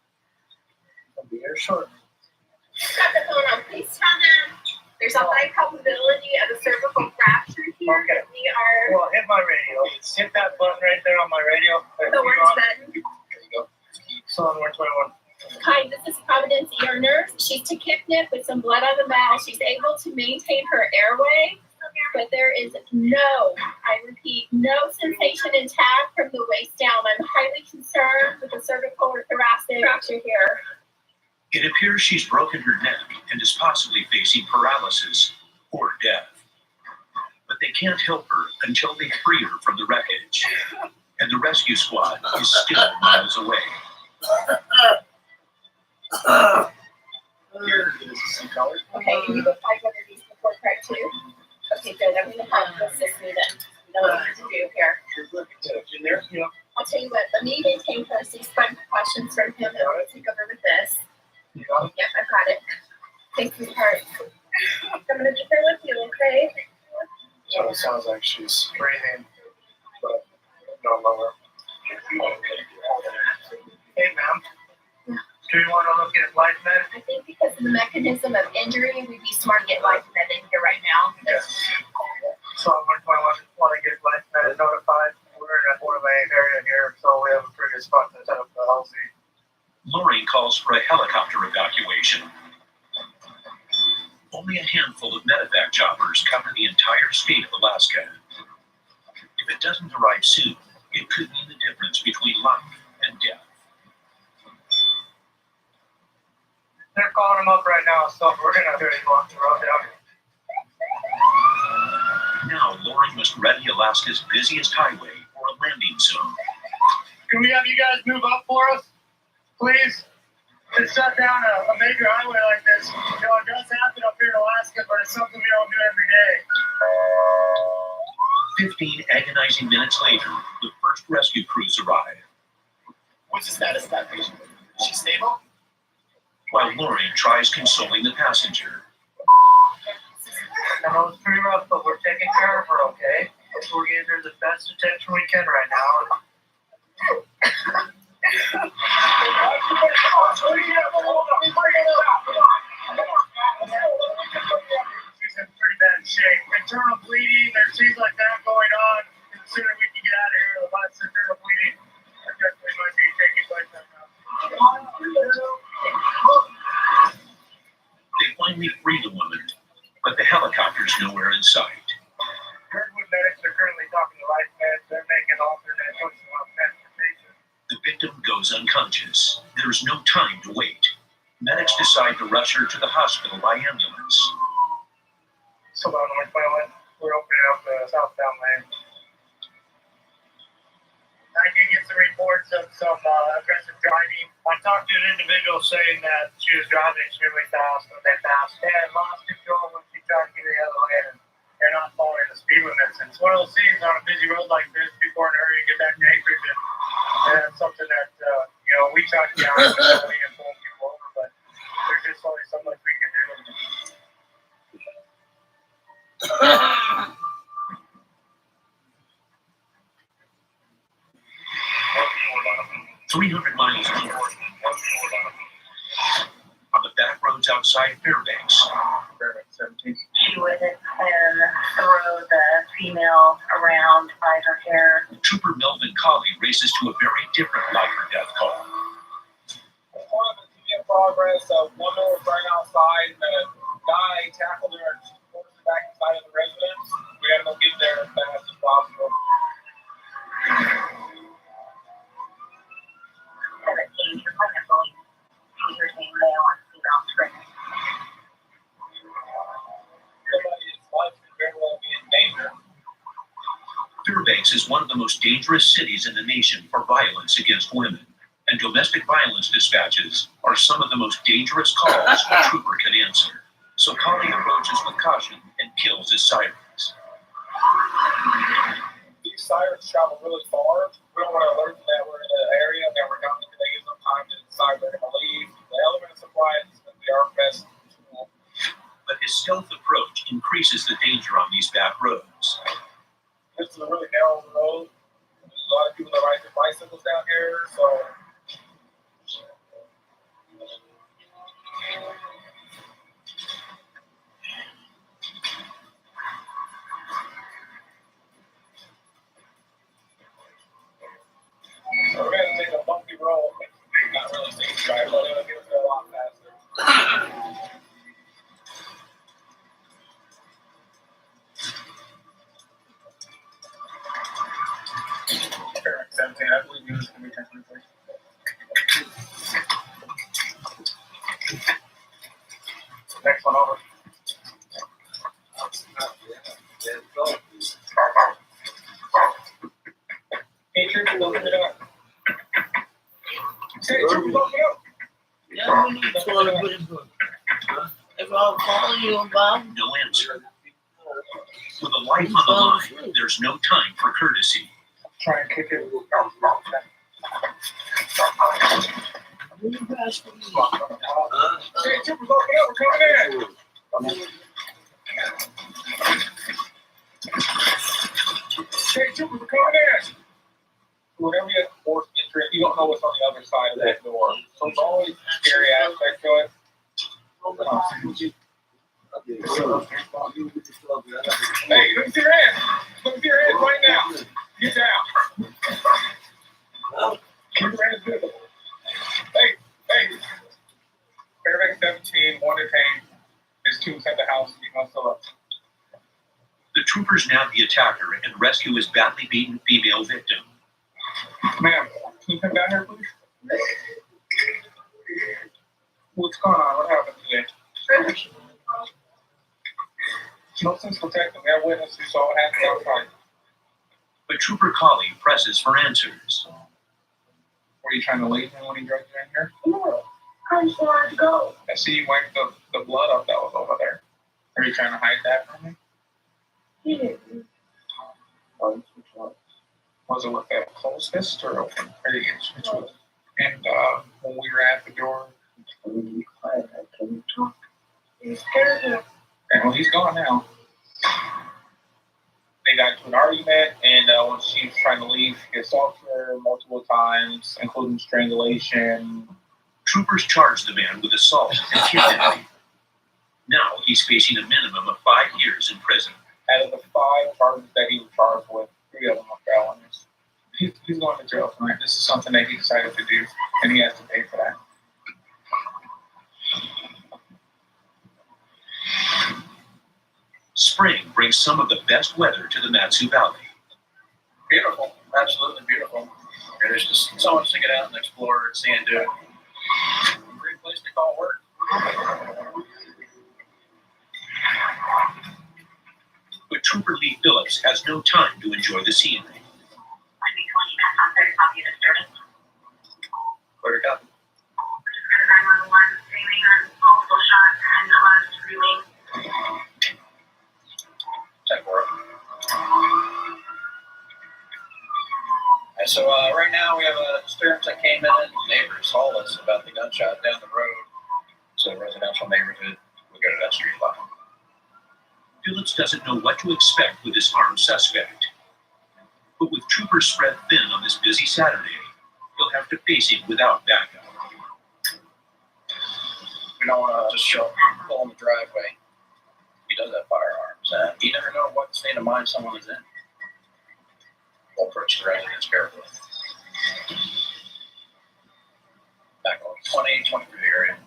S10: I'll be here shortly.
S4: Got the phone on. Please tell them there's a high probability of a cervical fracture here.
S10: Okay.
S4: We are
S10: Well, hit my radio. Just hit that button right there on my radio.
S4: the orange button.
S10: There you go. So on 121.
S4: Hi, this is Providence ER nurse. She's tachypnic with some blood on the mouth. She's able to maintain her airway, but there is no, I repeat, no sensation intact from the waist down. I'm highly concerned with the cervical or thoracic fracture here.
S7: It appears she's broken her neck and is possibly facing paralysis or death. But they can't help her until they free her from the wreckage. And the rescue squad is still miles away.
S10: Here, this is some color.
S4: Okay, can you go 500 East before crack 2? Okay, good. I'm going to have you assist me then. You know what to do here.
S10: In there? Yeah.
S4: I'll tell you what, let me maintain her, see some precautions from him, and I'll take over with this.
S12: You got it?
S8: Yep, I've got it. Thanks, sweetheart. I'm gonna sit there with you, okay?
S12: So it sounds like she's breathing, but no lower. Hey, ma'am. Do you want to look at life med?
S8: I think because of the mechanism of injury, we'd be smart to get life med in here right now.
S12: Yes. So I'm going to want to get life med notified. We're in a 4-lane area here, so we have a pretty good spot to set up the LZ.
S7: Lorraine calls for a helicopter evacuation. Only a handful of medevac choppers cover the entire state of Alaska. If it doesn't arrive soon, it could mean the difference between life and death.
S12: They're calling him up right now, so we're going to have to walk the road down.
S7: Now, Lorraine must ready Alaska's busiest highway for a landing zone.
S12: Can we have you guys move up for us, please? To shut down a major highway like this. You know, it does happen up here in Alaska, but it's something we don't do every day.
S7: 15 agonizing minutes later, the first rescue crews arrive.
S3: What's the status of that patient? Is she stable?
S7: While Lorraine tries consoling the passenger.
S12: I know it's pretty rough, but we're taking care of her, okay? We're giving her the best attention we can right now. She's in pretty bad shape. Internal bleeding, there's things like that going on. And the sooner we can get out of here, the less internal bleeding. I definitely might be taking place right now.
S7: They finally free the woman, but the helicopter's nowhere in sight.
S12: Redwood medics are currently talking to life meds. They're making alternate choices on transportation.
S7: The victim goes unconscious. There's no time to wait. Medics decide to rush her to the hospital by ambulance.
S12: So on northbound, we're opening up the southbound lane. I did get some reports of some aggressive driving. I talked to an individual saying that she was driving extremely fast when they passed and lost control when she tried to get the other lane. And they're not following the speed limits. And it's one of those things on a busy road like this, people are in a hurry to get back to Anchorage. And that's something that, we try to get out of and pull people over, but there's just only so much we can do.
S7: 300 miles north, on the back roads outside Fairbanks.
S12: Fairbanks 17.
S13: She would throw the female around by her hair.
S7: Trooper Melvin Colley races to a very different life or death call.
S12: In progress, one was right outside. The guy tackled her and she forced her back inside of the residence. We gotta go get there as fast as possible.
S13: 17, you're going to believe Peter's name male and female screen.
S12: Somebody's life could very well be in danger.
S7: Fairbanks is one of the most dangerous cities in the nation for violence against women, and domestic violence dispatches are some of the most dangerous calls a trooper can answer. So Colley approaches with caution and kills his sirens.
S12: These sirens travel really far. We don't want to alert them that we're in the area and that we're coming because they give them time to decide they're going to leave. The element of surprise is going to be our best tool.
S7: But his stealth approach increases the danger on these back roads.
S12: This is a really narrow road. There's a lot of people that ride their bicycles down here, so. So we're going to take a bumpy road. Not really safe drive, but it'll get us there a lot faster. Fairbanks 17, I believe you was going to be technically. Next one over. Hey, Trooper, open it up. Hey, Trooper, open it up.
S1: Yeah, we need toilet paper. If I'm calling you about,
S7: No answer. With a life on the line, there's no time for courtesy.
S12: Try and kick it. Hey, troopers, open up. We're coming in. Hey, troopers, we're coming in. Whenever you have forced entry, you don't know what's on the other side of that door. So it's always a scary aspect to it. Hey, look at your hands. Look at your hands right now. Get down. Keep your hands visible. Hey. Fairbanks 17, one detained. His tomb's at the house. He must still up.
S7: The troopers nab the attacker and rescue his badly beaten female victim.
S12: Ma'am, can you come down here, please? What's going on? What happened today? No sense protecting. We have witnesses who saw what happened outside.
S7: But Trooper Colley presses for answers.
S12: Were you trying to leave him when he dragged you in here?
S4: No, I just wanted to go.
S12: I see you wiped the blood up that was over there. Are you trying to hide that from me?
S4: He didn't.
S12: Was it with a closed fist or open? And when we were at the door,
S4: He scared him.
S12: and well, he's gone now. They got into an argument, and when she was trying to leave, he assaulted her multiple times, including strangulation.
S7: Troopers charge the man with assault and kidnapping. Now he's facing a minimum of 5 years in prison.
S12: Out of the 5 charges that he was charged with, 3 of them are felonies. He's going to jail tonight. This is something that he decided to do, and he has to pay for that.
S7: Spring brings some of the best weather to the Matsu Valley.
S3: Beautiful, absolutely beautiful. There's just so much to get out and explore and see and do. Great place to call work.
S7: But Trooper Lee Phillips has no time to enjoy the scenery.
S13: I'd be 20 minutes on third copy of the service.
S3: Where to go?
S13: Just go to 911, screaming on multiple shots and a lot of screaming.
S3: Check for it. And so right now we have a disturbance that came in. Neighbors told us about the gunshot down the road. It's a residential neighborhood. We go to that street block.
S7: Phillips doesn't know what to expect with this armed suspect. But with troopers spread thin on this busy Saturday, he'll have to face him without backup.
S3: We don't want to just pull in the driveway. He does have firearms. You never know what state of mind someone is in. We'll approach the residence carefully. Back on 20 through the area.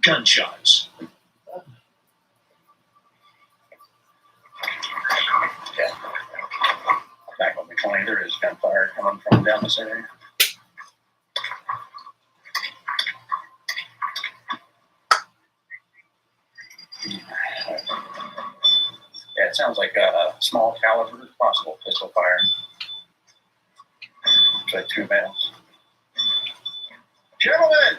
S7: Gunshots.
S3: Back on the 20, there is gunfire coming from down this area. Yeah, it sounds like a small caliber, possible pistol fire. It's like 2 males. Gentlemen,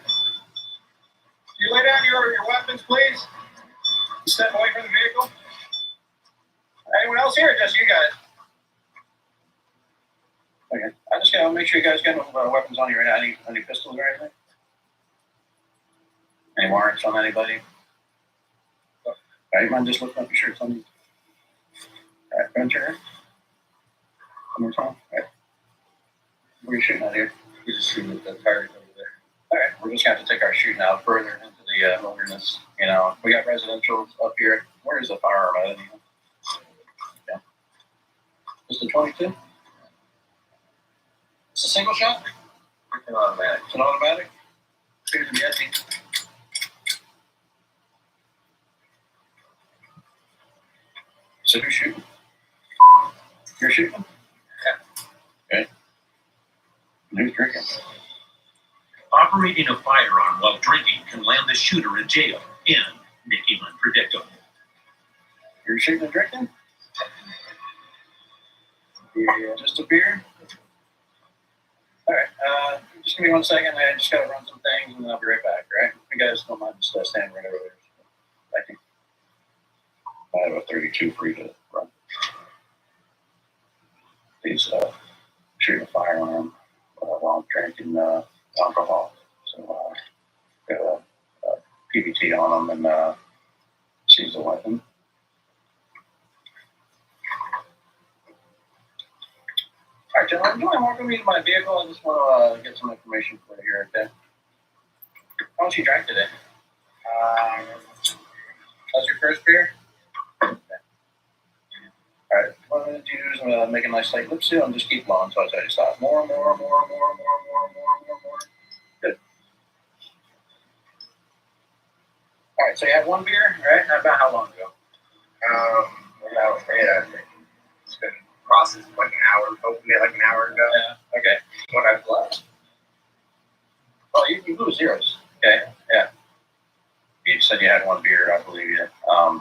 S3: you lay down your weapons, please. Step away from the vehicle. Anyone else here? Or just you guys? Okay. I just gotta make sure you guys got no weapons on you right now. Any pistols or anything? Any warrants on anybody? Alright, mind just lifting up your shirts on you. Alright, go and turn. One more time. Alright. What are you shooting at here? We're just shooting at the tires over there. Alright, we're just gonna have to take our shooting out further into the wilderness. You know, we got residential up here. Where's the firearm at anyway? Yeah. Just a 22? It's a single shot? It's an automatic. It's an automatic? Appears to be empty. So who's shooting? You're shooting? Yeah. Okay. And who's drinking?
S7: Operating a firearm while drinking can land the shooter in jail and make him unpredictable.
S3: You're shooting and drinking? Yeah. Just a beer?
S12: All right. Just give me 1 second. I just got to run some things, and then I'll be right back. All right. You guys don't mind just standing right over there. Thank you. I have a 32 for you to run. Please shoot a firearm while drinking alcohol. So got a PBT on them and seize the weapon. All right, gentlemen, do you want to walk with me to my vehicle? I just want to get some information for you here, okay? How much you drank today? How's your first beer? Okay. All right, what I'm going to do is make a nice light lip seal and just keep blowing until I tell you to stop. More. Good. All right, so you had 1 beer, right? About how long ago?
S10: It's been processed like an hour, hopefully like an hour ago.
S12: Yeah, okay.
S10: What I've left.
S12: Oh, you blew zeros. Okay, yeah. You said you had 1 beer, I believe you.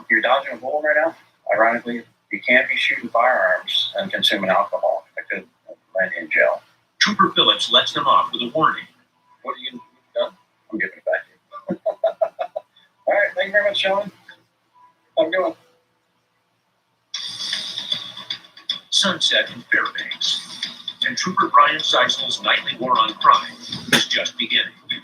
S12: You're dodging a bullet right now. Ironically, you can't be shooting firearms and consuming alcohol. That could land you in jail.
S7: Trooper Phillips lets them off with a warning.
S12: What are you done? I'm giving it back to you. All right, thank you very much, Sean. Have a good one.
S7: Sunset in Fairbanks, and Trooper Brian Seisel's nightly war on crime is just beginning.
S12: We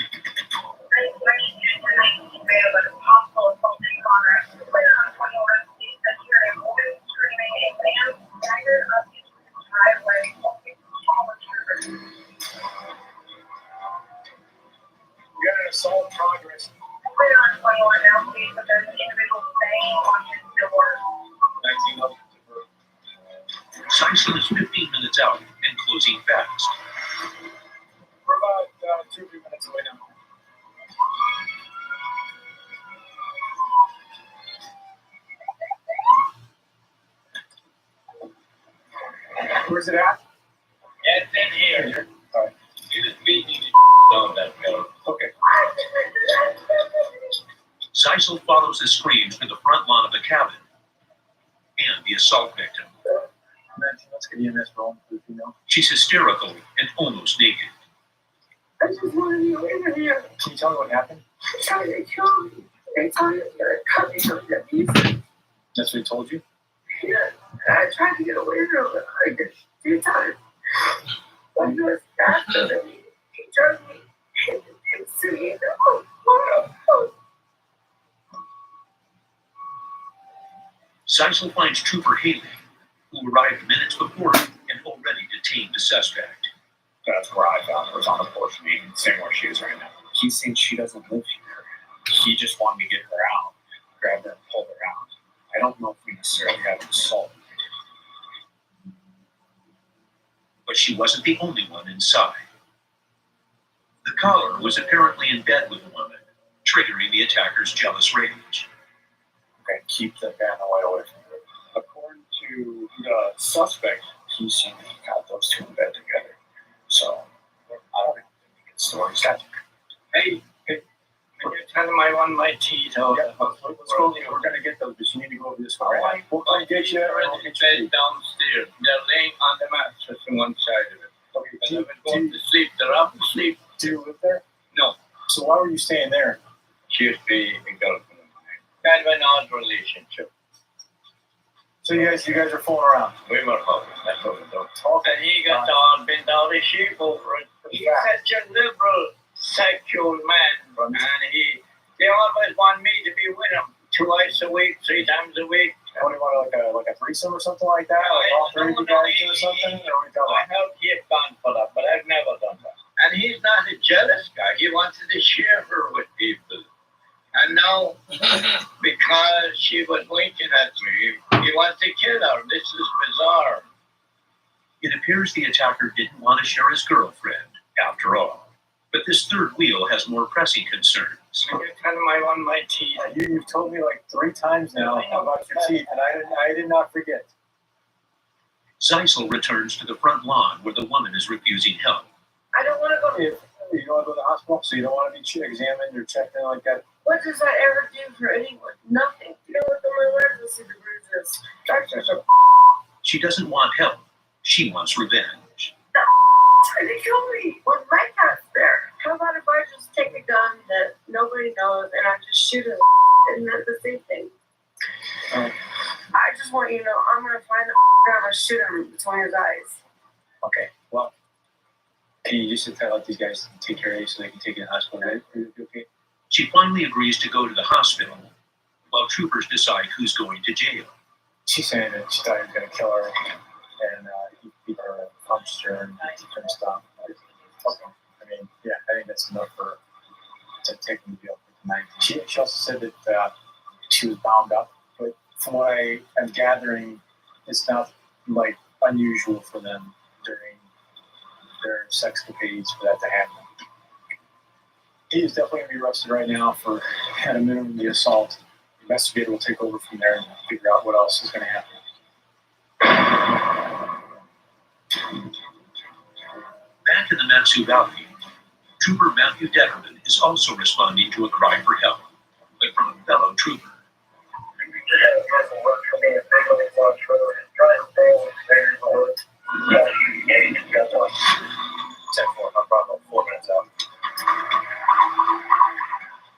S12: got an assault progress.
S4: Put it on 21 now, please, but there's an individual staying on his door.
S12: 19 up.
S7: Seisel is 15 minutes out and closing fast.
S12: We're about 2 or 3 minutes away now. Where's it at?
S10: It's in here.
S12: All right.
S10: You just beat me on that go.
S12: Okay.
S7: Seisel follows the screams to the front lawn of the cabin and the assault victim.
S12: Let's get EMS rolling for the female.
S7: She's hysterical and almost naked.
S5: I just want to be over here.
S12: Can you tell me what happened?
S5: They tried to kill me. They told me they were cutting from the music.
S12: That's what he told you?
S5: Yeah, and I tried to get away from it like a few times. But he was faster than me. He drove me into me.
S7: Seisel finds Trooper Haley, who arrived minutes before him and already detained the suspect.
S2: That's where I found her, was on the porch meeting, same where she is right now. He's saying she doesn't live here. He just wanted to get her out, grab her and pull her out. I don't know if we necessarily have an assault.
S7: But she wasn't the only one inside. The caller was apparently in bed with the woman, triggering the attacker's jealous rage.
S2: Okay, keep the family away from her. According to the suspect, he's saying he got those two in bed together. So, I don't think it's stories.
S10: Hey, can you tell him I want my teeth out?
S2: Yeah, let's go. We're going to get those, but you need to go over this way. Right? We'll come get you.
S10: They're in the bed downstairs. They're laying on the mattress on one side of it.
S2: Okay,
S10: When they're going to sleep, they're up to sleep.
S2: do you live there?
S10: No.
S2: So why were you staying there?
S10: She used to be a girlfriend of mine. Kind of an odd relationship.
S2: So you guys are fooling around.
S10: We were hoping. That's what we don't
S2: talk.
S10: And he got all bent out of shape over it. He's such a liberal, sexual man. And they always want me to be with him twice a week, 3 times a week.
S2: What do you want, like a threesome or something like that? Like all three of you guys do something? Or we
S10: I have hip gone for that, but I've never done that. And he's not a jealous guy. He wanted to share her with people. And now, because she was winking at me, he wants to kill her. This is bizarre.
S7: It appears the attacker didn't want to share his girlfriend, after all. But this third wheel has more pressing concerns.
S10: Can you tell him I want my teeth?
S2: You've told me like 3 times now about your teeth, and I did not forget.
S7: Seisel returns to the front lawn where the woman is refusing help.
S5: I don't want to go.
S2: You don't want to go to the hospital, so you don't want to be examined or checked in like that.
S5: What does that ever do for anyone? Nothing. You know what? My legs will see the bruises. Doctors are
S7: She doesn't want help. She wants revenge.
S5: trying to kill me with my cat's there. How about if I just take a gun that nobody knows and I just shoot it? Isn't that the same thing? I just want you to know I'm gonna find the guy and shoot him between his eyes.
S11: Okay, well, can you just tell these guys to take care of you so they can take you to the hospital, right? Okay.
S7: She finally agrees to go to the hospital, while troopers decide who's going to jail.
S11: She's saying that she thought he was going to kill her, and he beat her, punched her, and couldn't stop. I mean, yeah, I think that's enough for her to take him to jail for tonight. She also said that she was bound up, but from what I am gathering, it's not like unusual for them during their sexcapades for that to happen. He is definitely going to be arrested right now for, at a minimum, the assault. The investigator will take over from there and figure out what else is going to happen.
S7: Back in the Matsu Valley, Trooper Matthew Detterman is also responding to a cry for help, but from a fellow trooper.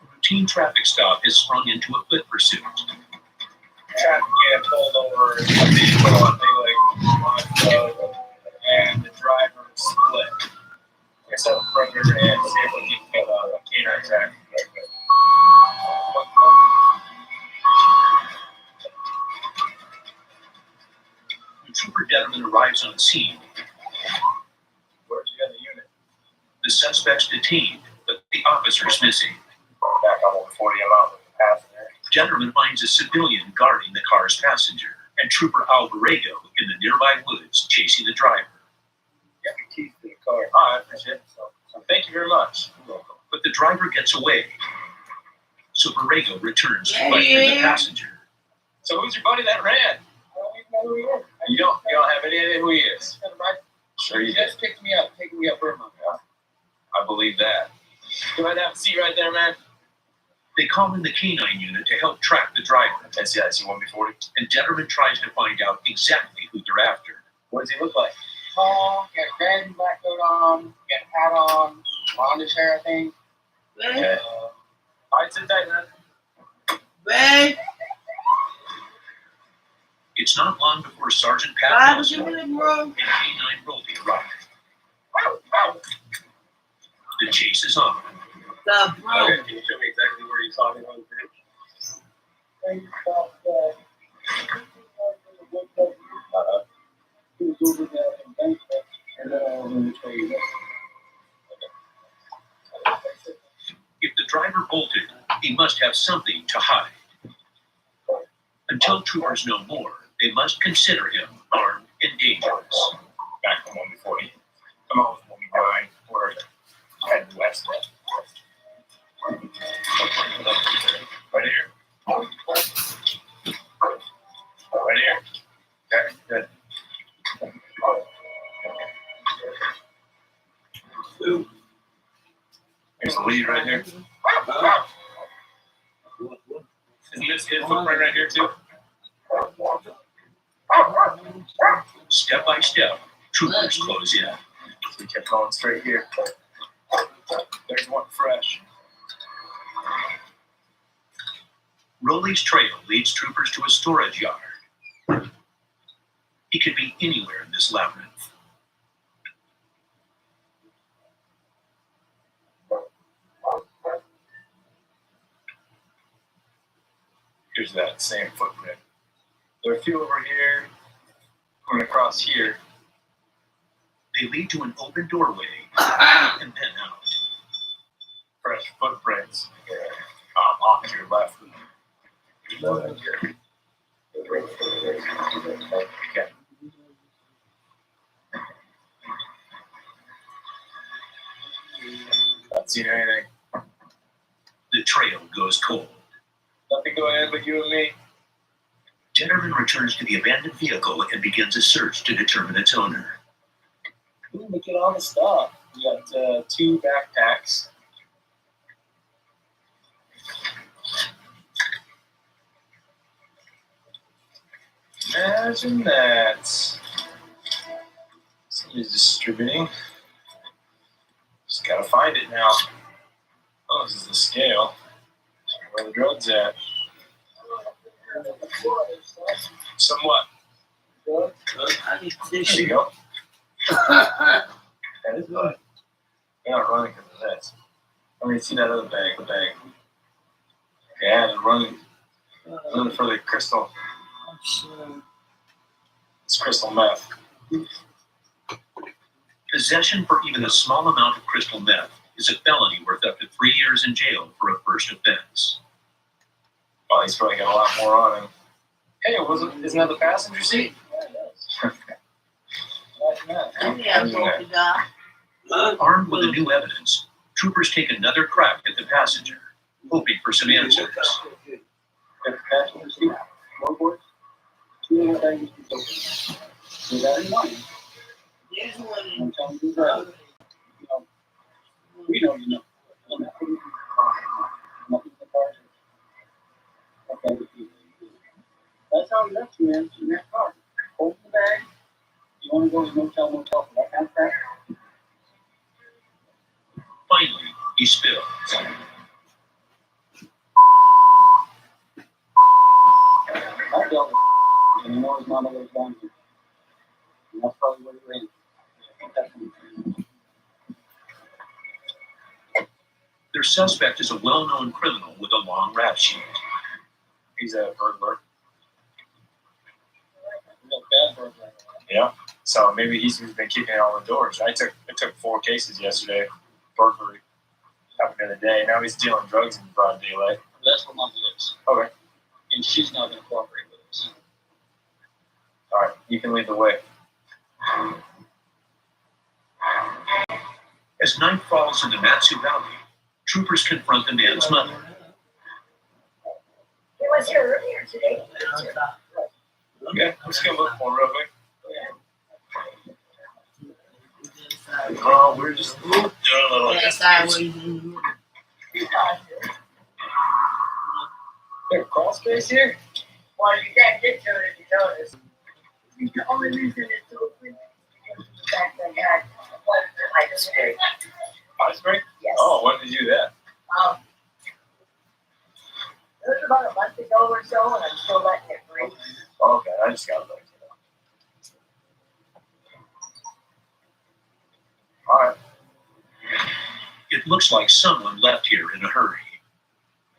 S7: A routine traffic stop has sprung into a foot pursuit.
S12: Traffic get pulled over, a vehicle on the road, and the driver split. I guess I'll bring her in and see if we can get a canine track.
S7: When Trooper Detterman arrives on scene,
S12: Where's the other unit?
S7: the suspect's detained, but the officer's missing.
S12: Back up over 40 miles with the passenger.
S7: Detterman finds a civilian guarding the car's passenger, and Trooper Alvarado in the nearby woods chasing the driver.
S12: Got the keys to the car. Oh, I appreciate it. So thank you very much. You're welcome.
S7: But the driver gets away, so Borrego returns to question the passenger.
S12: So who's your buddy that ran? I don't even know who he is. You don't have any idea who he is? Sure you just picked me up, taking me up Burma. I believe that. Go ahead and have a seat right there, man.
S7: They call in the canine unit to help track the driver.
S12: NCIC 1B40.
S7: And Detterman tries to find out exactly who they're after.
S12: What does he look like?
S10: Tall, got a red and black coat on, got a hat on, blondish hair, I think.
S12: Okay. All right, sit tight, man.
S1: Ray,
S7: It's not long before Sergeant
S1: I
S7: Pat
S1: was
S7: Nelson
S1: in
S7: and
S1: the room.
S7: K9 Roldy arrive. The chase is on.
S1: The
S12: Okay,
S1: bro.
S12: can you show me exactly where you saw me on the bridge?
S11: He was over there in Bangkok, and then I was going to tell you that.
S7: If the driver bolted, he must have something to hide. Until troopers know more, they must consider him armed and dangerous.
S12: Back from 1B40. I'm always 1B9. We're heading west. Right here. Right here. Okay, good. Here's the lead right here. Isn't this his footprint right here too?
S7: Step by step, troopers close in.
S12: We kept going straight here. There's one fresh.
S7: Rowley's trail leads troopers to a storage yard. He could be anywhere in this labyrinth.
S12: Here's that same footprint. There are a few over here, going across here.
S7: They lead to an open doorway and then out.
S12: Fresh footprints off to your left. Okay. Not seen anything.
S7: The trail goes cold.
S12: Nothing going in but you and me.
S7: Detterman returns to the abandoned vehicle and begins a search to determine its owner.
S11: Ooh, look at all the stuff. We got 2 backpacks.
S12: Imagine that. Somebody's distributing. Gotta find it now. Oh, this is the scale. Where the drugs at? Somewhat. Good.
S1: I need
S12: There you
S1: tissue.
S12: go. That is good. They're not running because of this. Let me see that other bag. The bag. Yeah, they're running for the crystal. It's crystal meth.
S7: Possession for even a small amount of crystal meth is a felony worth up to 3 years in jail for a first offense.
S12: Oh, he's probably got a lot more on him. Hey, isn't that the passenger seat?
S7: Armed with the new evidence, troopers take another crack at the passenger, hoping for some answers.
S11: At the passenger seat, floorboards, 2 of them do that in one. I'm telling you that. You know, we know you know. Nothing but cars. Okay. That's how he left you in that car. Open the bag. You want to go to motel for that kind of crap?
S7: Finally, he spills.
S11: I dealt with it. And you know his mama lives down here. And that's probably where you're in.
S7: Their suspect is a well-known criminal with a long rap sheet.
S12: He's a burglar.
S11: He's a bad burglar.
S12: Yeah. So maybe he's been kicking in all the doors. I took 4 cases yesterday. Burglary. Happened in the day. Now he's dealing drugs in broad daylight.
S11: That's what mom is.
S12: Okay.
S11: And she's not going to cooperate with us.
S12: All right. You can lead the way.
S7: As night falls in the Matsu Valley, troopers confront the man's mother.
S4: He was here earlier today.
S12: Okay. Let's go look for him real quick.
S1: Oh, we're just
S12: Doing a little.
S1: that sideways in the middle.
S12: There, crawl space here?
S5: Well, you can't get to it if you notice. The only reason it's open is because of the fact that I had one ice cream.
S12: Ice break?
S5: Yes.
S12: Oh, when did you do that?
S5: It was about a month ago or so, and I'm still letting it breathe.
S12: Okay, I just got it. All right.
S7: It looks like someone left here in a hurry.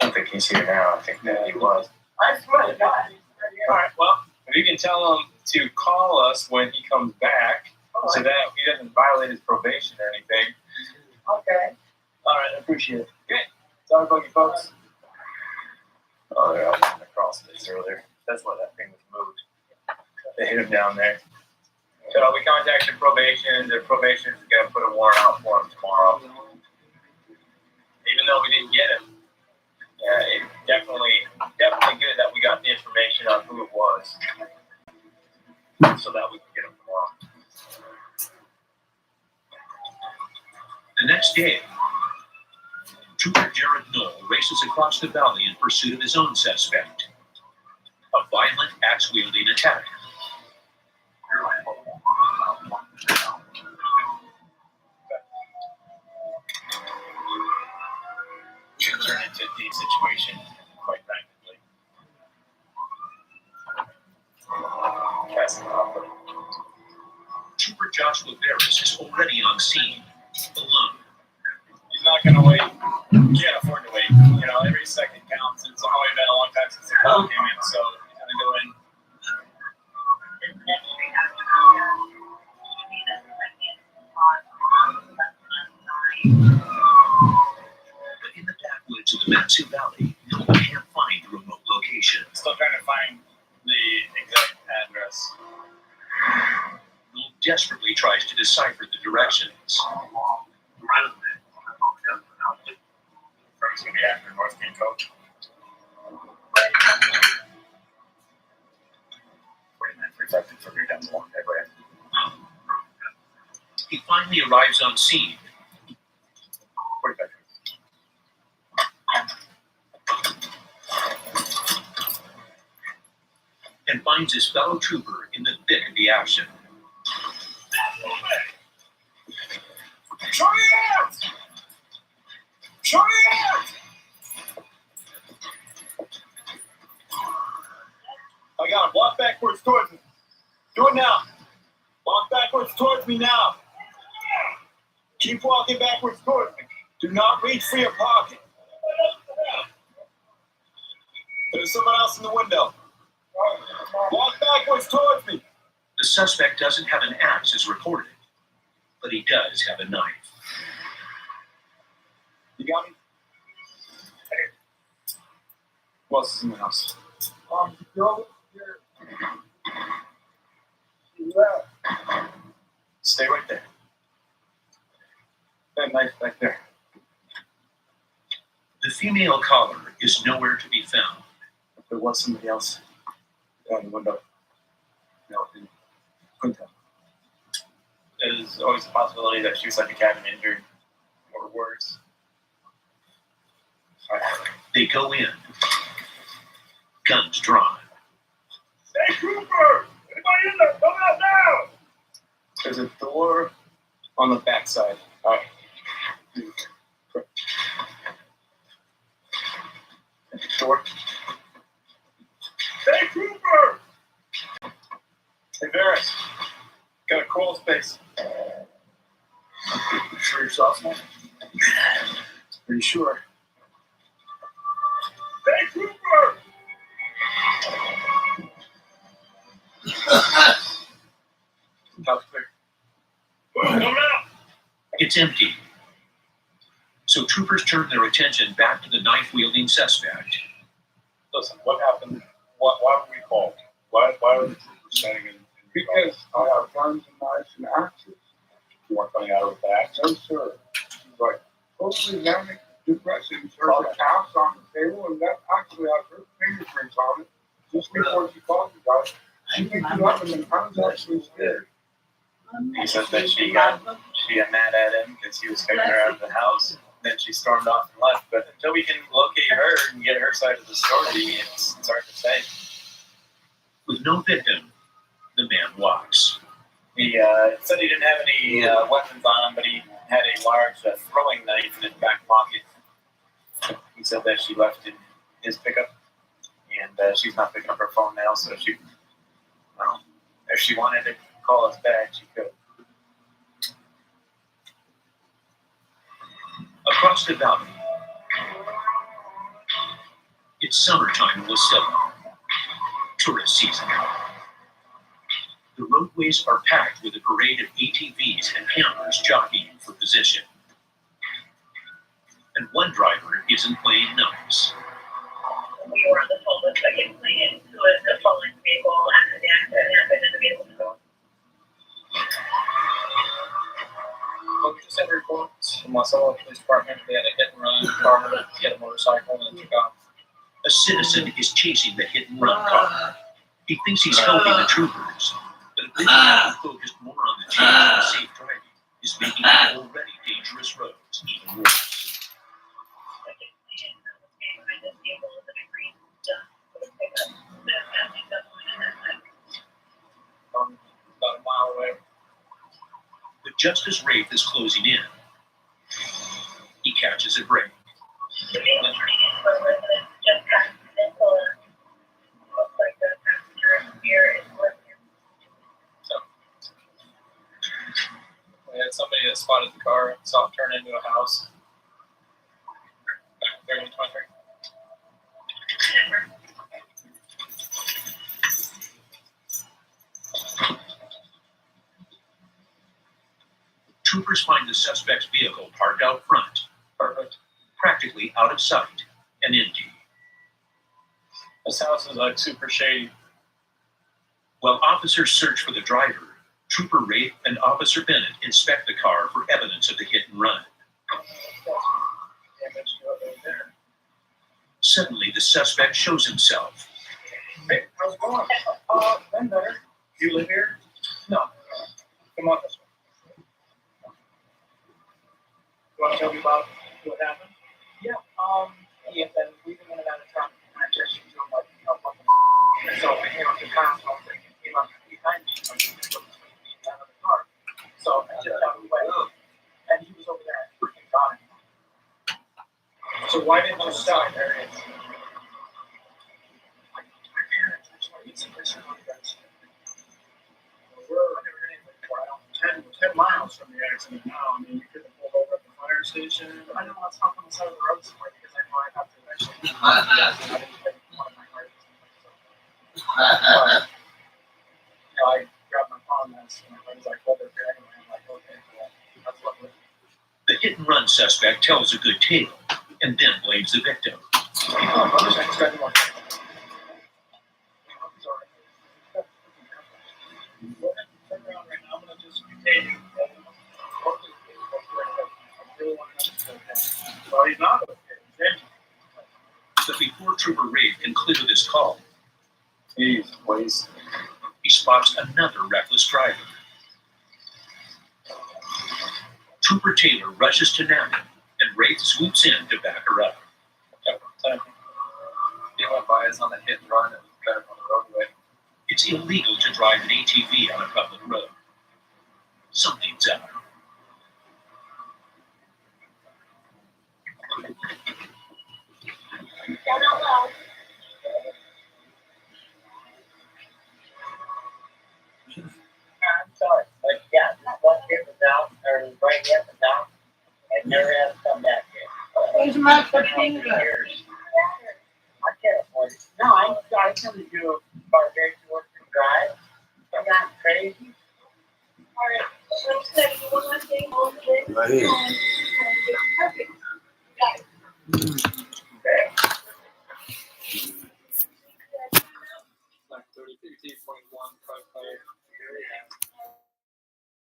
S12: I don't think he's here now. I think that he was.
S5: I swear to God.
S12: All right. Well, if you can tell him to call us when he comes back, so that he doesn't violate his probation or anything.
S5: Okay.
S12: All right, I appreciate it. Okay. Sorry about you folks. Oh, they're out in the crawl space earlier. That's why that thing was moved. They hit him down there. So we contacted probation. Their probation is going to put a warrant out for him tomorrow. Even though we didn't get him. Yeah, it's definitely good that we got the information on who it was, so that we can get him tomorrow.
S7: The next day, Trooper Jared Knoll races across the valley in pursuit of his own suspect, a violent axe-wielding attacker.
S12: Could turn into a deep situation quite rapidly.
S7: Trooper Joshua Barris is already on scene, alone.
S12: He's not going to wait. He can't afford to wait. You know, every second counts. It's already been a long time since the call came in, so he's going to go in.
S7: But in the backwoods of the Matsu Valley, no one can find the remote location.
S12: Still trying to find the exact address.
S7: Knoll desperately tries to decipher the directions.
S12: Firm's going to be after North Main Coach. 49 for your down the long right?
S7: He finally arrives on scene.
S12: 45.
S7: And finds his fellow trooper in the thick of the action.
S12: Show your hands! I got him. Walk backwards towards me. Do it now. Walk backwards towards me now. Keep walking backwards towards me. Do not reach for your pocket. There's someone else in the window. Walk backwards towards me.
S7: The suspect doesn't have an axe as reported, but he does have a knife.
S12: You got me? Who else is in the house?
S5: Go here. Left.
S12: Stay right there. That knife back there.
S7: The female caller is nowhere to be found.
S12: If there was somebody else down the window, no, couldn't tell.
S9: There's always a possibility that she was at the cabin injured or worse.
S7: They go in, guns drawn.
S12: Hey, Cooper! Anybody in there? Come out now! There's a door on the backside. All right. Door. Hey, Cooper! Hey, Varys. Got a crawl space. You sure you're soft, man? Pretty sure. Hey, Cooper! House clear. Come out!
S7: It's empty. So troopers turn their attention back to the knife-wielding suspect.
S12: Listen, what happened? Why were we called? Why are the troopers standing in? Because I have guns and knives and axes. You weren't coming out with that? No, sir. Right. Totally having depressing. There's an axe on the table, and that actually has her fingerprints on it. Just before she called you guys, she picked you up, and then I was actually scared.
S9: He said that she got mad at him because he was kicking her out of the house. Then she stormed off and left. But until we can locate her and get her side of the story, it's hard to say.
S7: With no victim, the man walks.
S9: He said he didn't have any weapons on him, but he had a large throwing knife in his back pocket. He said that she left in his pickup, and she's not picking up her phone now, so if she wanted to call us back, she could.
S7: Across the valley, it's summertime in Wasilla, tourist season. The roadways are packed with a parade of ATVs and campers jockeying for position. And one driver isn't playing nice.
S13: We were on the phone with a young man who was a fallen vehicle after the accident happened in the vehicle.
S12: Well, we just had reports from Wasilla Police Department. They had a hit and run car, hit a motorcycle, and took off.
S7: A citizen is chasing the hit-and-run car. He thinks he's helping the troopers, but a video focused more on the chase and safe driving is making the already dangerous roads even worse.
S12: About a mile away.
S7: But just as Rafe is closing in, he catches a break.
S13: The vehicle just passed the looks like the passenger here is working.
S12: We had somebody that spotted the car and saw it turn into a house. Back there in 23.
S7: Troopers find the suspect's vehicle parked out front, practically out of sight and empty.
S12: This house is like super shady.
S7: While officers search for the driver, Trooper Rafe and Officer Bennett inspect the car for evidence of the hit and run. Suddenly, the suspect shows himself.
S12: Hey, how's it going? Been better. You live here? No. Come on this way. You want to tell me about what happened? Yeah. He had been leaving in and out of town, and I just used him like and so I came up to town, so he came up behind me, and he just looked out of the car. So I just got away, and he was over there and freaking got him. So why didn't you stop? There it is. We're 10 miles from the accident now. I mean, you could have pulled over at the fire station. I know what's up on the side of the road somewhere because I know I have to eventually. I grabbed my phone and I was like, hold it there anyway. I'm like, okay, well, that's lovely.
S7: The hit and run suspect tells a good tale and then blames the victim.
S12: Well, he's not okay.
S7: But before Trooper Rafe can clear this call,
S9: Jeez, please.
S7: he spots another reckless driver. Trooper Taylor rushes to nab him, and Rafe swoops in to back her up.
S9: He went by us on the hit and run and got him on the roadway.
S7: It's illegal to drive an ATV on a public road. Something's up.
S5: I'm sorry, but yeah, one trip was out, or right here was out. I never have to come back here.
S1: Where's my finger?
S5: I can't afford it. No, I come to do Barbarian work and drive. I'm not crazy.
S13: Alright, so say you want to take all the way.
S2: Right here.
S13: Perfect. Got it.